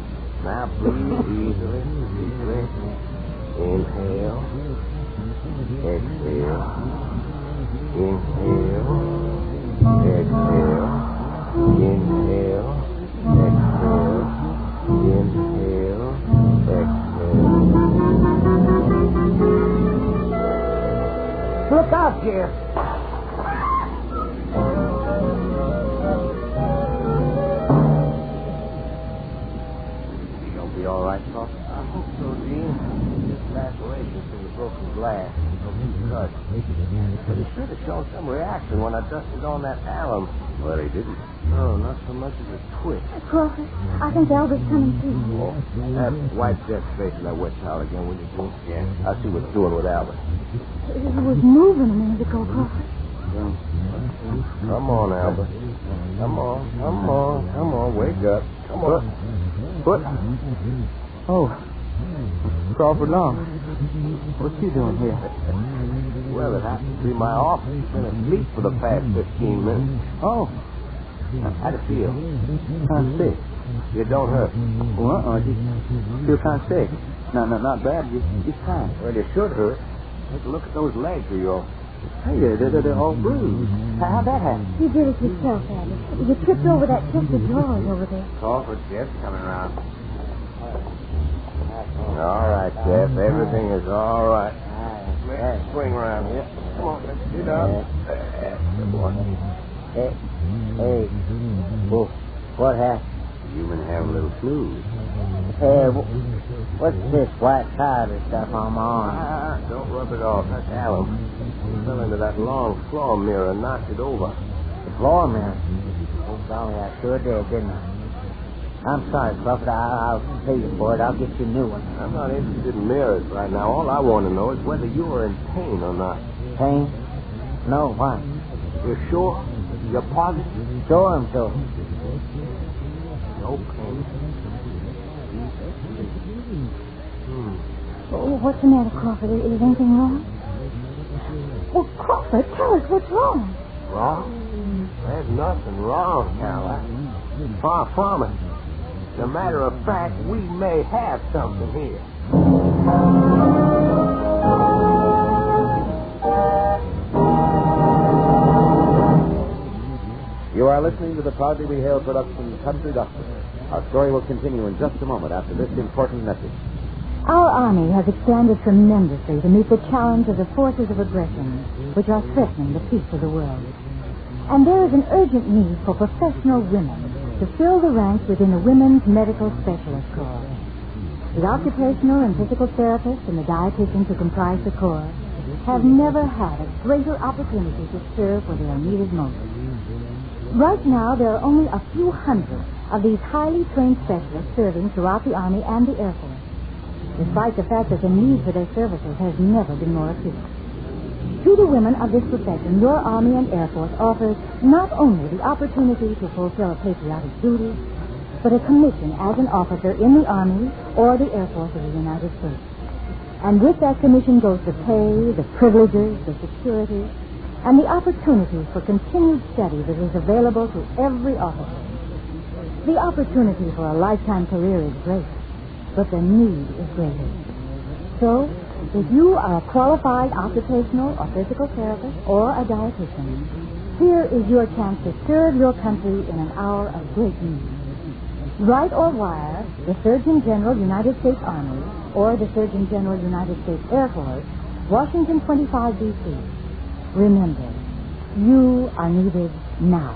Now breathe easily, deeply. Inhale. Exhale. Inhale. Exhale. Inhale. Exhale. Inhale. Exhale. Look out, Jeff. Be all right, Pop? I hope so, Gene. Just lacerations in the broken glass. No cut. But he should have shown some reaction when I dusted on that alum. Well, he didn't. No, not so much as a twitch. Crawford, I think Albert's coming too. Oh, wipe Jeff's face in that wet towel again, will you, Gene? Yeah. I'll see what's doing with Albert. It was moving a minute ago, Crawford. Come on, Albert. Come on. Wake up. Come on. Foot. Oh, Crawford Long. What's you doing here? Well, it happens to be my office. Been asleep for the past 15 minutes. Oh. How'd it feel? Kind of sick. You don't hurt. Well, just feel kind of sick. No, not bad. Just fine. Well, you should hurt. Take a look at those legs of yours. Hey, they're all bruised. How'd that happen? You did it yourself, Albert. You tripped over that chest of drawers over there. Call for Jeff coming around. All right, Jeff. Everything is all right. Let's swing around here. Come on, let's get up. Good boy. Hey. Well, what happened? You've been having a little flu. Hey, what's this white powder stuff on my arm? Don't rub it off. That's alum. It fell into that long floor mirror and knocked it over. The floor mirror? Oh, golly, I sure did, didn't I? I'm sorry, Crawford. I'll pay you for it. I'll get you a new one. I'm not interested in mirrors right now. All I want to know is whether you are in pain or not. Pain? No, why? You're sure? You're positive? Sure, I'm sure. No pain. Oh, what's the matter, Crawford? Is anything wrong? Well, Crawford, tell us what's wrong. Wrong? There's nothing wrong, Caroline. Far from it. As a matter of fact, we may have something here. You are listening to the proudly we-hail production Country Doctor. Our story will continue in just a moment after this important message. Our Army has expanded tremendously to meet the challenge of the forces of aggression, which are threatening the peace of the world. And there is an urgent need for professional women to fill the ranks within the Women's Medical Specialist Corps. The occupational and physical therapists and the dietitians who comprise the Corps have never had a greater opportunity to serve where they are needed most. Right now, there are only a few hundred of these highly trained specialists serving throughout the Army and the Air Force, despite the fact that the need for their services has never been more acute. To the women of this profession, your Army and Air Force offers not only the opportunity to fulfill a patriotic duty, but a commission as an officer in the Army or the Air Force of the United States. And with that commission goes the pay, the privileges, the security, and the opportunity for continued study that is available to every officer. The opportunity for a lifetime career is great, but the need is greater. So, if you are a qualified occupational or physical therapist or a dietitian, here is your chance to serve your country in an hour of great need. Write or wire the Surgeon General United States Army or the Surgeon General United States Air Force, Washington 25, D.C. Remember, you are needed now.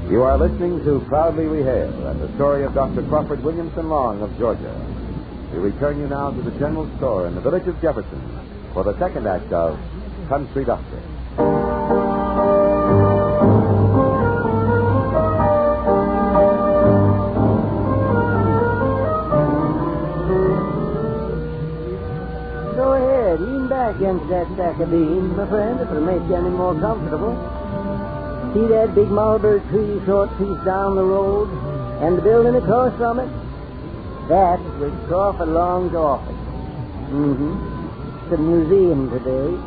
You are listening to Proudly We Hail and the story of Dr. Crawford Williamson Long of Georgia. We return you now to the general store in the village of Jefferson for the second act of Country Doctor. Go ahead, lean back against that stack of beans, my friend, if it'll make you any more comfortable. See that big mulberry tree short piece down the road and the building across from it? That was Crawford Long's office. It's a museum today.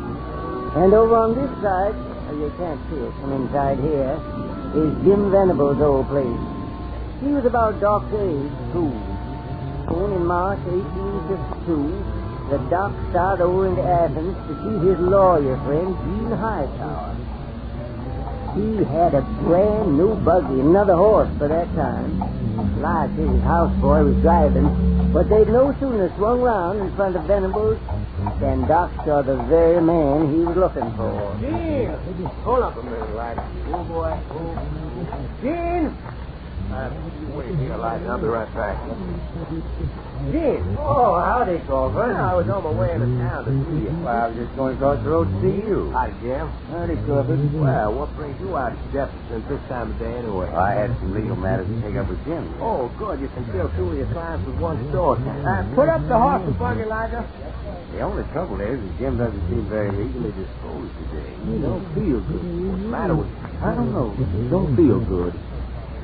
And over on this side, you can't see it from inside here, is Jim Venable's old place. He was about Doc's age, too. Soon in March 1852, the Doc started over into Athens to see his lawyer friend, Gene Hightower. He had a brand new buggy, another horse for that time. Like his houseboy was driving, but they'd no sooner swung round in front of Venable's than Doc saw the very man he was looking for. Gene! Hold up a minute, lad. Oh, boy. Gene! Wait here, lad. I'll be right back. Gene! Oh, howdy, Crawford. I was on my way into town to see you. Well, I was just going across the road to see you. Hi, Jim. Howdy, Crawford. Well, what brings you out to Jefferson this time of day anyway? I had some legal matters to take up with Jim. Oh, good. You can fill two of your clients with one store. Put up the horse and buggy, Liza. The only trouble is that Jim doesn't seem very legally disposed today. He don't feel good. What's the matter with you? I don't know. Don't feel good.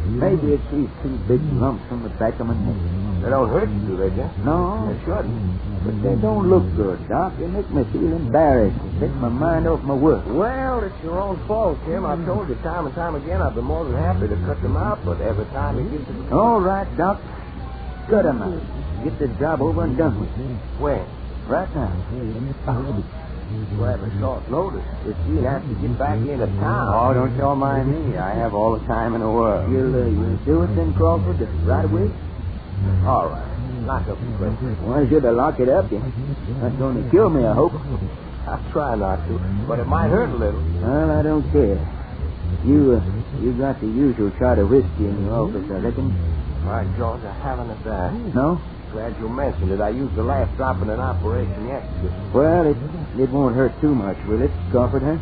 Maybe it's these two big lumps on the back of my neck. They don't hurt you, do they, Jim? No. They shouldn't. But they don't look good, Doc. They make me feel embarrassed. They take my mind off my work. Well, it's your own fault, Jim. I've told you time and time again I've been more than happy to cut them out, but every time he gets it... All right, Doc. Cut them out. Get the job over and done with. When? Right now. Rather short notice. If you have to get back into town. Oh, don't y'all mind me. I have all the time in the world. You'll do it then, Crawford, right away? All right. Lock up the place. Why should I lock it up? That's going to kill me, I hope. I'll try not to, but it might hurt a little. Well, I don't care. You got the usual shot of whiskey in your office, I reckon. All right, George, I haven't a dime. No? Glad you mentioned it. I used the last drop in an operation yesterday. Well, it won't hurt too much, will it, Crawford, huh?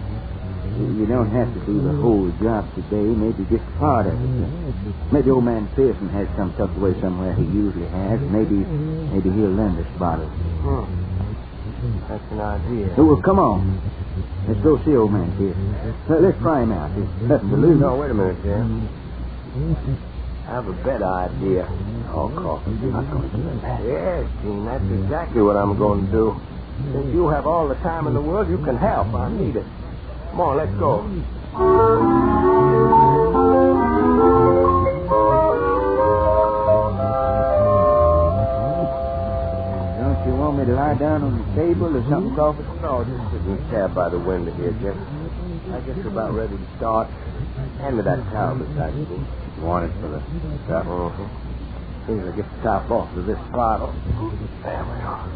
You don't have to do the whole job today, maybe just part of it. Maybe old man Pearson has some tucked away somewhere he usually has. Maybe he'll lend us bottles. That's an idea. Oh, well, come on. Let's go see old man Pearson. Let's try him out. There's nothing to lose. No, wait a minute, Jim. I have a better idea. Oh, Crawford, you're not going to do that. Yes, Gene, that's exactly what I'm going to do. Since you have all the time in the world, you can help. I need it. Come on, let's go. Don't you want me to lie down on the table or something, Crawford? No, just sit and tab by the window here, Jim. I guess we're about ready to start. Hand me that towel beside you. You want it for the stuff? As soon as I get the top off of this bottle. There we are.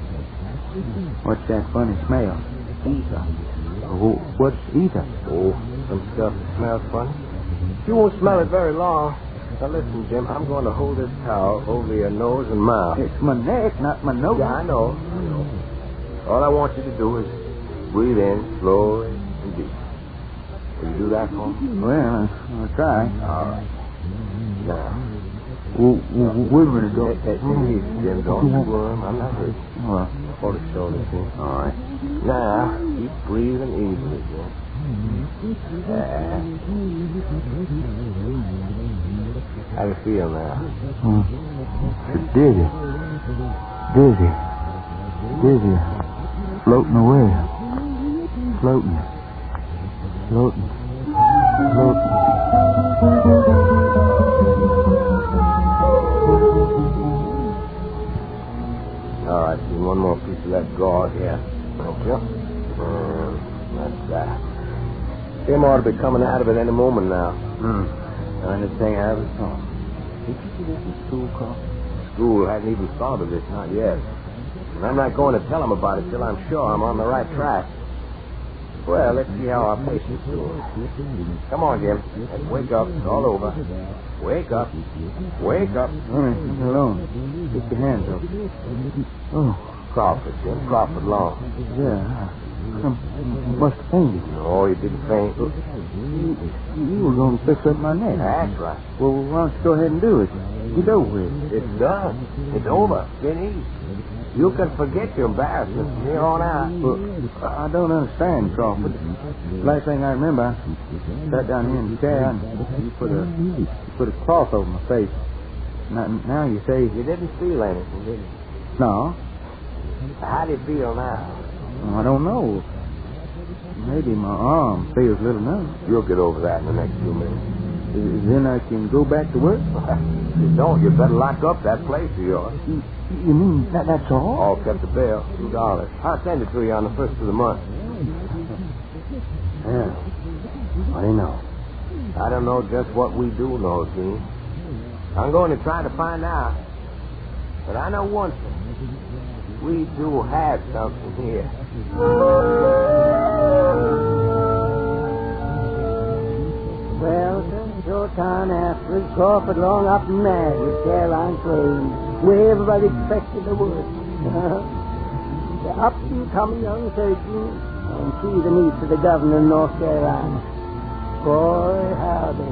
What's that funny smell? Ether. Oh, what's ether? Oh, some stuff that smells funny. You won't smell it very long. Now, listen, Jim, I'm going to hold this towel over your nose and mouth. It's my neck, not my nose. Yeah, I know. All I want you to do is breathe in slowly and deep. Will you do that for me? Well, I'll try. All right. Now. Wait a minute, Doc. Hey, Jim, don't you worry. I'm not hurt. All right. Hold his shoulders here. All right. Now, keep breathing easily, Jim. How do you feel now? It's dizzy. Floating away. Floating. All right, see, one more piece of that gauze here. Thank you. That's that. Jim ought to be coming out of it any moment now. Anything out of it? Oh. Did you see this in school, Carl? School hadn't even thought of this, not yet. And I'm not going to tell them about it till I'm sure I'm on the right track. Well, let's see how our patient's doing. Come on, Jim. Let's wake up. It's all over. Wake up. Wake up. All right, leave me alone. Get your hands up. Oh, Crawford, Jim. Crawford Long. Yeah. I must have fainted. No, you didn't faint. You were going to fix up my neck. That's right. Well, why don't you go ahead and do it? Get over with. It's done. It's over. Get easy. You can forget your embarrassment from here on out. Well, I don't understand, Crawford. Last thing I remember, I sat down here in the chair and you put a cloth over my face. Now you say... You didn't feel anything, did you? No. How do you feel now? I don't know. Maybe my arm feels a little numb. You'll get over that in the next few minutes. Then I can go back to work? If you don't, you better lock up that place of yours. You mean that's all? All kept the bill, $2. I'll send it to you on the 1st of the month. Yeah. What do you know? I don't know just what we do know, Gene. I'm going to try to find out. But I know one thing. We do have something here. Well, short time afterwards, Crawford Long up and mad with Caroline train, where everybody expected to work. The up-and-coming young surgeon, and she the niece of the governor of North Carolina. Boy, howdy.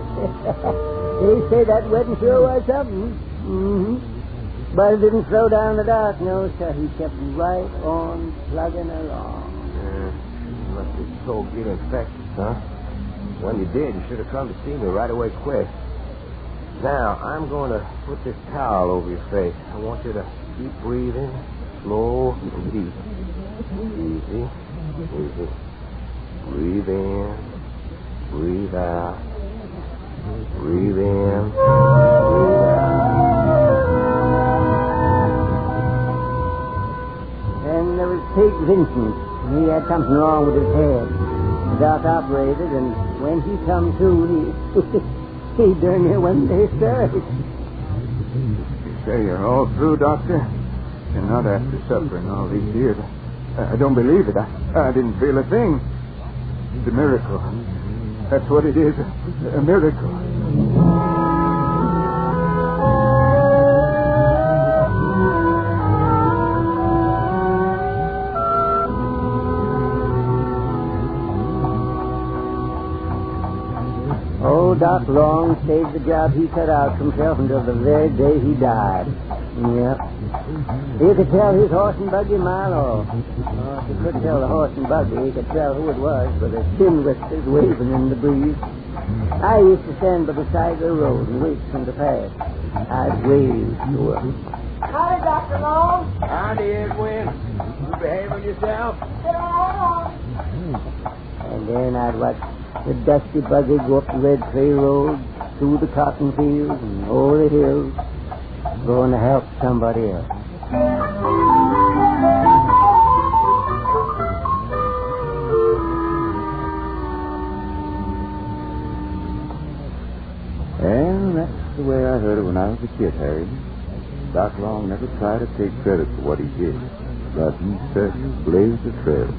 They say that wedding sure was something. Mm-hmm. But it didn't slow down the dark, no, sir. He kept right on plugging along. You must be so get infected, huh? When you did, you should have come to see me right away quick. Now, I'm going to put this towel over your face. I want you to keep breathing, slow and deep. Easy. Breathe in, breathe out. Breathe in, breathe out. And there was Pig Vincent. He had something wrong with his head. The doc operated, and when he come to, he darn near went to hysterics. You say you're all through, Doctor? And not after suffering all these years. I don't believe it. I didn't feel a thing. It's a miracle. That's what it is. A miracle. Old Doc Long saved the job he cut out for himself until the very day he died. Yep. You could tell his horse and buggy a mile off. If you couldn't tell the horse and buggy, you could tell who it was by the chin whiskers waving in the breeze. I used to stand by the side of the road and wait for him to pass. I'd wave to him. Howdy, Dr. Long. Howdy, Edwin. You behaving yourself? And then I'd watch the dusty buggy go up the red clay road, through the cotton fields and over the hills, going to help somebody else. Well, that's the way I heard it when I was a kid, Harry. Doc Long never tried to take credit for what he did, but he certainly blazed the trail.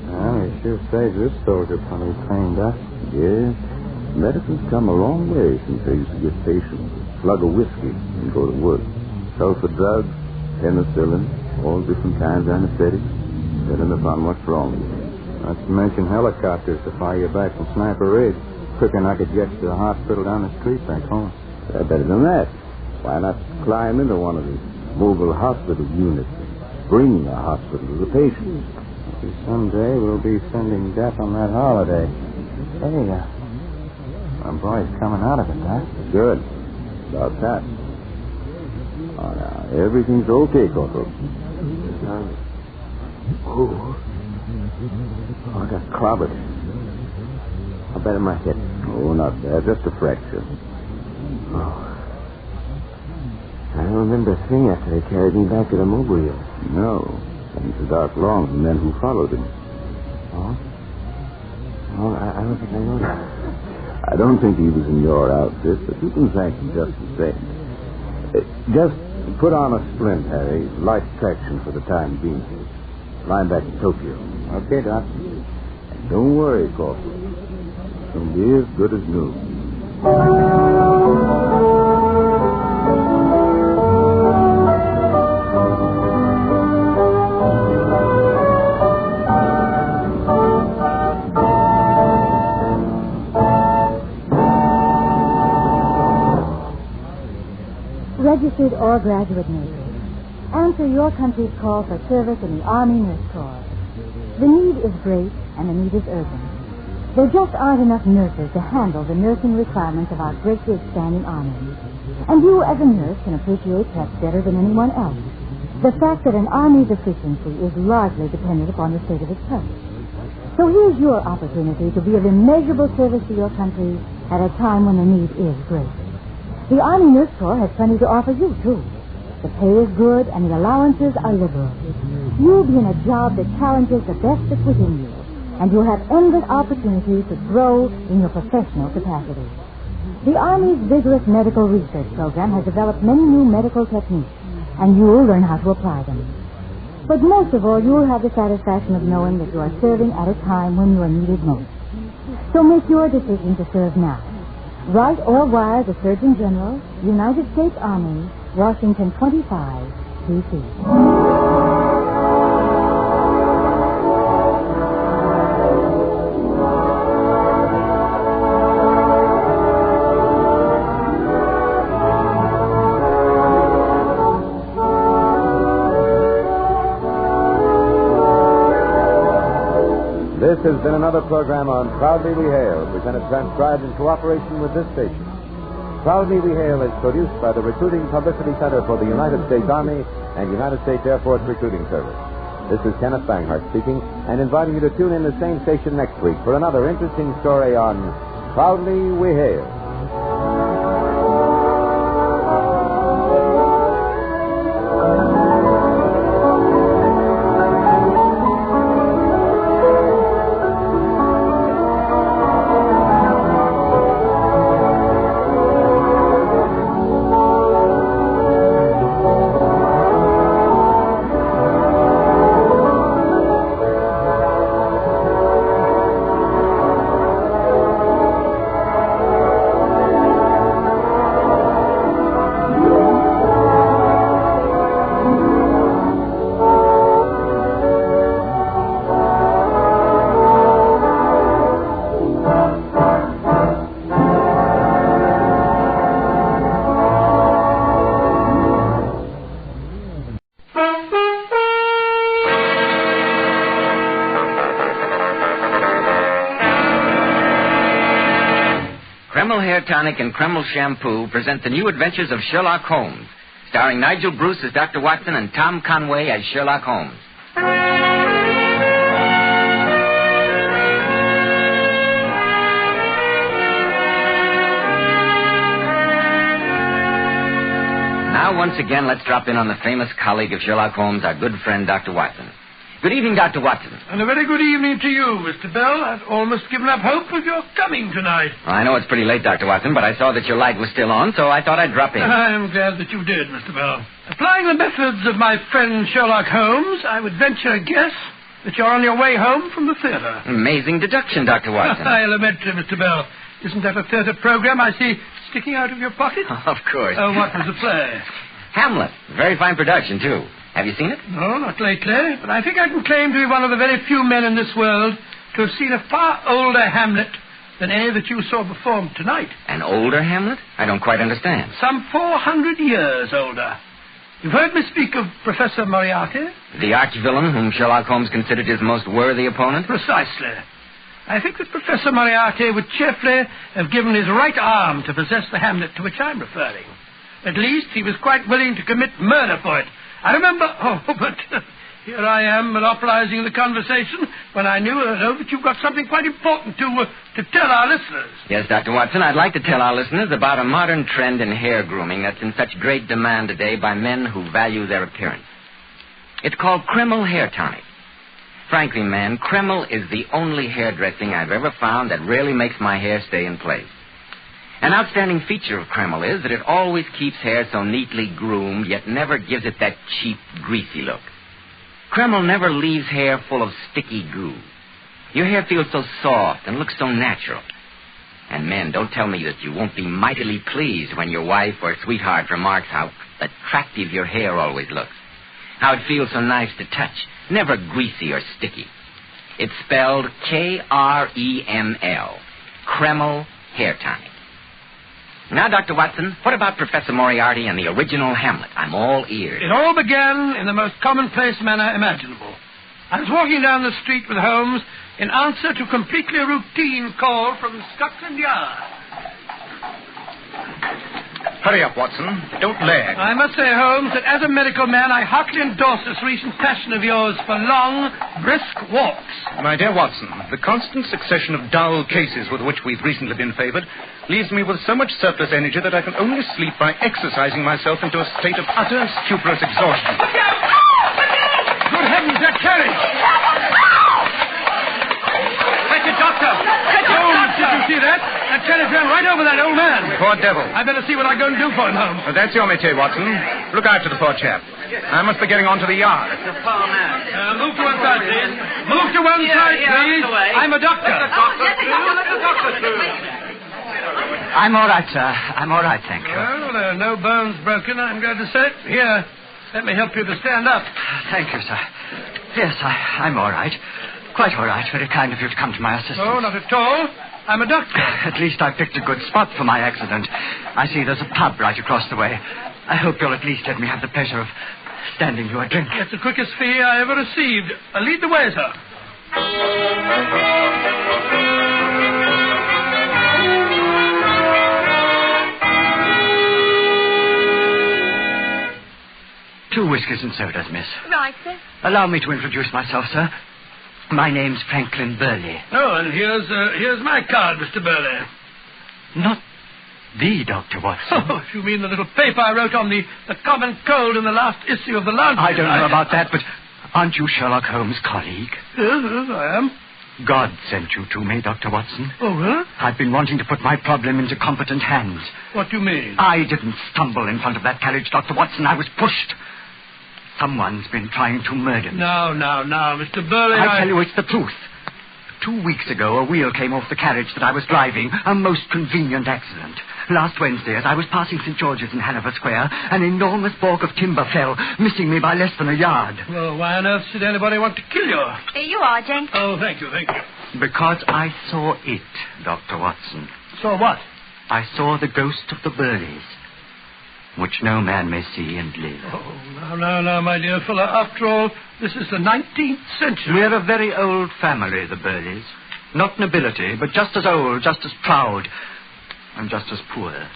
Well, he sure saved this soldier plenty of pain, Doc. Yes, medicine's come a long way since they used to give patients slug of whiskey and go to work. Sulfur drugs, penicillin, all different kinds of anesthetics, depending upon what's wrong with you. Not to mention helicopters to fire you back from Sniper Ridge. Quicker than I could get to the hospital down the street back home. Better than that. Why not climb into one of these mobile hospital units and bring a hospital to the patients? Maybe someday we'll be sending death on that holiday. Hey, my boy's coming out of it, huh? Good. About that. Oh, now, everything's okay, Corporal. I got clobbered. How bad am I hit? Oh, not bad. Just a fracture. Oh. I don't remember a thing after they carried me back to the mobile. No. And to Doc Long and the men who followed him. Oh? Oh, I don't think I know that. I don't think he was in your outfit, but you can thank him just the same. Just put on a splint, Harry. Light traction for the time being. Flying back to Tokyo. Okay, Doc. And don't worry, Corporal. It'll be as good as new. Registered or graduate nurses, answer your country's call for service in the Army Nurse Corps. The need is great and the need is urgent. There just aren't enough nurses to handle the nursing requirements of our greatly expanding Army. And you, as a nurse, can appreciate perhaps better than anyone else the fact that an Army's efficiency is largely dependent upon the state of its health. So here's your opportunity to be of immeasurable service to your country at a time when the need is great. The Army Nurse Corps has plenty to offer you, too. The pay is good and the allowances are liberal. You'll be in a job that challenges the best that's within you, and you'll have endless opportunity to grow in your professional capacity. The Army's vigorous medical research program has developed many new medical techniques, and you'll learn how to apply them. But most of all, you'll have the satisfaction of knowing that you are serving at a time when you are needed most. So make your decision to serve now. Write or wire the Surgeon General, United States Army, Washington 25, D.C. This has been another program on Proudly We Hail, presented transcribed in cooperation with this station. Proudly We Hail is produced by the Recruiting Publicity Center for the United States Army and United States Air Force Recruiting Service. This is Kenneth Banghart speaking and inviting you to tune in the same station next week for another interesting story on Proudly We Hail. Kreml Hair Tonic and Kreml Shampoo present the new adventures of Sherlock Holmes, starring Nigel Bruce as Dr. Watson and Tom Conway as Sherlock Holmes. Now, once again, let's drop in on the famous colleague of Sherlock Holmes, our good friend, Dr. Watson. Good evening, Dr. Watson. And a very good evening to you, Mr. Bell. I've almost given up hope of your coming tonight. Well, I know it's pretty late, Dr. Watson, but I saw that your light was still on, so I thought I'd drop in. I am glad that you did, Mr. Bell. Applying the methods of my friend Sherlock Holmes, I would venture a guess that you're on your way home from the theater. Amazing deduction, Dr. Watson. Elementary, Mr. Bell. Isn't that a theater program I see sticking out of your pocket? Of course. Oh, what was the play? Hamlet. Very fine production, too. Have you seen it? No, not lately, but I think I can claim to be one of the very few men in this world to have seen a far older Hamlet than any that you saw performed tonight. An older Hamlet? I don't quite understand. Some 400 years older. You've heard me speak of Professor Moriarty? The arch-villain whom Sherlock Holmes considered his most worthy opponent? Precisely. I think that Professor Moriarty would cheerfully have given his right arm to possess the Hamlet to which I'm referring. At least he was quite willing to commit murder for it. I remember... Oh, but here I am monopolizing the conversation when I know that you've got something quite important to tell our listeners. Yes, Dr. Watson, I'd like to tell our listeners about a modern trend in hair grooming that's in such great demand today by men who value their appearance. It's called Kreml Hair Tonic. Frankly, man, Kreml is the only hairdressing I've ever found that really makes my hair stay in place. An outstanding feature of Kreml is that it always keeps hair so neatly groomed, yet never gives it that cheap, greasy look. Kreml never leaves hair full of sticky goo. Your hair feels so soft and looks so natural. And men, don't tell me that you won't be mightily pleased when your wife or sweetheart remarks how attractive your hair always looks. How it feels so nice to touch, never greasy or sticky. It's spelled Kreml, Kreml Hair Tonic. Now, Dr. Watson, what about Professor Moriarty and the original Hamlet? I'm all ears. It all began in the most commonplace manner imaginable. I was walking down the street with Holmes in answer to a completely routine call from Scotland Yard. Hurry up, Watson. Don't lag. I must say, Holmes, that as a medical man, I heartily endorse this recent passion of yours for long, brisk walks. My dear Watson, the constant succession of dull cases with which we've recently been favored leaves me with so much surplus energy that I can only sleep by exercising myself into a state of utter and stuporous exhaustion. Good heavens, that carriage! Catch it, Doctor! Holmes, did you see that? That carriage ran right over that old man. Poor devil. I better see what I'm going to do for him, Holmes. Well, that's your métier, Watson. Look after the poor chap. I must be getting on to the yard. It's a poor man. Move to one side, please. Move to one side, please. I'm a doctor. Let the doctor through. I'm all right, sir. I'm all right, thank you. Well, there are no bones broken, I'm glad to say. Here, let me help you to stand up. Thank you, sir. Yes, I'm all right. Quite all right. Very kind of you to come to my assistance. No, not at all. I'm a doctor. At least I picked a good spot for my accident. I see there's a pub right across the way. I hope you'll at least let me have the pleasure of standing you a drink. That's the quickest fee I ever received. Lead the way, sir. Two whiskies and sodas, miss. Right, sir. Allow me to introduce myself, sir. My name's Franklin Burley. Oh, and here's my card, Mr. Burley. Not the Dr. Watson. Oh, if you mean the little paper I wrote on the common cold in the last issue of the Lancet. I don't know about that, but aren't you Sherlock Holmes' colleague? Yes, I am. God sent you to me, Dr. Watson. Oh, huh? I've been wanting to put my problem into competent hands. What do you mean? I didn't stumble in front of that carriage, Dr. Watson. I was pushed. Someone's been trying to murder me. No, Mr. Burley, I tell you, it's the truth. 2 weeks ago, a wheel came off the carriage that I was driving. A most convenient accident. Last Wednesday, as I was passing St. George's in Hanover Square, an enormous balk of timber fell, missing me by less than a yard. Well, why on earth should anybody want to kill you? Here you are, Jenkins. Oh, thank you. Because I saw it, Dr. Watson. Saw what? I saw the ghost of the Burleys, which no man may see and live. Oh, no, my dear fellow. After all, this is the 19th century. We're a very old family, the Burleys. Not nobility, but just as old, just as proud, and just as poor.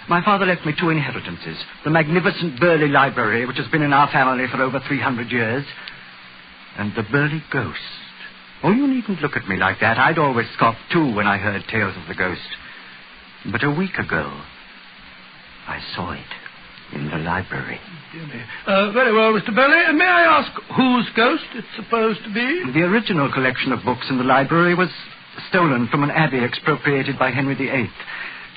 My father left me 2 inheritances. The magnificent Burley Library, which has been in our family for over 300 years, and the Burley ghost. Oh, you needn't look at me like that. I'd always scoffed, too, when I heard tales of the ghost. But a week ago, I saw it in the library. Very well, Mr. Burley. May I ask whose ghost it's supposed to be? The original collection of books in the library was stolen from an abbey expropriated by Henry VIII.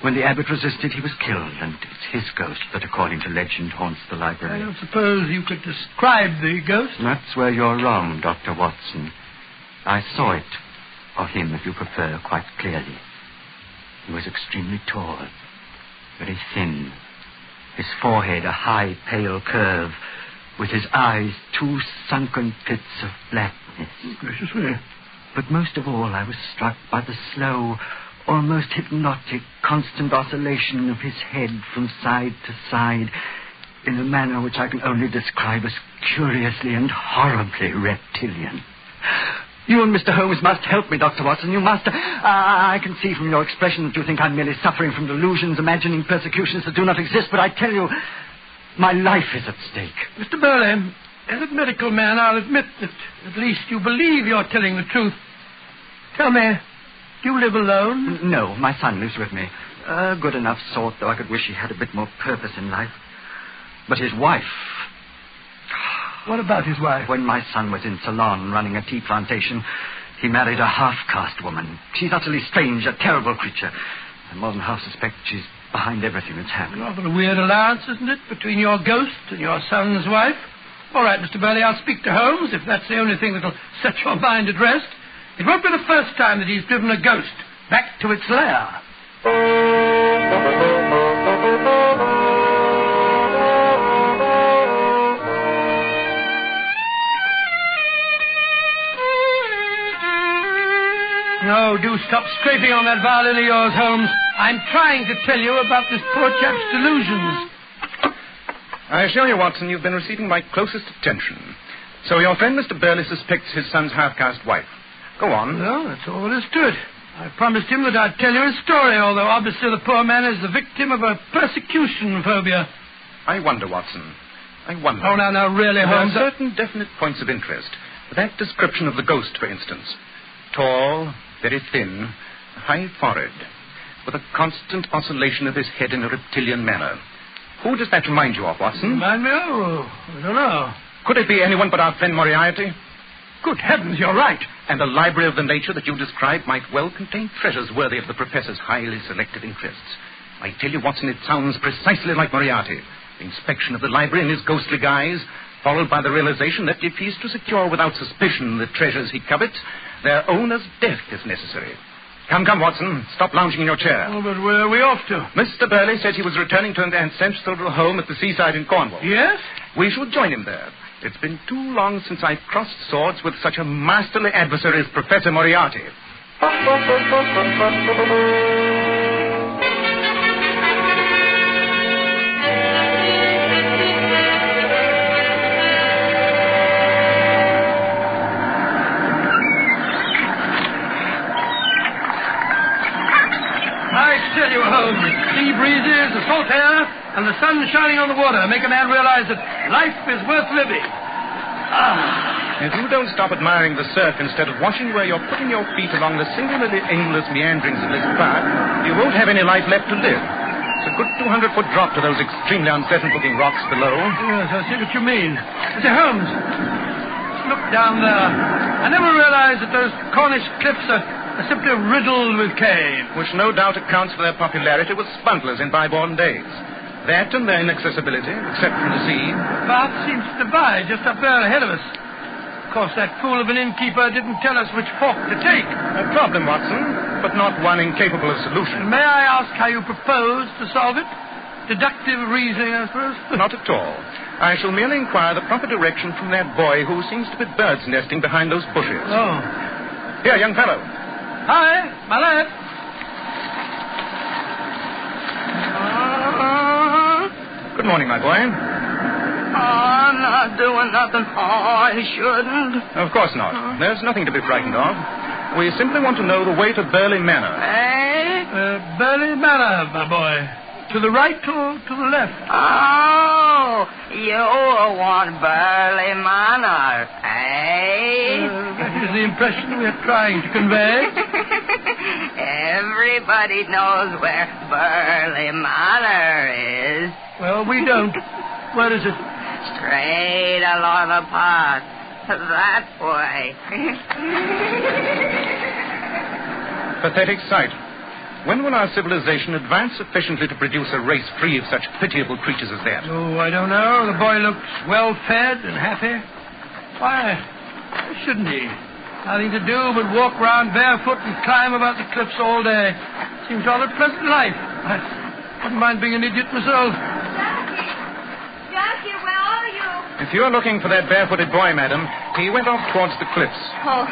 When the abbot resisted, he was killed, and it's his ghost that, according to legend, haunts the library. I don't suppose you could describe the ghost? That's where you're wrong, Dr. Watson. I saw it, or him, if you prefer, quite clearly. He was extremely tall, very thin. His forehead a high, pale curve, with his eyes two sunken pits of blackness. Gracious me. But most of all, I was struck by the slow, almost hypnotic, constant oscillation of his head from side to side in a manner which I can only describe as curiously and horribly reptilian. You and Mr. Holmes must help me, Dr. Watson. You must. I can see from your expression that you think I'm merely suffering from delusions, imagining persecutions that do not exist, but I tell you, my life is at stake. Mr. Burley, as a medical man, I'll admit that at least you believe you're telling the truth. Tell me, do you live alone? No, my son lives with me. A good enough sort, though I could wish he had a bit more purpose in life. But his wife... What about his wife? When my son was in Ceylon running a tea plantation, he married a half-caste woman. She's utterly strange, a terrible creature. I more than half suspect she's behind everything that's happened. Rather a weird alliance, isn't it, between your ghost and your son's wife? All right, Mr. Burley, I'll speak to Holmes, if that's the only thing that'll set your mind at rest. It won't be the first time that he's driven a ghost back to its lair. No, do stop scraping on that violin of yours, Holmes. I'm trying to tell you about this poor chap's delusions. I assure you, Watson, you've been receiving my closest attention. So your friend Mr. Burley suspects his son's half-caste wife. Go on. Well, that's all there is to it. I promised him that I'd tell you his story, although obviously the poor man is the victim of a persecution phobia. I wonder, Watson. I wonder. Oh, now, really, Holmes. There are certain definite points of interest. That description of the ghost, for instance. Tall, very thin, high forehead, with a constant oscillation of his head in a reptilian manner. Who does that remind you of, Watson? Remind me of? I don't know. Could it be anyone but our friend Moriarty? Good heavens, you're right. And the library of the nature that you describe might well contain treasures worthy of the professor's highly selective interests. I tell you, Watson, it sounds precisely like Moriarty. The inspection of the library in his ghostly guise, followed by the realization that if he's to secure without suspicion the treasures he covets, their owner's death is necessary. Come, Watson. Stop lounging in your chair. Oh, but where are we off to? Mr. Burley said he was returning to an ancestral home at the seaside in Cornwall. Yes? We shall join him there. It's been too long since I've crossed swords with such a masterly adversary as Professor Moriarty. I tell you, Holmes, sea breezes, the salt air, and the sun shining on the water make a man realize that life is worth living. If you don't stop admiring the surf instead of watching where you're putting your feet along the singularly aimless meanderings of this park, you won't have any life left to live. It's a good 200-foot drop to those extremely uncertain-looking rocks below. Yes, I see what you mean. Mr. Holmes, look down there. I never realized that those Cornish cliffs are simply riddled with caves. Which no doubt accounts for their popularity with smugglers in bygone days. That and their inaccessibility, except from the sea. The path seems to divide just up there ahead of us. Of course, that fool of an innkeeper didn't tell us which fork to take. A problem, Watson, but not one incapable of solution. May I ask how you propose to solve it? Deductive reasoning, I suppose? Not at all. I shall merely inquire the proper direction from that boy who seems to be bird's nesting behind those bushes. Oh. Here, young fellow. Hi, my lad. Good morning, my boy. I'm not doing nothing I shouldn't. Of course not. There's nothing to be frightened of. We simply want to know the way to Burley Manor. Burley Manor, my boy. To the right or to the left? Oh, you want Burley Manor, eh? That is the impression we're trying to convey. Everybody knows where Burley Manor is. Well, we don't. Where is it? Straight along the path. That way. Pathetic sight. When will our civilization advance sufficiently to produce a race free of such pitiable creatures as that? Oh, I don't know. The boy looks well-fed and happy. Why shouldn't he? Nothing to do but walk round barefoot and climb about the cliffs all day. Seems rather a pleasant life. Wouldn't mind being an idiot myself. Jackie, where are you? If you're looking for that barefooted boy, madam, he went off towards the cliffs. Oh,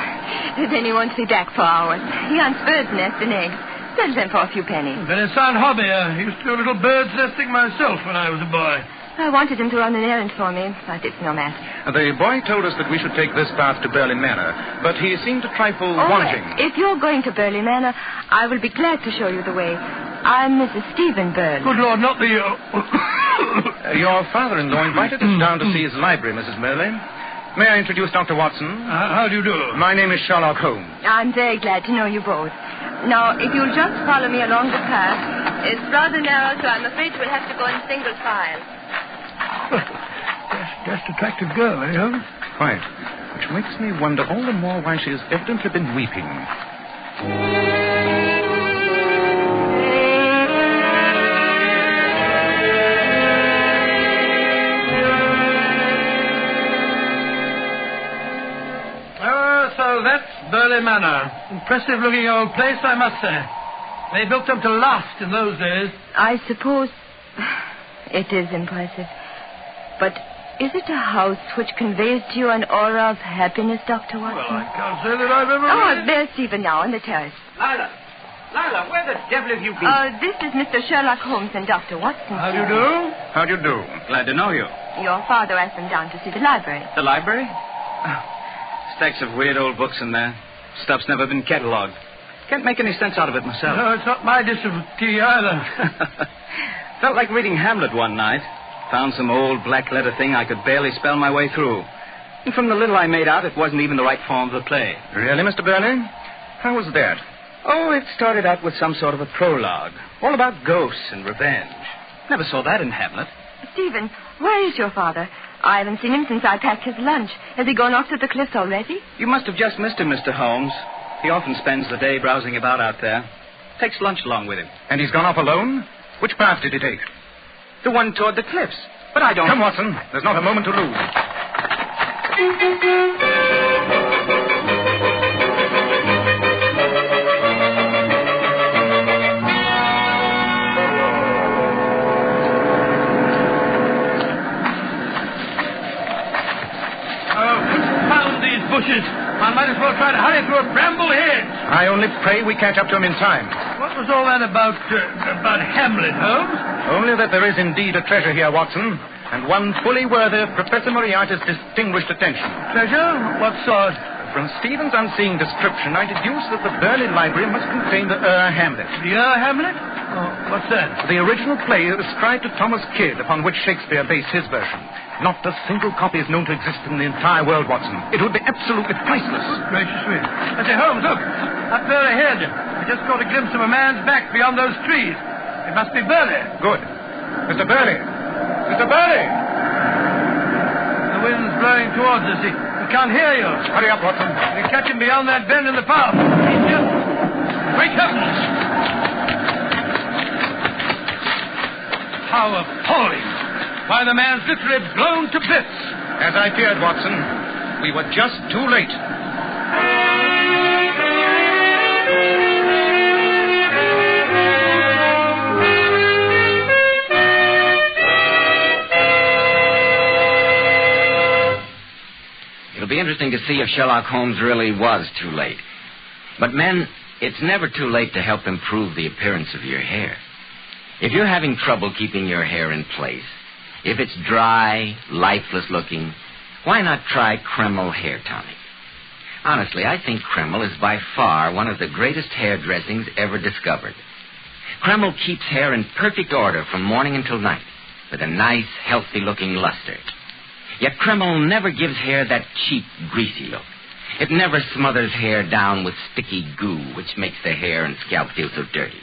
then he won't be back for hours. He hunts birds' nests and eggs. Sells them for a few pennies. Very sound hobby. I used to do a little bird's nesting myself when I was a boy. I wanted him to run an errand for me, but it's no matter. The boy told us that we should take this path to Berlin Manor, but he seemed a trifle wanting. If you're going to Burley Manor, I will be glad to show you the way. I'm Mrs. Stephen Burley. Good Lord, not the... Your father-in-law invited us down to see his library, Mrs. Burley. May I introduce Dr. Watson? How do you do? My name is Sherlock Holmes. I'm very glad to know you both. Now, if you'll just follow me along the path, it's rather narrow, so I'm afraid we'll have to go in single file. Just attractive girl, eh, Holmes? Quite. Which makes me wonder all the more why she has evidently been weeping. So that's Burley Manor. Impressive-looking old place, I must say. They built them to last in those days. I suppose it is impressive. But is it a house which conveys to you an aura of happiness, Dr. Watson? Well, I can't say that I've ever... Oh, there's Stephen now on the terrace. Lila, where the devil have you been? This is Mr. Sherlock Holmes and Dr. Watson. How do you do? How do you do? Glad to know you. Your father asked them down to see the library. The library? Oh, stacks of weird old books in there. Stuff's never been catalogued. Can't make any sense out of it myself. No, it's not my dish of tea either. Felt like reading Hamlet one night. Found some old black letter thing I could barely spell my way through. And from the little I made out, it wasn't even the right form of the play. Really, Mr. Burley? How was that? Oh, it started out with some sort of a prologue. All about ghosts and revenge. Never saw that in Hamlet. Stephen, where is your father? I haven't seen him since I packed his lunch. Has he gone off to the cliffs already? You must have just missed him, Mr. Holmes. He often spends the day browsing about out there. Takes lunch along with him. And he's gone off alone? Which path did he take? The one toward the cliffs. But I don't... Come, Watson. There's not a moment to lose. Bushes. I might as well try to hurry through a bramble hedge. I only pray we catch up to him in time. What was all that about Hamlet, Holmes? Only that there is indeed a treasure here, Watson, and one fully worthy of Professor Moriarty's distinguished attention. Treasure? What sort? From Stephen's unseeing description, I deduce that the Burley Library must contain the Hamlet. The Hamlet? Oh, what's that? The original play ascribed to Thomas Kidd, upon which Shakespeare based his version. Not a single copy is known to exist in the entire world, Watson. It would be absolutely priceless. Gracious me. I say, Holmes, look. Up there ahead. I just caught a glimpse of a man's back beyond those trees. It must be Burley. Good. Mr. Burley! Mr. Burley! The wind's blowing towards us. He can't hear you. Hurry up, Watson. You catch him beyond that bend in the path. He's just... Great heavens! How appalling. Why, the man's literally blown to bits. As I feared, Watson, we were just too late. It'll be interesting to see if Sherlock Holmes really was too late. But, men, it's never too late to help improve the appearance of your hair. If you're having trouble keeping your hair in place, if it's dry, lifeless looking, why not try Kreml Hair Tonic? Honestly, I think Kreml is by far one of the greatest hair dressings ever discovered. Kreml keeps hair in perfect order from morning until night, with a nice, healthy-looking luster. Yet Kreml never gives hair that cheap, greasy look. It never smothers hair down with sticky goo, which makes the hair and scalp feel so dirty.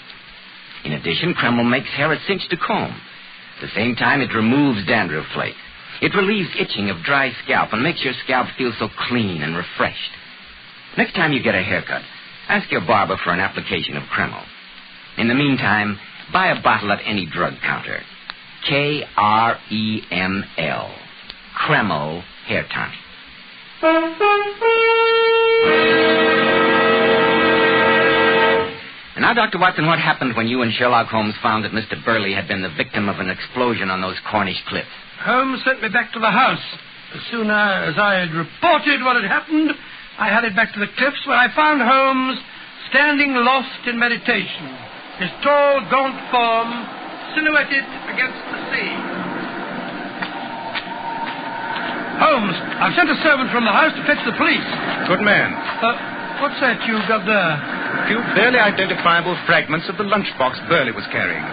In addition, Kreml makes hair a cinch to comb. At the same time, it removes dandruff flakes. It relieves itching of dry scalp and makes your scalp feel so clean and refreshed. Next time you get a haircut, ask your barber for an application of Kreml. In the meantime, buy a bottle at any drug counter. Kreml. Kreml Hair Tonic. And Now, Dr. Watson, what happened when you and Sherlock Holmes found that Mr. Burley had been the victim of an explosion on those Cornish cliffs? Holmes sent me back to the house. As soon as I had reported what had happened, I hurried back to the cliffs where I found Holmes standing lost in meditation, his tall, gaunt form silhouetted against the sea. Holmes, I've sent a servant from the house to fetch the police. Good man. What's that you've got there? A few barely identifiable fragments of the lunchbox Burley was carrying.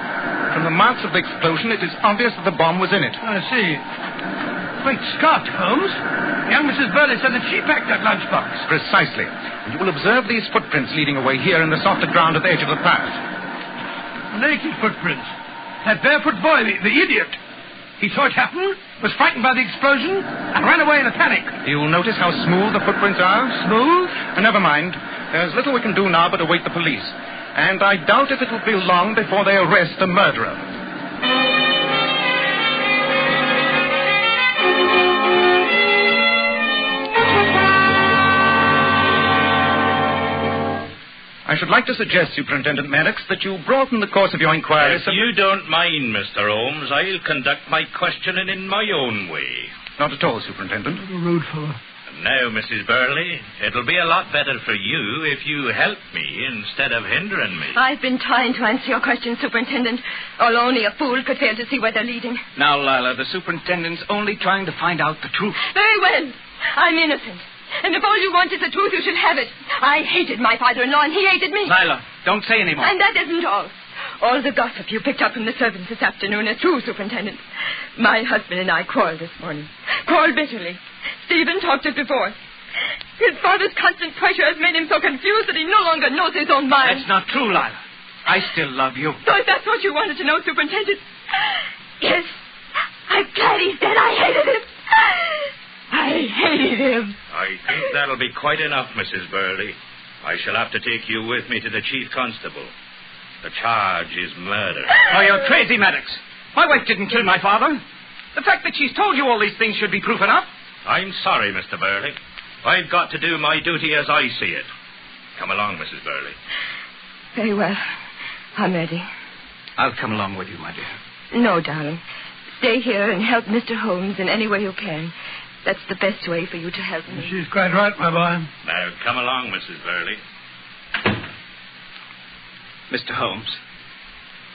From the marks of the explosion, it is obvious that the bomb was in it. I see. Great Scott, Holmes. Young Mrs. Burley said that she packed that lunchbox. Precisely. And you will observe these footprints leading away here in the softer ground at the edge of the path. Naked footprints. That barefoot boy, the idiot. He saw it happen, was frightened by the explosion, and ran away in a panic. You'll notice how smooth the footprints are? Smooth? Never mind. There's little we can do now but await the police. And I doubt if it'll be long before they arrest the murderer. I should like to suggest, Superintendent Maddox, that you broaden the course of your inquiry. If you don't mind, Mr. Holmes, I'll conduct my questioning in my own way. Not at all, Superintendent. A rude fellow. And now, Mrs. Burley, it'll be a lot better for you if you help me instead of hindering me. I've been trying to answer your question, Superintendent. Although only a fool could fail to see where they're leading. Now, Lila, the superintendent's only trying to find out the truth. Very well. I'm innocent. And if all you want is the truth, you should have it. I hated my father-in-law, and he hated me. Lila, don't say any more. And that isn't all. All the gossip you picked up from the servants this afternoon is true, Superintendent. My husband and I quarreled this morning. Quarreled bitterly. Stephen talked it before. His father's constant pressure has made him so confused that he no longer knows his own mind. That's not true, Lila. I still love you. So if that's what you wanted to know, Superintendent. Yes. I'm glad he's dead. I hated him. I hated him. I think that'll be quite enough, Mrs. Burley. I shall have to take you with me to the chief constable. The charge is murder. Oh, you're crazy, Maddox. My wife didn't kill my father. The fact that she's told you all these things should be proof enough. I'm sorry, Mr. Burley. I've got to do my duty as I see it. Come along, Mrs. Burley. Very well. I'm ready. I'll come along with you, my dear. No, darling. Stay here and help Mr. Holmes in any way you can. That's the best way for you to help me. She's quite right, my boy. Now, come along, Mrs. Burley. Mr. Holmes,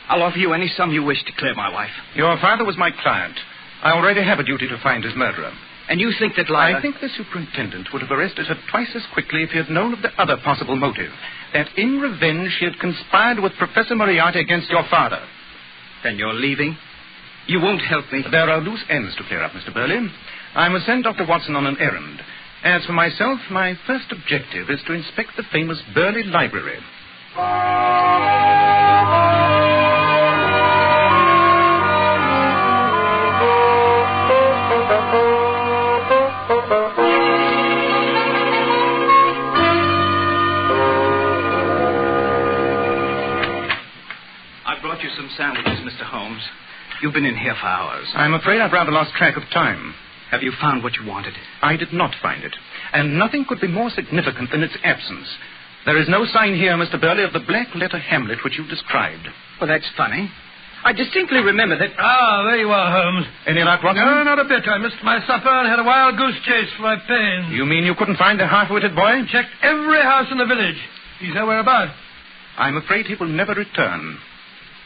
I'll offer you any sum you wish to clear my wife. Your father was my client. I already have a duty to find his murderer. And you think that Lila... I think the superintendent would have arrested her twice as quickly if he had known of the other possible motive. That in revenge she had conspired with Professor Moriarty against your father. Then you're leaving? You won't help me? There are loose ends to clear up, Mr. Burley. I must send Dr. Watson on an errand. As for myself, my first objective is to inspect the famous Burley Library. I brought you some sandwiches, Mr. Holmes. You've been in here for hours. I'm afraid I've rather lost track of time. Have you found what you wanted? I did not find it. And nothing could be more significant than its absence. There is no sign here, Mr. Burley, of the black letter Hamlet which you described. Well, that's funny. I distinctly remember that... Ah, there you are, Holmes. Any luck, Watson? No, not a bit. I missed my supper and had a wild goose chase for my pains. You mean you couldn't find the half-witted boy? Checked every house in the village. He's nowhere about. I'm afraid he will never return.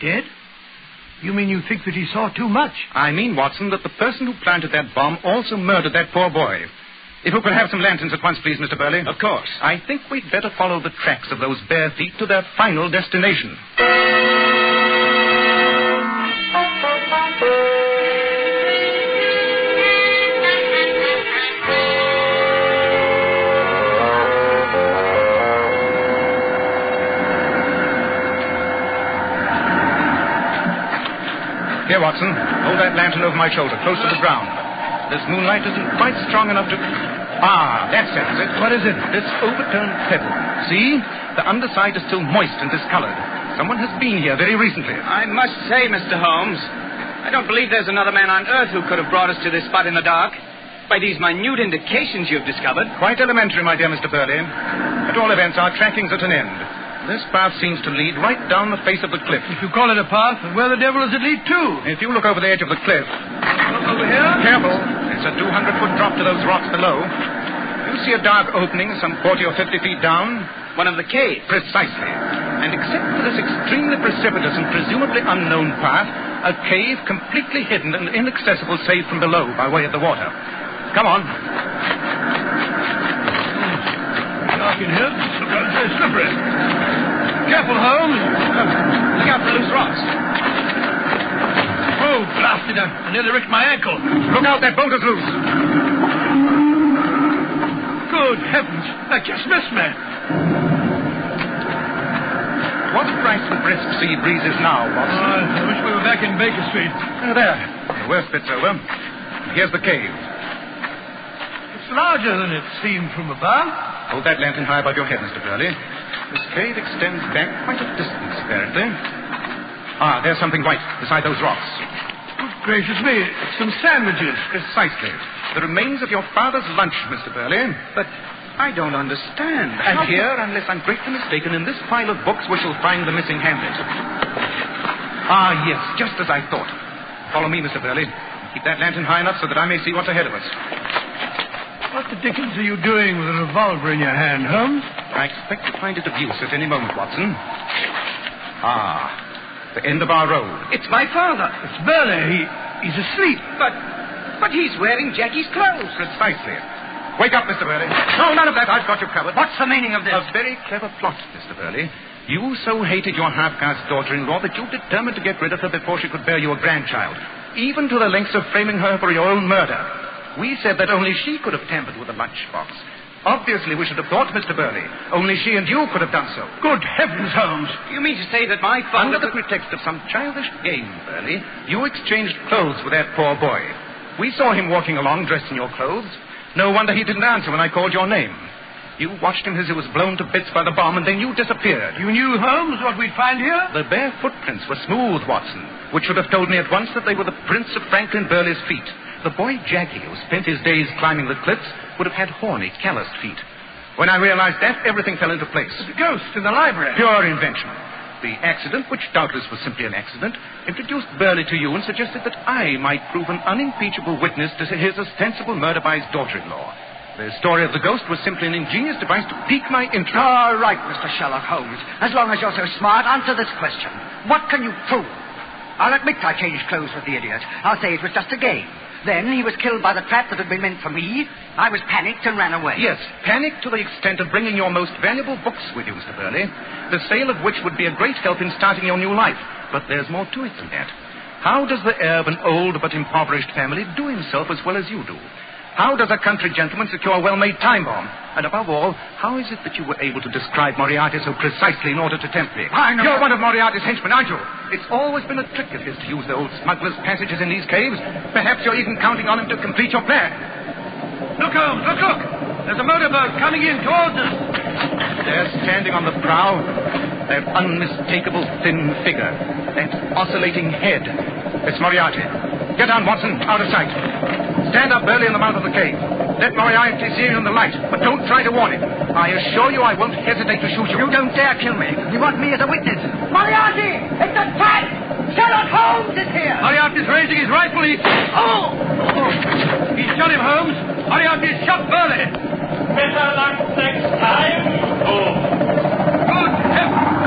Dead? You mean you think that he saw too much? I mean, Watson, that the person who planted that bomb also murdered that poor boy. If we could have some lanterns at once, please, Mr. Burley. Of course. I think we'd better follow the tracks of those bare feet to their final destination. Here, Watson. Hold that lantern over my shoulder, close to the ground. This moonlight isn't quite strong enough to... Ah, that settles it. What is it? This overturned pebble. See? The underside is still moist and discolored. Someone has been here very recently. I must say, Mr. Holmes, I don't believe there's another man on Earth who could have brought us to this spot in the dark. By these minute indications you've discovered. Quite elementary, my dear Mr. Burley. At all events, our tracking's at an end. This path seems to lead right down the face of the cliff. If you call it a path, where the devil does it lead to? If you look over the edge of the cliff... Look over here? Careful. It's a 200-foot drop to those rocks below. You see a dark opening some 40 or 50 feet down? One of the caves. Precisely. And except for this extremely precipitous and presumably unknown path, a cave completely hidden and inaccessible save from below by way of the water. Come on. Dark in here. Look out, it's very slippery. Careful, Holmes. Look out for loose rocks. Oh, blasted. I nearly ripped my ankle. Look out, that boat is loose. Good heavens. That just missed me. What price the brisk sea breezes now, Watson? I wish we were back in Baker Street. There. The worst bit's over. Here's the cave. It's larger than it seemed from above. Hold that lantern high above your head, Mr. Burley. This cave extends back quite a distance, apparently. Ah, there's something white beside those rocks. Good gracious me. Some sandwiches. Precisely. The remains of your father's lunch, Mr. Burley. But I don't understand. And here, unless I'm greatly mistaken, in this pile of books we shall find the missing Hamlet. Ah, yes, just as I thought. Follow me, Mr. Burley. Keep that lantern high enough so that I may see what's ahead of us. What the dickens are you doing with a revolver in your hand, Holmes? I expect to find it of use at any moment, Watson. Ah, the end of our road. It's my father. It's Burley. He's asleep. But he's wearing Jackie's clothes. Precisely. Wake up, Mr. Burley. No, none of that. I've got you covered. What's the meaning of this? A very clever plot, Mr. Burley. You so hated your half-caste daughter-in-law that you determined to get rid of her before she could bear you a grandchild, even to the lengths of framing her for your own murder. We said that only she could have tampered with the lunchbox. Obviously, we should have thought, Mr. Burley. Only she and you could have done so. Good heavens, Holmes. You mean to say that my father... Under the pretext of some childish game, Burley, you exchanged clothes with that poor boy. We saw him walking along dressed in your clothes. No wonder he didn't answer when I called your name. You watched him as he was blown to bits by the bomb, and then you disappeared. You knew, Holmes, what we'd find here? The bare footprints were smooth, Watson, which should have told me at once that they were the prints of Franklin Burley's feet. The boy Jackie, who spent his days climbing the cliffs, would have had horny, calloused feet. When I realized that, everything fell into place. The ghost in the library. Pure invention. The accident, which doubtless was simply an accident, introduced Burley to you and suggested that I might prove an unimpeachable witness to his ostensible murder by his daughter-in-law. The story of the ghost was simply an ingenious device to pique my interest. All right, Mr. Sherlock Holmes. As long as you're so smart, answer this question. What can you prove? I'll admit I changed clothes with the idiot. I'll say it was just a game. Then he was killed by the trap that had been meant for me. I was panicked and ran away. Yes, panicked to the extent of bringing your most valuable books with you, Mr. Burley, the sale of which would be a great help in starting your new life. But there's more to it than that. How does the heir of an old but impoverished family do himself as well as you do? How does a country gentleman secure a well-made time bomb? And above all, how is it that you were able to describe Moriarty so precisely in order to tempt me? I know. You're one of Moriarty's henchmen, aren't you? It's always been a trick of his to use the old smuggler's passages in these caves. Perhaps you're even counting on him to complete your plan. Look, Holmes, look. There's a motorboat coming in towards us. There, standing on the prow, that unmistakable thin figure, that oscillating head. It's Moriarty. Get down, Watson, out of sight. Stand up early in the mouth of the cave. Let Moriarty see you in the light, but don't try to warn him. I assure you I won't hesitate to shoot you. You don't dare kill me. You want me as a witness. Moriarty! It's a trap! Sherlock Holmes is here! Moriarty's raising his rifle. Oh! He's shot him, Holmes. Moriarty's shot Burley. Better luck next time. Oh. Good heavens!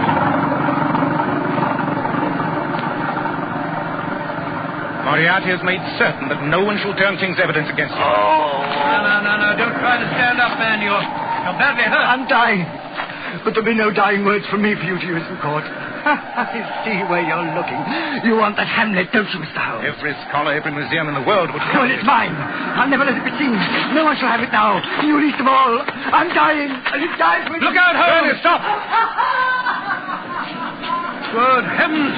Moriarty has made certain that no one shall turn King's evidence against you. Oh! No. Don't try to stand up, man. You're badly hurt. I'm dying. But there'll be no dying words from me for you to use in court. I see where you're looking. You want that Hamlet, don't you, Mr. Holmes? Every scholar, every museum in the world would... Well, it's mine. I'll never let it be seen. No one shall have it now. You least of all. I'm dying. And it dies with... Look out, Holmes! Stop! Good heavens,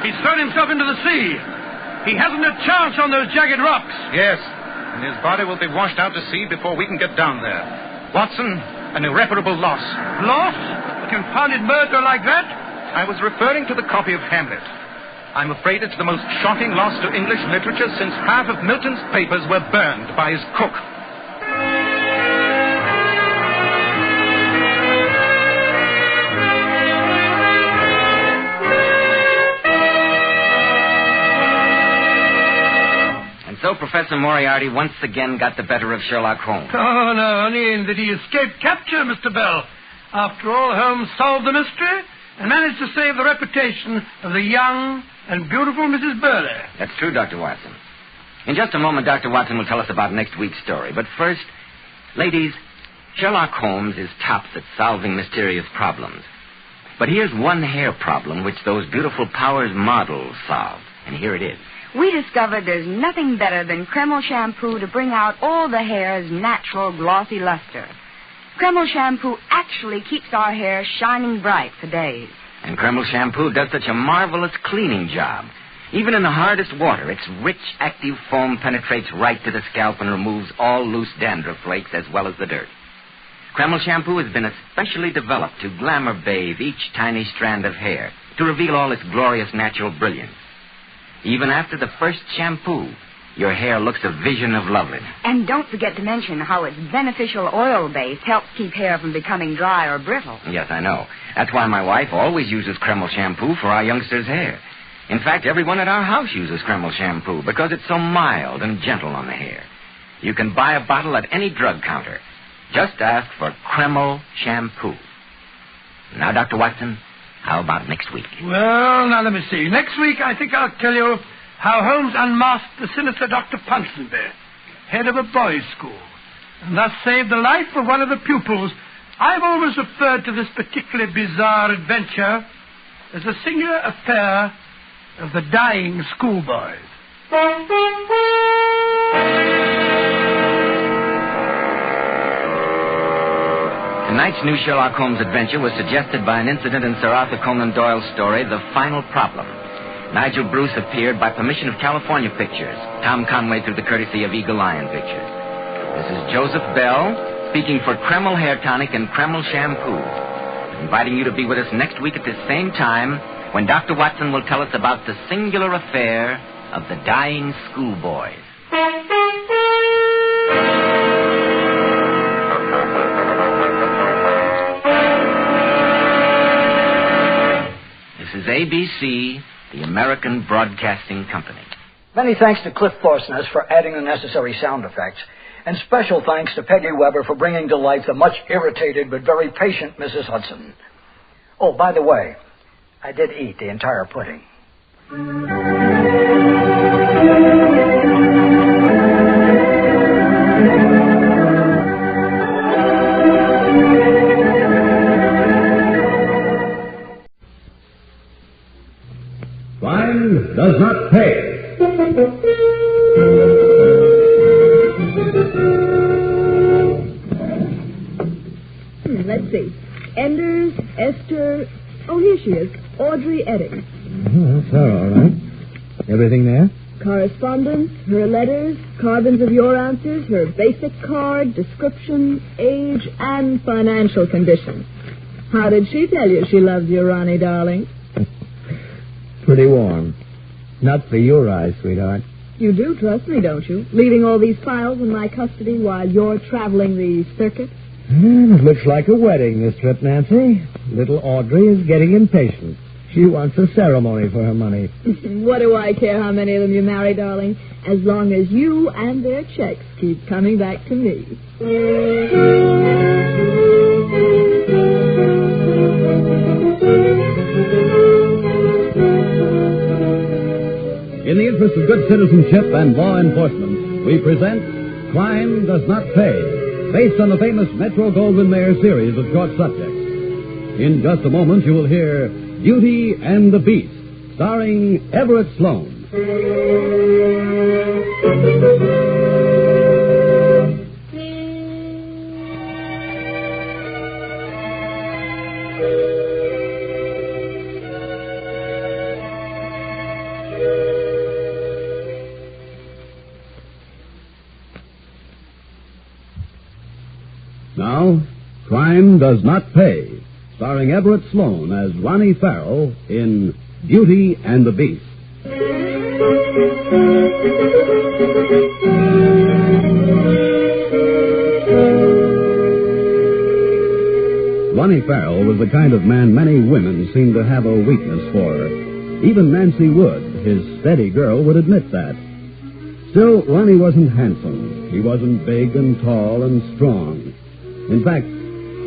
he's thrown himself into the sea. He hasn't a chance on those jagged rocks. Yes, and his body will be washed out to sea before we can get down there. Watson, an irreparable loss. Loss? A confounded murder like that? I was referring to the copy of Hamlet. I'm afraid it's the most shocking loss to English literature since half of Milton's papers were burned by his cook. so Professor Moriarty once again got the better of Sherlock Holmes. Oh, no, only in that he escaped capture, Mr. Bell. After all, Holmes solved the mystery and managed to save the reputation of the young and beautiful Mrs. Burley. That's true, Dr. Watson. In just a moment, Dr. Watson will tell us about next week's story. But first, ladies, Sherlock Holmes is tops at solving mysterious problems. But here's one hair problem which those beautiful Powers models solved. And here it is. We discovered there's nothing better than Kreml shampoo to bring out all the hair's natural glossy luster. Kreml shampoo actually keeps our hair shining bright for days. And Kreml shampoo does such a marvelous cleaning job. Even in the hardest water, its rich, active foam penetrates right to the scalp and removes all loose dandruff flakes as well as the dirt. Kreml shampoo has been especially developed to glamour bathe each tiny strand of hair, to reveal all its glorious natural brilliance. Even after the first shampoo, your hair looks a vision of loveliness. And don't forget to mention how its beneficial oil base helps keep hair from becoming dry or brittle. Yes, I know. That's why my wife always uses Kreml shampoo for our youngsters' hair. In fact, everyone at our house uses Kreml shampoo because it's so mild and gentle on the hair. You can buy a bottle at any drug counter. Just ask for Kreml shampoo. Now, Dr. Watson, how about next week? Well, now let me see. Next week, I think I'll tell you how Holmes unmasked the sinister Dr. Ponsonby, head of a boys' school, and thus saved the life of one of the pupils. I've always referred to this particularly bizarre adventure as the singular affair of the dying schoolboys. Tonight's new Sherlock Holmes adventure was suggested by an incident in Sir Arthur Conan Doyle's story, The Final Problem. Nigel Bruce appeared by permission of California Pictures, Tom Conway through the courtesy of Eagle Lion Pictures. This is Joseph Bell, speaking for Kreml Hair Tonic and Kreml Shampoo, inviting you to be with us next week at this same time when Dr. Watson will tell us about the singular affair of the dying schoolboys. This is ABC, the American Broadcasting Company. Many thanks to Cliff Forstness for adding the necessary sound effects, and special thanks to Peggy Weber for bringing to life the much irritated but very patient Mrs. Hudson. Oh, by the way, I did eat the entire pudding. Crime does not pay. Let's see. Enders, Esther... Oh, here she is. Audrey Eddings. That's her, all right. Everything there? Correspondence, her letters, carbons of your answers, her basic card, description, age, and financial condition. How did she tell you she loves you, Ronnie, darling? Pretty warm. Not for your eyes, sweetheart. You do trust me, don't you? Leaving all these files in my custody while you're traveling the circuit? It looks like a wedding this trip, Nancy. Little Audrey is getting impatient. She wants a ceremony for her money. What do I care how many of them you marry, darling, as long as you and their checks keep coming back to me. In the interest of good citizenship and law enforcement, we present Crime Does Not Pay, based on the famous Metro-Goldwyn-Mayer series of short subjects. In just a moment, you will hear Beauty and the Beast, starring Everett Sloane. Now, Crime Does Not Pay, starring Everett Sloane as Ronnie Farrell in Beauty and the Beast. Ronnie Farrell was the kind of man many women seem to have a weakness for. Even Nancy Wood, his steady girl, would admit that. Still, Ronnie wasn't handsome. He wasn't big and tall and strong. In fact,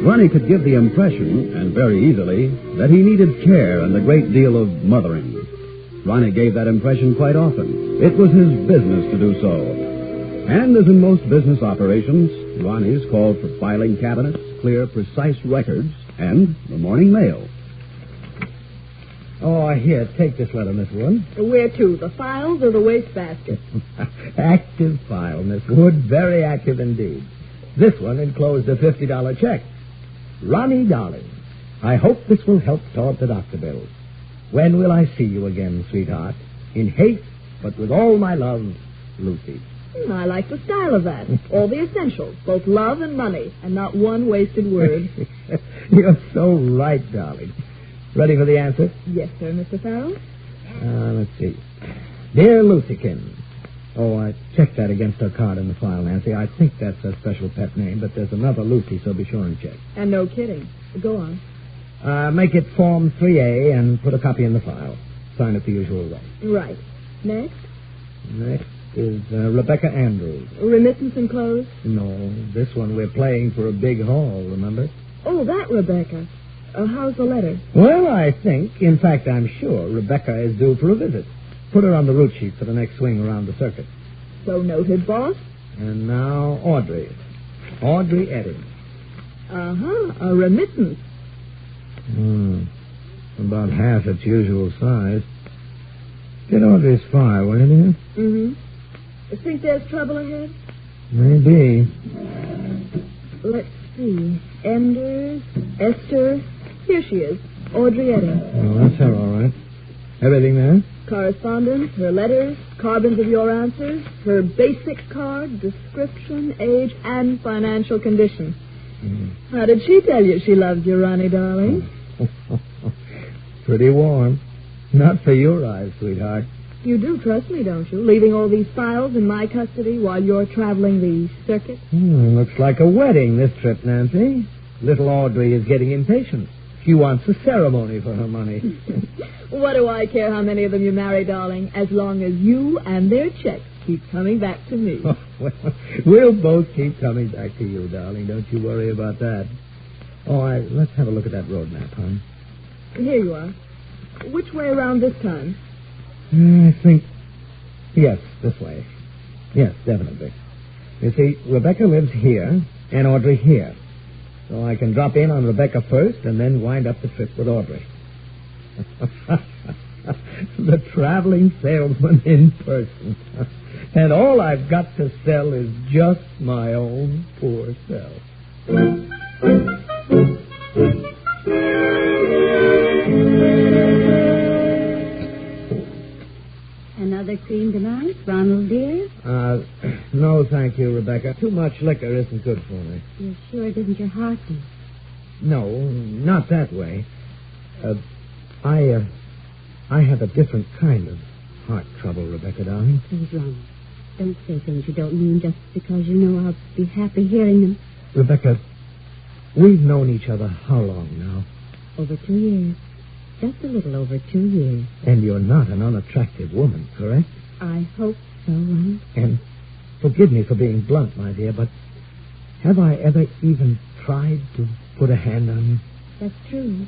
Ronnie could give the impression, and very easily, that he needed care and a great deal of mothering. Ronnie gave that impression quite often. It was his business to do so. And as in most business operations, Ronnie's called for filing cabinets, clear, precise records, and the morning mail. Oh, here, take this letter, Miss Wood. Where to, the files or the wastebasket? Active file, Miss Wood. Very active indeed. This one enclosed a $50 check. Ronnie, darling, I hope this will help toward the doctor bills. When will I see you again, sweetheart? In haste, but with all my love, Lucy. I like the style of that. All the essentials, both love and money, and not one wasted word. You're so right, darling. Ready for the answer? Yes, sir, Mr. Farrell. Let's see. Dear Lucykins. Oh, I checked that against her card in the file, Nancy. I think that's her special pet name, but there's another Lucy, so be sure and check. And no kidding. Go on. Make it Form 3A and put a copy in the file. Sign it the usual way. Right. Next? Next is Rebecca Andrews. Remittance enclosed? No, this one we're playing for a big haul, remember? Oh, that Rebecca. How's the letter? Well, I think, in fact, I'm sure, Rebecca is due for a visit. Put her on the route sheet for the next swing around the circuit. So noted, boss. And now, Audrey. Audrey Eddings. A remittance. About half its usual size. Get Audrey's file, will you? Mm-hmm. Think there's trouble ahead? Maybe. Let's see. Enders, Esther. Here she is. Audrey Eddings. Oh, that's her, all right. Everything there? Correspondence, her letters, carbons of your answers, her basic card, description, age, and financial condition. How did she tell you she loved you, Ronnie, darling? Pretty warm. Not for your eyes, sweetheart. You do trust me, don't you? Leaving all these files in my custody while you're traveling the circuit? Looks like a wedding this trip, Nancy. Little Audrey is getting impatient. She wants a ceremony for her money. What do I care how many of them you marry, darling, as long as you and their checks keep coming back to me. Oh, well, we'll both keep coming back to you, darling. Don't you worry about that. Let's have a look at that road map, hon. Here you are. Which way around this time? I think... Yes, this way. Yes, definitely. You see, Rebecca lives here and Audrey here. So I can drop in on Rebecca first and then wind up the trip with Audrey. The traveling salesman in person. And all I've got to sell is just my own poor self. Another cream tonight, Ronald, dear? No, thank you, Rebecca. Too much liquor isn't good for me. You're sure it isn't your heart, dear? No, not that way. I have a different kind of heart trouble, Rebecca, darling. Please, Ronald, don't say things you don't mean just because you know I'll be happy hearing them. Rebecca, we've known each other how long now? Over 2 years. Just a little over 2 years. And you're not an unattractive woman, correct? I hope so, Ronald. And forgive me for being blunt, my dear, but have I ever even tried to put a hand on you? That's true.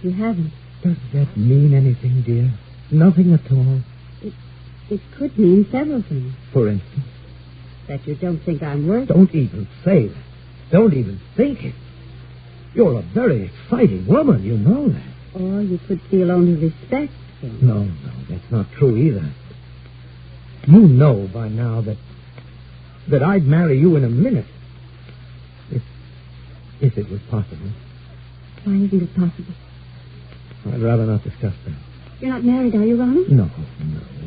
You haven't. Does that mean anything, dear? Nothing at all? It could mean several things. For instance? That you don't think I'm worth it. Don't even say that. Don't even think it. You're a very exciting woman, you know that. Or you could feel only respect. No, that's not true either. You know by now that I'd marry you in a minute. If it was possible. Why isn't it possible? I'd rather not discuss that. You're not married, are you, Ronald? No.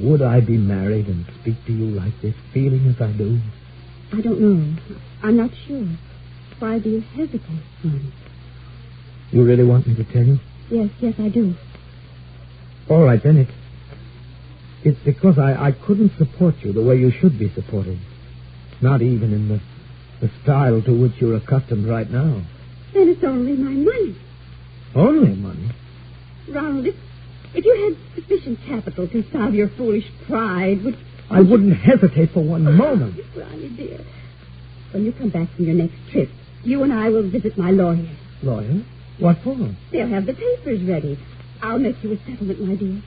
Would I be married and speak to you like this, feeling as I do? I don't know. I'm not sure. Why do you hesitate, Ronald? You really want me to tell you? Yes, I do. All right, then. It's because I couldn't support you the way you should be supported. Not even in the style to which you're accustomed right now. Then it's only my money. Only money? Ronald, if you had sufficient capital to salve your foolish pride, I wouldn't hesitate for one moment. Ronnie, dear, when you come back from your next trip, you and I will visit my lawyer. Lawyer? What for? They'll have the papers ready. I'll make you a settlement, my dear.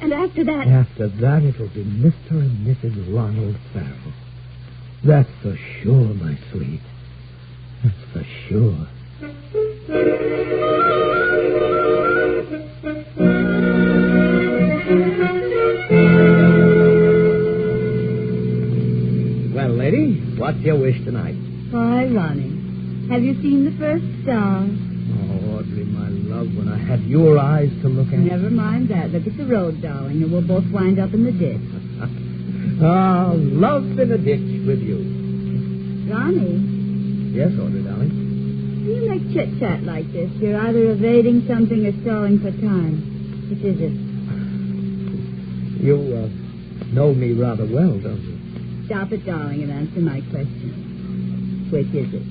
And after that... After that, it'll be Mr. and Mrs. Ronald Farrell. That's for sure, my sweet. That's for sure. Well, lady, what's your wish tonight? Why, Ronnie, have you seen the first star? Oh, Audrey, my love, when I have your eyes to look at... Never mind that. Look at the road, darling, and we'll both wind up in the ditch. Ah, love in a ditch with you. Ronnie? Yes, Audrey, darling? When you make chit-chat like this, you're either evading something or stalling for time. Which is it? You know me rather well, don't you? Stop it, darling, and answer my question. Which is it?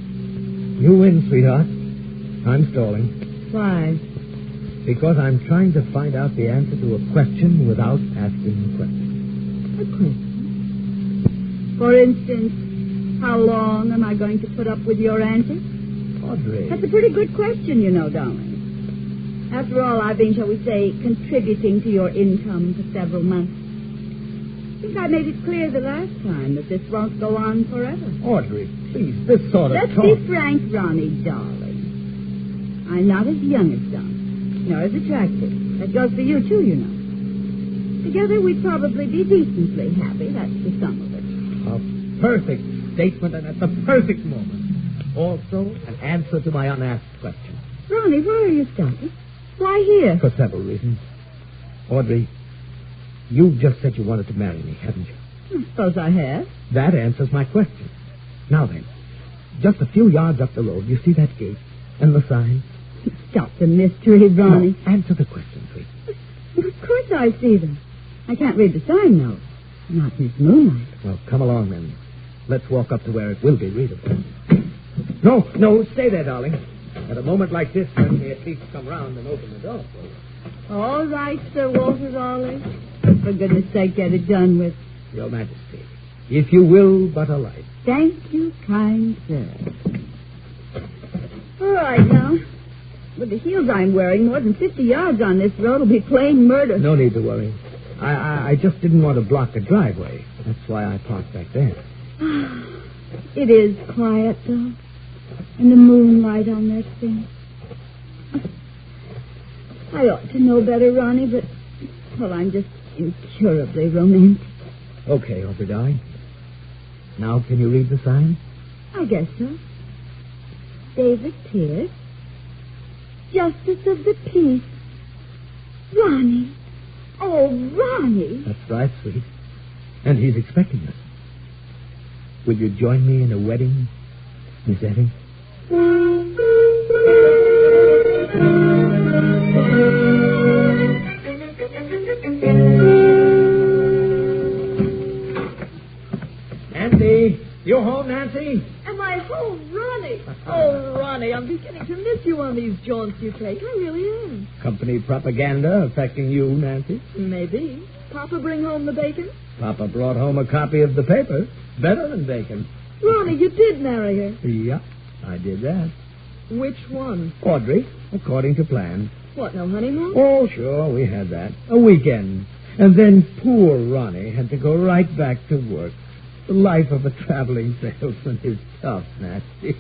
You win, sweetheart. I'm stalling. Why? Because I'm trying to find out the answer to a question without asking the question. A question? For instance, how long am I going to put up with your answer? Audrey. That's a pretty good question, you know, darling. After all, I've been, shall we say, contributing to your income for several months. I think I made it clear the last time that this won't go on forever. Audrey, please, this sort of Let's talk... be frank, Ronnie, darling. I'm not as young as Don, nor as attractive. That goes for you, too, you know. Together, we'd probably be decently happy. That's the sum of it. A perfect statement, and at the perfect moment. Also, an answer to my unasked question. Ronnie, where are you stopping? Why here? For several reasons. Audrey, you just said you wanted to marry me, haven't you? I suppose I have. That answers my question. Now then, just a few yards up the road, you see that gate and the sign? Stop the mystery, Ronnie. No, answer the question, please. Of course I see them. I can't read the sign, though. Not in this moonlight. Well, come along, then. Let's walk up to where it will be readable. No, stay there, darling. At a moment like this, let me at least come round and open the door for you. All right, Sir Walter Raleigh. For goodness sake, get it done with. Your Majesty, if you will but alight. Thank you, kind sir. All right, now. With the heels I'm wearing, more than 50 yards on this road will be plain murder. No need to worry. I just didn't want to block the driveway. That's why I parked back there. It is quiet, though. And the moonlight on that thing. I ought to know better, Ronnie, but, well, I'm just incurably romantic. Okay, Audrey, darling. Now, can you read the sign? I guess so. David Pierce, Justice of the Peace. Ronnie. Oh, Ronnie. That's right, sweet. And he's expecting us. Will you join me in a wedding, Miss Effie? Nancy, you home, Nancy? Am I home, Ronnie? Oh, Ronnie, I'm beginning to miss you on these jaunts you take. I really am. Company propaganda affecting you, Nancy? Maybe. Papa bring home the bacon? Papa brought home a copy of the paper. Better than bacon. Ronnie, you did marry her. Yeah, I did that. Which one? Audrey, according to plan. What, no honeymoon? Oh, sure, we had that. A weekend. And then poor Ronnie had to go right back to work. The life of a traveling salesman is tough, Nancy.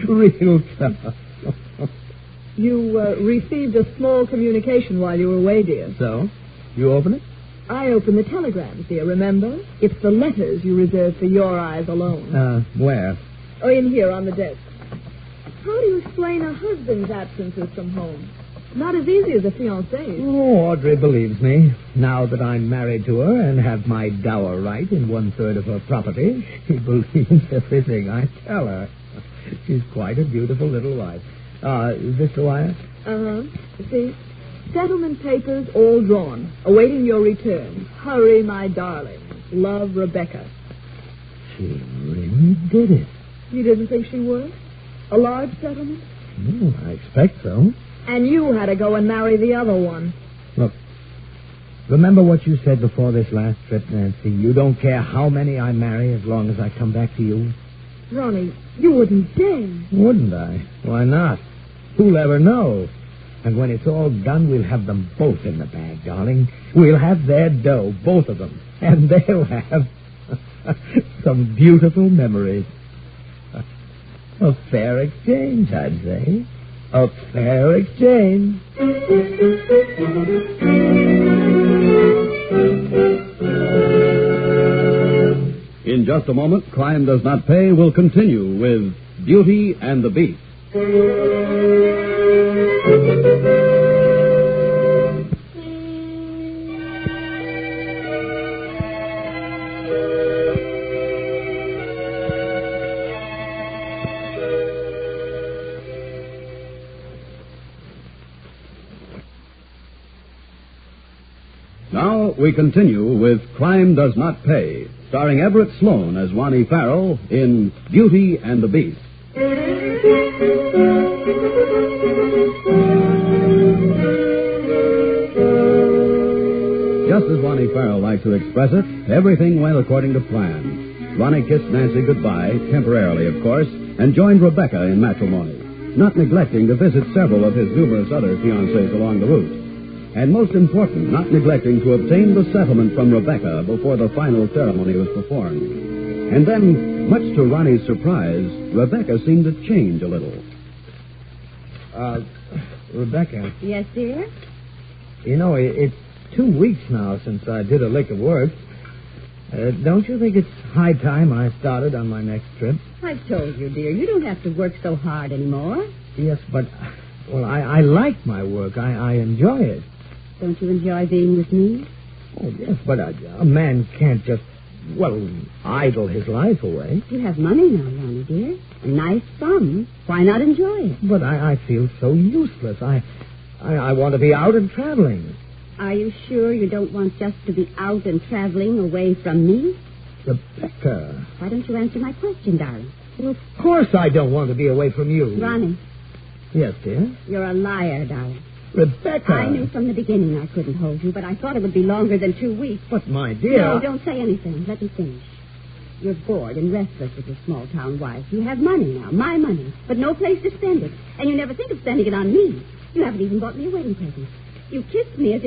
Real tough. You received a small communication while you were away, dear. So? You open it? I opened the telegrams, dear, remember? It's the letters you reserved for your eyes alone. Where? Oh, in here on the desk. How do you explain a husband's absences from home? Not as easy as a fiancé's. Oh, Audrey believes me. Now that I'm married to her and have my dower right in 1/3 of her property, she believes everything I tell her. She's quite a beautiful little wife. Is this the wire? Uh-huh. See? Settlement papers all drawn, awaiting your return. Hurry, my darling. Love, Rebecca. She really did it. You didn't think she would? A large settlement? I expect so. And you had to go and marry the other one. Look, Remember what you said before this last trip, Nancy? You don't care how many I marry as long as I come back to you? Ronnie, you wouldn't dare. Wouldn't I? Why not? Who'll ever know? And when it's all done, we'll have them both in the bag, darling. We'll have their dough, both of them. And they'll have some beautiful memories. A fair exchange, I'd say. A fair exchange. In just a moment, Crime Does Not Pay will continue with Beauty and the Beast. Now we continue with Crime Does Not Pay, starring Everett Sloane as Ronnie Farrell in Beauty and the Beast. Just as Ronnie Farrell liked to express it, everything went according to plan. Ronnie kissed Nancy goodbye, temporarily, of course, and joined Rebecca in matrimony, not neglecting to visit several of his numerous other fiancées along the route. And most important, not neglecting to obtain the settlement from Rebecca before the final ceremony was performed. And then, much to Ronnie's surprise, Rebecca seemed to change a little. Rebecca. Yes, dear? You know, it's 2 weeks now since I did a lick of work. Don't you think it's high time I started on my next trip? I've told you, dear, you don't have to work so hard anymore. Yes, but, well, I like my work. I enjoy it. Don't you enjoy being with me? Oh, yes, but a man can't just, idle his life away. You have money now, Ronnie, dear. A nice sum. Why not enjoy it? But I feel so useless. I want to be out and traveling. Are you sure you don't want just to be out and traveling away from me? Rebecca. Why don't you answer my question, darling? Well, of course I don't want to be away from you. Ronnie. Yes, dear? You're a liar, darling. Rebecca. I knew from the beginning I couldn't hold you, but I thought it would be longer than 2 weeks. But, my dear... No, don't say anything. Let me finish. You're bored and restless with your small-town wife. You have money now, my money, but no place to spend it. And you never think of spending it on me. You haven't even bought me a wedding present. You kissed me as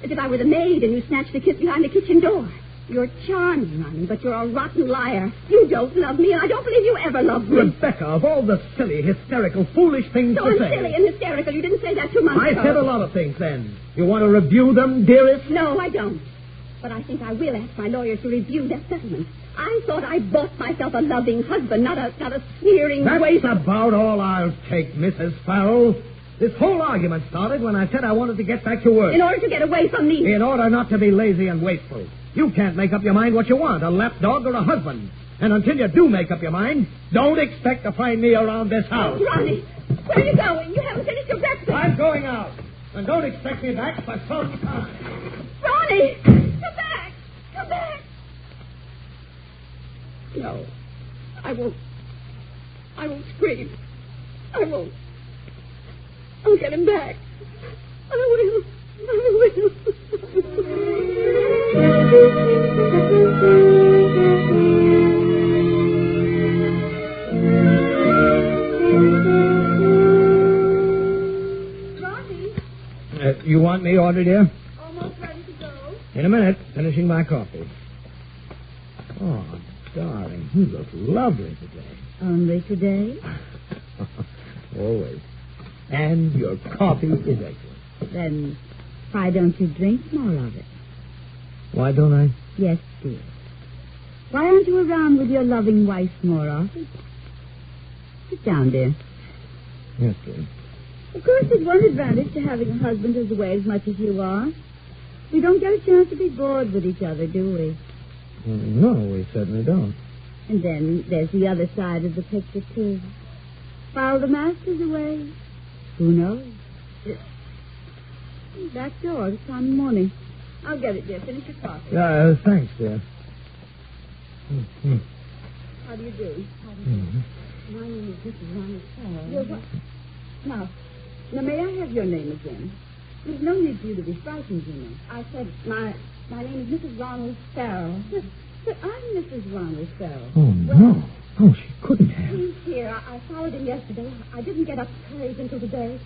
if I were the maid, and you snatched the kiss behind the kitchen door. You're charming, Ronnie, but you're a rotten liar. You don't love me, and I don't believe you ever loved me. Rebecca, of all the silly, hysterical, foolish things so to say... So silly and hysterical. You didn't say that 2 months ago. I said a lot of things then. You want to review them, dearest? No, I don't. But I think I will ask my lawyers to review that settlement. I thought I bought myself a loving husband, not a sneering waste. That's about all I'll take, Mrs. Farrell. This whole argument started when I said I wanted to get back to work. In order to get away from me. In order not to be lazy and wasteful. You can't make up your mind what you want, a lapdog or a husband. And until you do make up your mind, don't expect to find me around this house. Ronnie, where are you going? You haven't finished your breakfast. I'm going out. And don't expect me back for some time. Ronnie, come back. Come back. No, I won't. I won't scream. I won't. I'll get him back. I will. I will. Ronnie? You want me, Audrey, dear? Almost ready to go. In a minute. Finishing my coffee. Oh, darling, you look lovely today. Only today? Always. And your coffee is excellent. Then why don't you drink more of it? Why don't I? Yes, dear. Why aren't you around with your loving wife more often? Sit down, dear. Yes, dear. Of course, there's one advantage to having a husband who's away as much as you are. We don't get a chance to be bored with each other, do we? No, we certainly don't. And then there's the other side of the picture, too. While the master's away, who knows? Back door, it's time in the morning. I'll get it, dear. Finish your coffee. Thanks, dear. Mm-hmm. How do you do? Mm-hmm. My name is Mrs. Ronnie Farrell. Now, may I have your name again? There's no need for you to be frightened, you know. I said my name is Mrs. Ronald Farrell. But I'm Mrs. Ronald Farrell. Oh, no. Oh, she couldn't have. He's here. I followed him yesterday. I didn't get up the courage until today.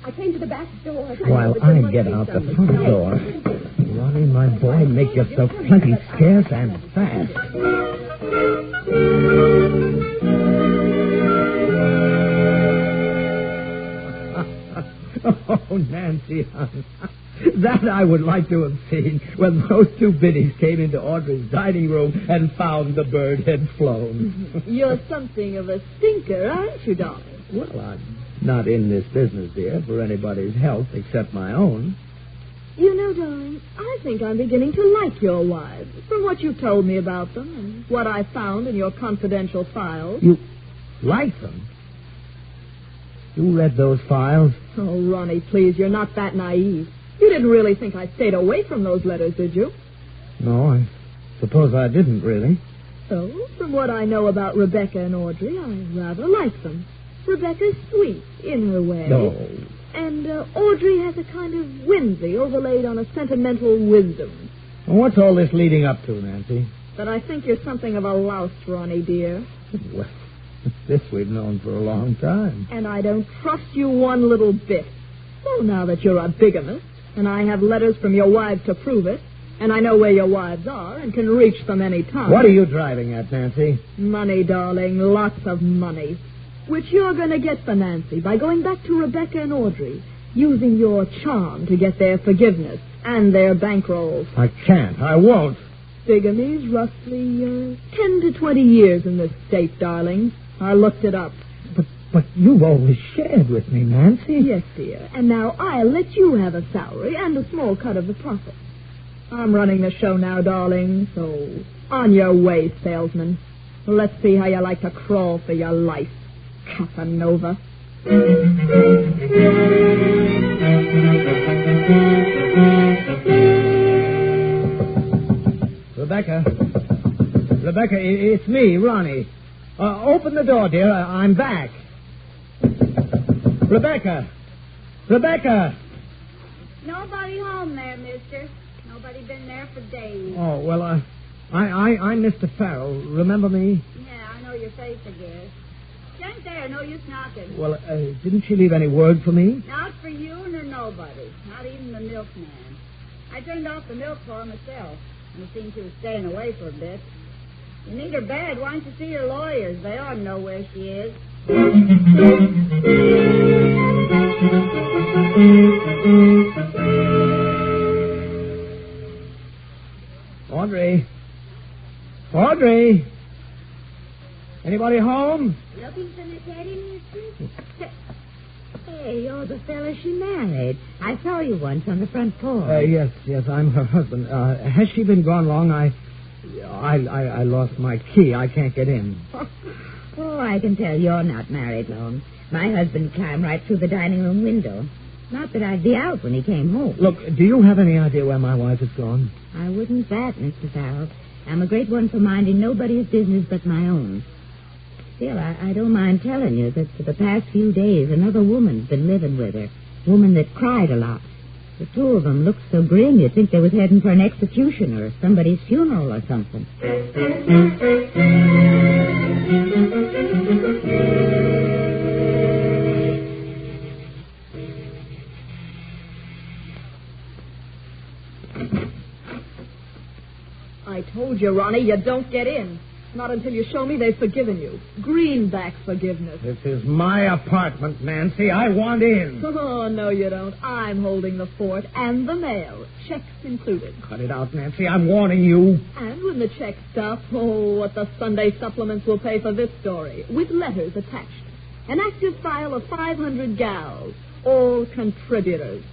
I came to the back door. While I get out the front door. Ronnie, my boy, make yourself plenty scarce and fast. Oh, Nancy, hon. That I would like to have seen when those two biddies came into Audrey's dining room and found the bird had flown. You're something of a stinker, aren't you, darling? Well, I'm not in this business, dear, for anybody's health except my own. You know, darling, I think I'm beginning to like your wives from what you've told me about them and what I found in your confidential files. You like them? You read those files? Oh, Ronnie, please, you're not that naive. You didn't really think I stayed away from those letters, did you? No, I suppose I didn't, really. So, from what I know about Rebecca and Audrey, I rather like them. Rebecca's sweet in her way. No. And Audrey has a kind of whimsy overlaid on a sentimental wisdom. Well, what's all this leading up to, Nancy? But I think you're something of a louse, Ronnie, dear. Well, this we've known for a long time. And I don't trust you one little bit. So now that you're a bigamist, and I have letters from your wives to prove it, and I know where your wives are and can reach them any time. What are you driving at, Nancy? Money, darling, lots of money. Which you're going to get for Nancy by going back to Rebecca and Audrey, using your charm to get their forgiveness and their bankrolls. I can't. I won't. Bigamy's roughly 10 to 20 years in this state, darling. I looked it up. But you've always shared with me, Nancy. Yes, dear. And now I'll let you have a salary and a small cut of the profit. I'm running the show now, darling, so on your way, salesman. Let's see how you like to crawl for your life, Casanova. Rebecca, it's me, Ronnie. Open the door, dear. I'm back. Rebecca! Nobody home there, mister. Nobody been there for days. Oh, well, I'm Mr. Farrell. Remember me? Yeah, I know your face, I guess. She ain't there. No use knocking. Well, didn't she leave any word for me? Not for you nor nobody. Not even the milkman. I turned off the milk for her myself. And it seemed she was staying away for a bit. You need her bad. Why don't you see her lawyers? They ought to know where she is. Audrey! Anybody home? Looking for Miss Eddie, mister? Hey, you're the fella she married. I saw you once on the front porch. Yes, I'm her husband. Has she been gone long? I lost my key. I can't get in. Oh, I can tell you're not married long. My husband climbed right through the dining room window. Not that I'd be out when he came home. Look, do you have any idea where my wife has gone? I wouldn't bet, Mr. Farrell. I'm a great one for minding nobody's business but my own. Still, I don't mind telling you that for the past few days another woman's been living with her. Woman that cried a lot. The two of them looked so grim you'd think they was heading for an execution or somebody's funeral or something. I told you, Ronnie, you don't get in. Not until you show me they've forgiven you. Greenback forgiveness. This is my apartment, Nancy. I want in. Oh, no, you don't. I'm holding the fort and the mail. Checks included. Cut it out, Nancy. I'm warning you. And when the checks stop, what the Sunday supplements will pay for this story. With letters attached. An active file of 500 gals. All contributors.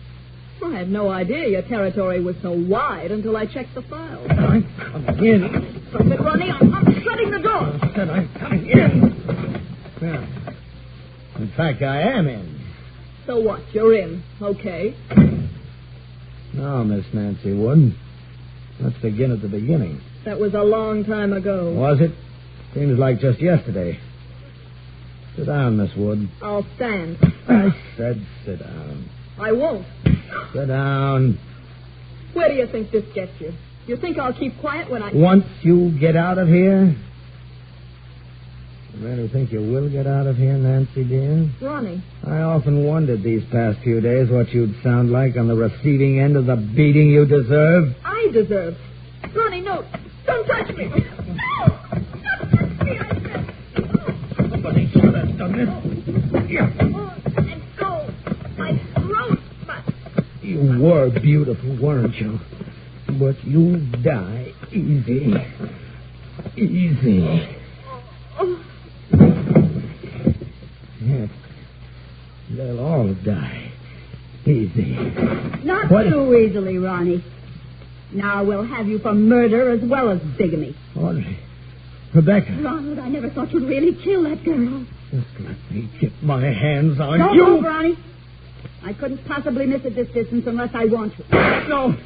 I had no idea your territory was so wide until I checked the file. I'm coming in. Stop it, Ronnie. I'm shutting the door. I said I'm coming in. Yeah. In fact, I am in. So what? You're in. Okay. Now, Miss Nancy Wood, let's begin at the beginning. That was a long time ago. Was it? Seems like just yesterday. Sit down, Miss Wood. I'll stand. I said sit down. I won't. Sit down. Where do you think this gets you? You think I'll keep quiet when I... Once you get out of here? You really think you will get out of here, Nancy, dear? Ronnie. I often wondered these past few days what you'd sound like on the receiving end of the beating you deserve. I deserve. Ronnie, no. Don't touch me. No! Don't touch me, I said. Somebody saw that, doesn't it? Yeah. Oh, and go. My throat, but... You were beautiful, weren't you? But you die easy. Easy. Oh. Yes. They'll all die. Easy. Not What? too easily, Ronnie. Now we'll have you for murder as well as bigamy. Audrey. Rebecca. Ronald, I never thought you'd really kill that girl. Just let me get my hands on Don't you. move, Ronnie. I couldn't possibly miss at this distance unless I want to.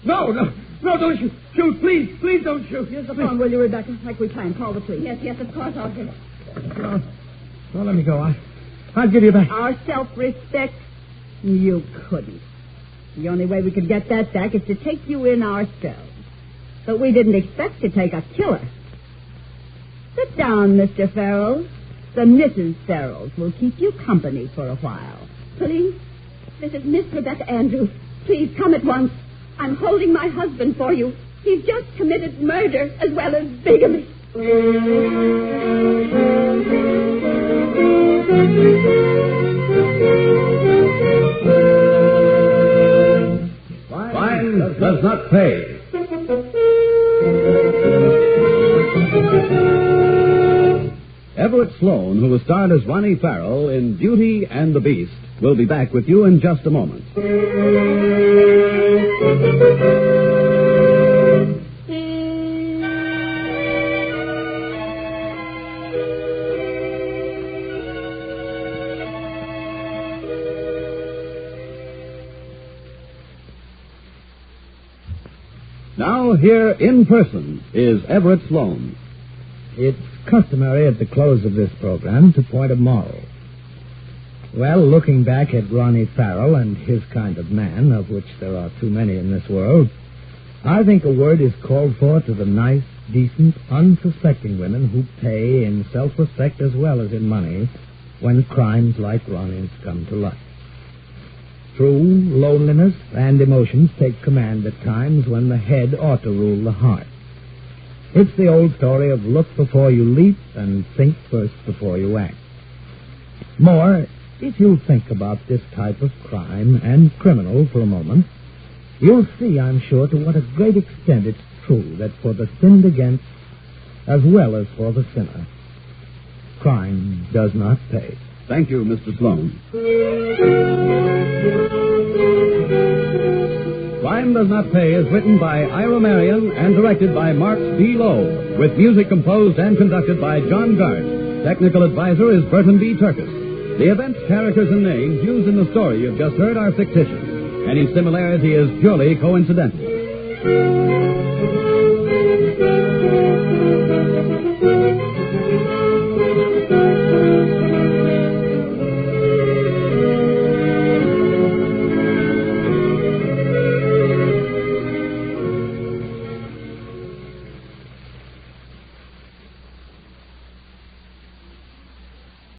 No, don't shoot. Shoot, please don't shoot. Use the phone, will you, Rebecca? Like we planned. Call the police. Yes, of course I'll do it. No, let me go. I'll give you back. Our self-respect? You couldn't. The only way we could get that back is to take you in ourselves. But we didn't expect to take a killer. Sit down, Mr. Farrell. The Mrs. Farrells will keep you company for a while. Please? This is Miss Rebecca Andrews. Please come at once. I'm holding my husband for you. He's just committed murder as well as bigamy. Fine does not pay. Everett Sloan, who was starred as Ronnie Farrell in Beauty and the Beast, will be back with you in just a moment. Now, here in person is Everett Sloan. It's customary at the close of this program to point a moral. Well, looking back at Ronnie Farrell and his kind of man, of which there are too many in this world, I think a word is called for to the nice, decent, unsuspecting women who pay in self-respect as well as in money when crimes like Ronnie's come to light. True, loneliness and emotions take command at times when the head ought to rule the heart. It's the old story of look before you leap and think first before you act. More, if you'll think about this type of crime and criminal for a moment, you'll see, I'm sure, to what a great extent it's true that for the sinned against, as well as for the sinner, crime does not pay. Thank you, Mr. Sloan. Crime Does Not Pay is written by Ira Marion and directed by Mark B. Lowe, with music composed and conducted by John Gart. Technical advisor is Burton B. Turkis. The events, characters, and names used in the story you've just heard are fictitious. Any similarity is purely coincidental.